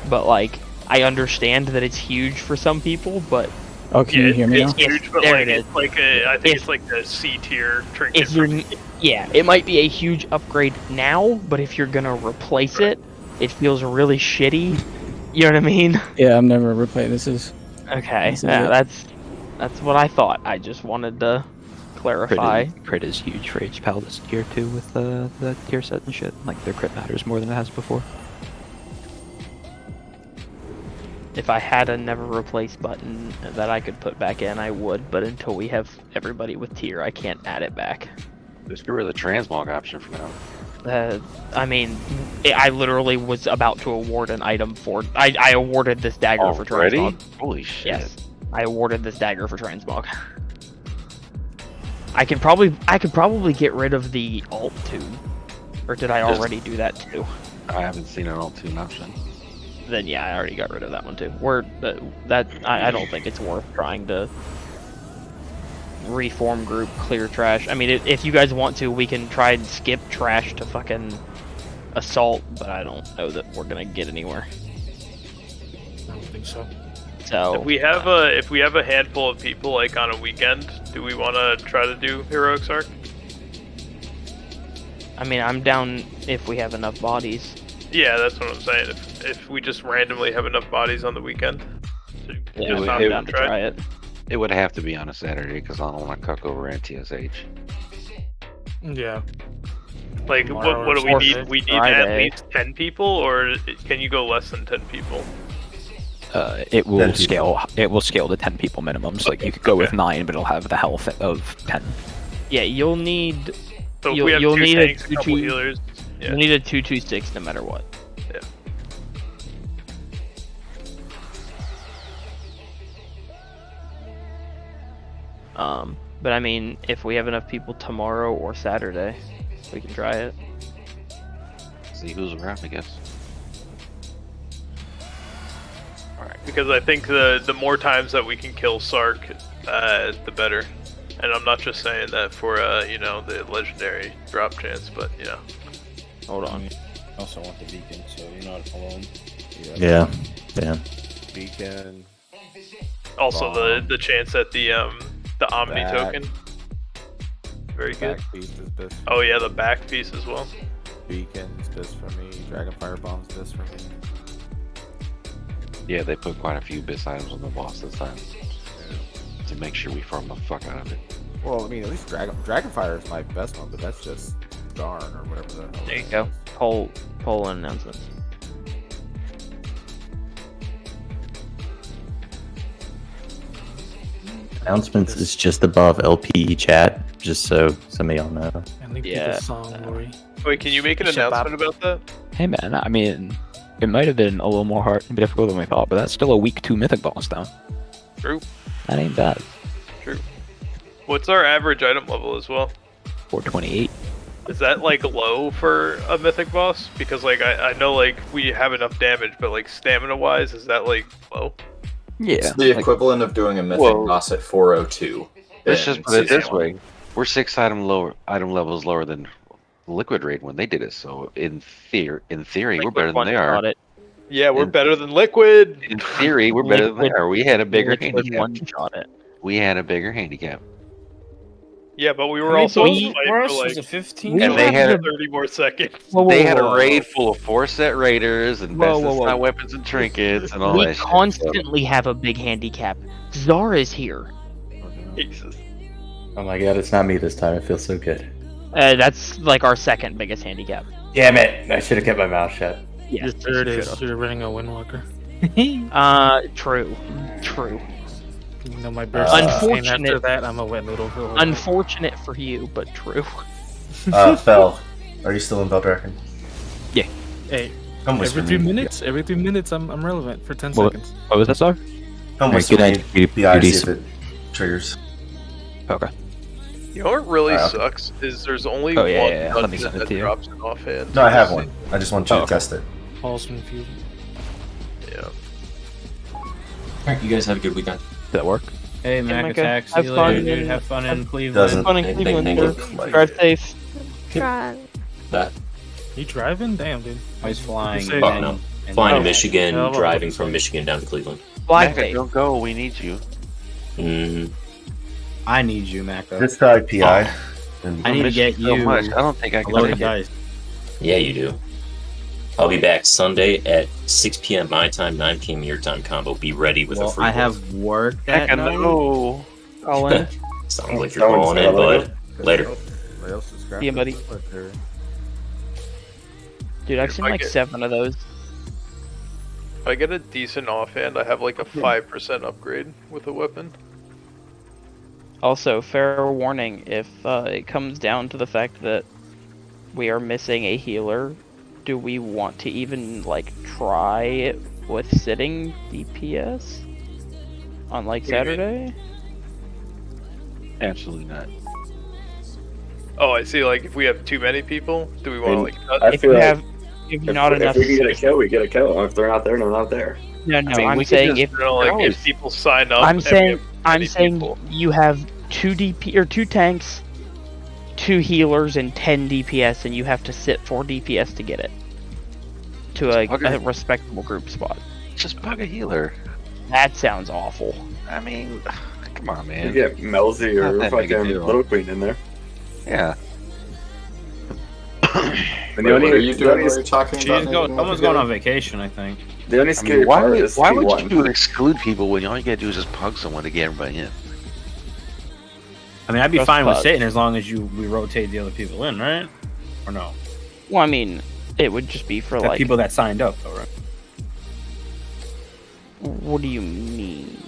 But, like, I understand that it's huge for some people, but... Oh, can you hear me now? It's huge, but there like, it is. it's like I think it's like the C tier trinket. If you're... Yeah, it might be a huge upgrade now, but if you're gonna replace it, it feels really shitty. You know what I mean? Yeah, I'm never replaying. This is... Okay, This is yeah, it. that's what I thought. I just wanted to clarify. Crit is huge for HPAL this tier 2 with the tier set and shit. Like, their crit matters more than it has before. If I had a never replace button that I could put back in, I would, but until we have everybody with tier, I can't add it back. Just get rid of the transmog option for now. I mean, I literally was about to award an item for. I awarded this dagger for Already? transmog. Holy shit. Yes, I awarded this dagger for transmog. I could probably get rid of the alt 2, or did I already do that too? I haven't seen an alt 2 option. Then yeah, I already got rid of that one too. I don't think it's worth trying to reform group, clear trash. I mean, if you guys want to, we can try and skip trash to fucking assault, but I don't know that we're gonna get anywhere. I don't think so. So if we have a handful of people like on a weekend, do we want to try to do Heroics Arc? I mean, I'm down if we have enough bodies. Yeah, that's what I'm saying. If we just randomly have enough bodies on the weekend, so Yeah, just I'm down to try it. It would have to be on a Saturday because I don't want to cuck over NTSH. Yeah. Like, Tomorrow what do we or need? Friday. We need at least 10 people, or can you go less than 10 people? It will scale. It will scale to 10 people minimums. Like you could go with 9, but it'll have the health of 10. Yeah, you'll need. So if you'll, we have you'll 2 need tanks, a a couple 2-2. healers. Yeah. You'll need a 2-2-6 no matter what. Yeah. But I mean, if we have enough people tomorrow or Saturday, we can try it. See who's around, I guess. Because I think the more times that we can kill Sark, the better. And I'm not just saying that for the legendary drop chance, but Hold on. I also want the beacon, so you're not alone. Yeah. Beacon. Also the chance at the Omni Back. token. Very good. Back piece is best. Oh yeah, the back piece as well. Beacon's best for me. Dragonfire bomb's best for me. Yeah, they put quite a few BIS items on the boss this time to make sure we farm the fuck out of it. Well, I mean, at least Dragonfire is my best one, but that's just Darn or whatever the hell. There you go. Poll and announcements. Announcements is just above LPE chat, just so some of y'all know. And they Yeah. the song, Lori. Wait, can you make an announcement about that? Hey man, I mean, it might have been a little more hard and difficult than we thought, but that's still a week 2 mythic boss though. True. That ain't bad. True. What's our average item level as well? 428. Is that like low for a mythic boss? Because like I know like we have enough damage, but like stamina wise, is that like low? Yeah. It's the equivalent of doing a mythic boss at 402. Let's just in put it this season way: we're 6 item levels lower than Liquid Raid when they did it. So in theory, we're better than they are. Yeah, we're better than Liquid. In theory, we're better than they are. We had a bigger Liquid handicap. one-shot it. We had a bigger handicap. Yeah, but we How were many also points fighting for for us? Was like it 15? And they had 30 more seconds. they had a raid full of 4-set raiders and best of style weapons and trinkets and all We that shit. constantly have a big handicap. Zara's here. Jesus. Oh my god, it's not me this time. It feels so good. That's like our second biggest handicap. Damn it! I should have kept my mouth shut. Yeah, Your third is you're running a Windwalker. True. You know my burst. Unfortunate. After that, I'm a wet noodle. For Unfortunate for you, but true. Fel, are you still in Beldraken? Yeah. Hey, Come every whisper 3 me. minutes, I'm relevant for 10 What- seconds. What was that, sir? Come Alright, whisper good me. night, beauty- The eyes beauties. if it triggers. Okay. You know what really Okay. sucks is there's only Oh, yeah, one yeah, let me dungeon send it that to you. drops an offhand. No, I have one. I just want you to okay. test it. Pulse and fusion. Yeah. Alright, you guys have a good weekend. Did that work? Hey, Mac Micah, Attack. See have you fun later, dude. in- Have fun in Cleveland. Doesn't. Fun in Thank Cleveland, you. sir. Drive safe. Try. That. You driving? Damn, dude. He's flying. Say- Oh, no. Flying to Michigan, Yeah, driving from Michigan down to Cleveland. Flag Mecca, safe. don't go. We need you. Mm, I need you, Mako. Just try PI. And I need to get So you much. I don't think I a can load make of it. dice. yeah, you do. I'll be back Sunday at 6 p.m. my time, 9 p.m. your time combo. Be ready with a Well, free I roll. have work that Mecca, night. no. All in. Sounds like Oh, you're calling in, elevator. bud. Later. What else is See ya, buddy. Dude, I've seen I like get- 7 of those. If I get a decent offhand, I have like a 5% upgrade with a weapon. Also, fair warning, if it comes down to the fact that we are missing a healer, do we want to even, like, try it with sitting DPS on, like, Saturday? Absolutely not. Oh, I see. Like, if we have too many people, do we want to, like... I feel like if not enough... If we can get a kill, we get a kill. If they're not there, they're not there. No, I mean, I'm we saying could just, if... if people sign up... I'm saying you have 2 tanks, 2 healers, and 10 DPS, and you have to sit 4 DPS to get it. To a respectable group spot. Just bug a healer. That sounds awful. I mean, come on, man. You get Melzy or Not that big a fucking deal. Little Queen in there. Yeah. And the only, Someone's going on vacation, I think. The only scary why part would, is why would T1. you exclude people when all you gotta do is just pug someone to get everybody in? I mean, I'd be Just fine with pug. sitting as long as we rotate the other people in, right? Or no? Well, I mean, it would just be for, The like... people that signed up, though, right? What do you mean?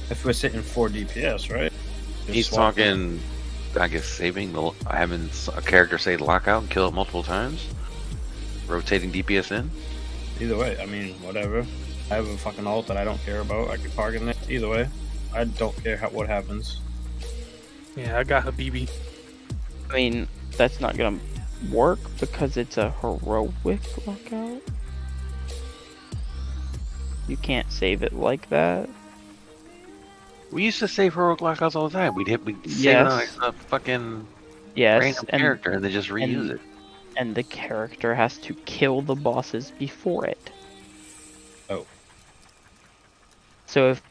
If we're sitting 4 DPS, right? Just He's swap talking, I guess, having a character say lockout and kill it multiple times, rotating DPS in. Either way, I mean, whatever. I have a fucking ult that I don't care about. I can target it. Either way, I don't care what happens. Yeah, I got Habibi. I mean, that's not gonna work because it's a heroic lockout. You can't save it like that. We used to save heroic lockouts all the time. We'd save it Yes. on like a fucking Yes, random character and then just reuse it. And the character has to kill the bosses before it. Oh. So if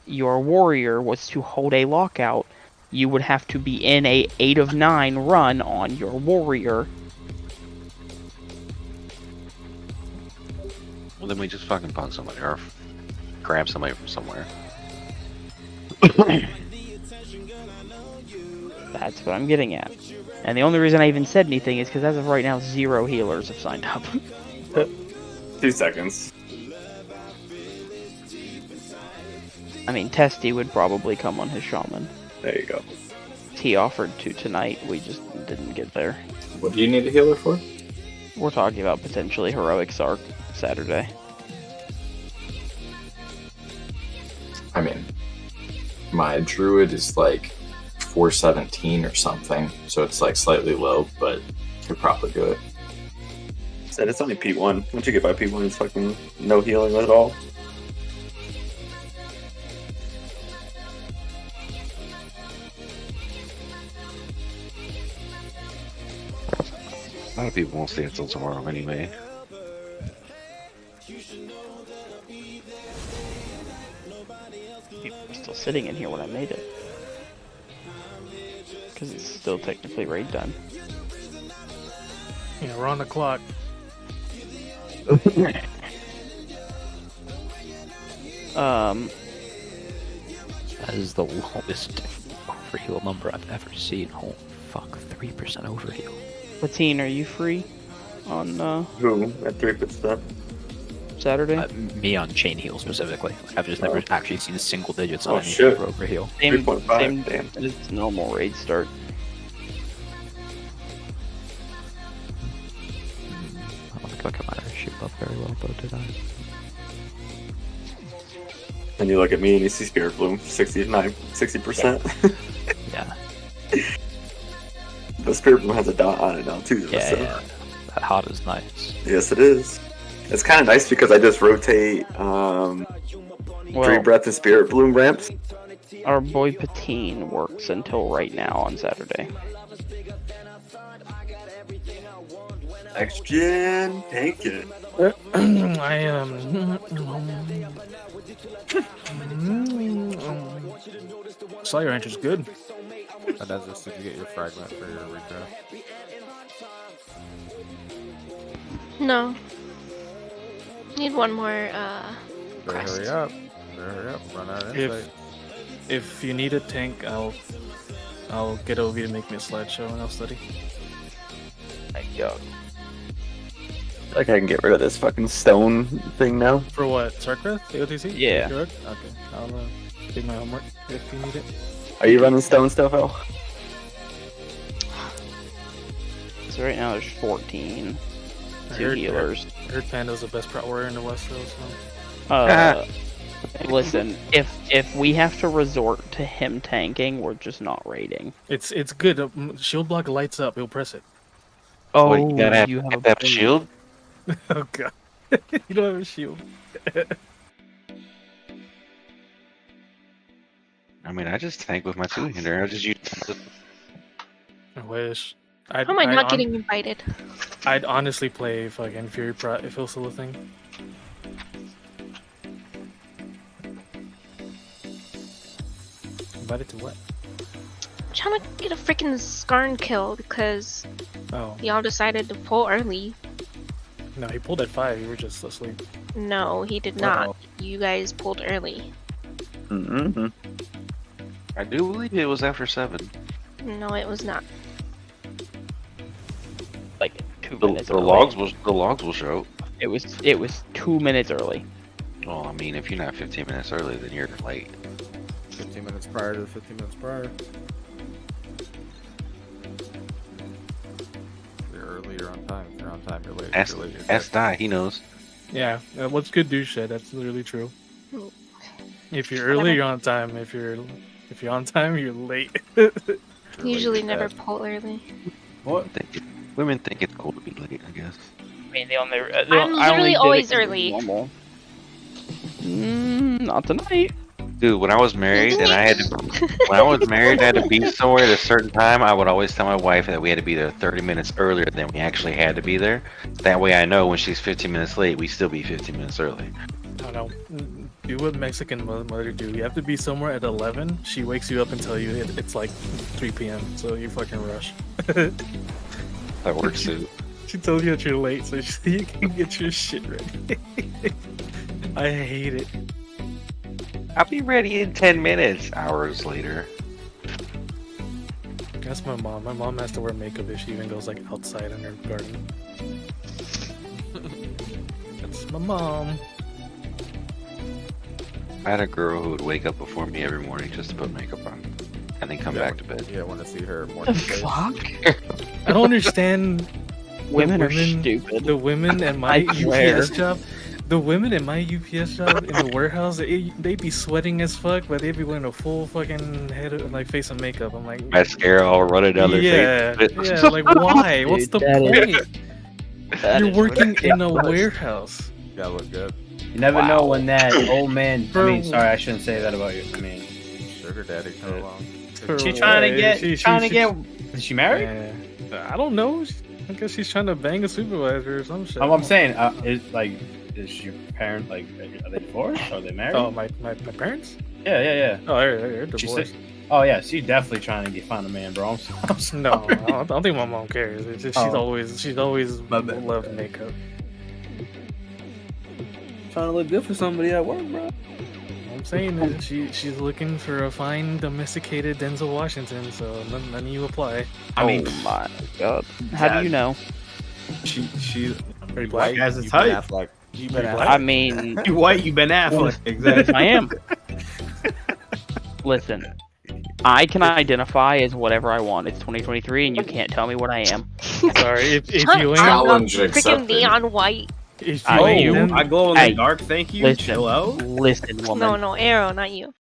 your warrior was to hold a lockout, you would have to be in a 8 of 9 run on your warrior. Well, then we just fucking pug somebody or grab somebody from somewhere. That's what I'm getting at. And the only reason I even said anything is because as of right now, 0 healers have signed up. 2 seconds. I mean, Testy would probably come on his shaman. There you go. He offered to tonight, we just didn't get there. What do you need a healer for? We're talking about potentially Heroic Sark Saturday. I mean, my druid is like 417 or something, so it's like slightly low, but could probably do it. Said it's only P1. Once you get by P1, it's fucking no healing at all. A lot of people won't stay until tomorrow anyway. People were still sitting in here when I made it. Because it's still technically raid time. Yeah, we're on the clock. That is the lowest overheal number I've ever seen. Oh, fuck, 3% overheal. Patine, are you free on Who? At 3%? Saturday? Me on chain heal specifically. I've just never actually seen single digits on Oh, anything shit. for overheal. Same, 3.5, same damn. as normal raid start. I don't think I might shoot up very well, but did I? And you look at me and you see Spirit Bloom, 60%. Yeah. But Spirit Bloom has a dot on it now too. Though, Yeah, so. yeah. That hot is nice. Yes, it is. It's kind of nice because I just rotate Tree Breath and Spirit Bloom ramps. Our boy Patine works until right now on Saturday. Next gen, take it. I am. Slayer Rancher's good. That does this. Did you get your fragment for your redraft? No. Need one more, Better quest. hurry up. Better hurry up. Run out of insight. If you need a tank, I'll get Ovi to make me a slideshow and I'll study. Thank you. Like I can get rid of this fucking stone thing now. For what? Sarkra? AOTC? Yeah. Good? Okay. I'll take my homework if you need it. Are you running stone stuff, El? So right now there's 14. I Two healers. I heard Panda's the best prot warrior in the West, though, so. Listen, if we have to resort to him tanking, we're just not raiding. It's good. Shield block lights up. He'll press it. Oh, What, you gotta have, you have have a shield? Oh god. You don't have a shield. I mean, I just tank with my two-hander. I just use. I wish. How am I not getting invited? I'd honestly play fucking Fury Prot if it was still a thing. Invited to what? I'm trying to get a freaking Skarn kill because Oh. y'all decided to pull early. No, he pulled at 5. You were just asleep. No, he did not. You guys pulled early. Mm-hmm. I do believe it was after 7. No, it was not. Like 2 The, minutes the early. logs will show. It was 2 minutes early. Well, I mean, if you're not 15 minutes early, then you're late. 15 minutes prior to the 15 minutes prior. If you're early, you're on time. If you're on time, you're late. If you're late, you're Ask Die, he knows. Yeah, what's good do shit. That's literally true. If you're early, you're on time. If you're on time, you're late. Usually never pull early. What? Women think it's cool to be late, I guess. I mean, they only. I'm literally always early. Normal. Not tonight. Dude, when I was married and I had to be somewhere at a certain time, I would always tell my wife that we had to be there 30 minutes earlier than we actually had to be there. That way I know when she's 15 minutes late, we still be 15 minutes early. I don't know. Do what Mexican mother do. You have to be somewhere at 11. She wakes you up and tell you it's like 3 p.m. So you fucking rush. That works too. She tells you that you're late so you can get your shit ready. I hate it. I'll be ready in 10 minutes. Hours later. That's my mom. My mom has to wear makeup if she even goes like outside in her garden. That's my mom. I had a girl who would wake up before me every morning just to put makeup on and then come back to bed. Yeah, I want to see her morning face. I don't understand. Women are stupid. The women at my UPS job. The women in my UPS job in the warehouse, they be sweating as fuck, but they be wearing a full fucking head of, like face of makeup. I'm like, Mascara all running down their face. Yeah, like why? What's the point? You're working in a warehouse. You gotta look good. You never know when that old man. I mean, sorry, I shouldn't say that about you. I mean, sugar daddy come along. She's trying to get. Is she married? I don't know. I guess she's trying to bang a supervisor or some shit. I'm saying, is your parent like? Are they divorced? Or are they married? Oh, my parents? Yeah. Oh, they're divorced. Oh yeah, she's definitely trying to find a man, bro. I'm sorry. No, I don't think my mom cares. It's just, she's always loved makeup. Trying to look good for somebody at work, bro. I'm saying that she's looking for a fine domesticated Denzel Washington, so none of you apply. I mean, my god, how do you know? She's pretty black. Guys, it's tight. You been I mean, you white, you Ben Affleck. Exactly. I am. Listen, I can identify as whatever I want. It's 2023, and you can't tell me what I am. Sorry, if you ain't challenge freaking neon white. If I glow in the dark. Thank you. Listen, Chill out. listen, woman. No, Arrow, not you.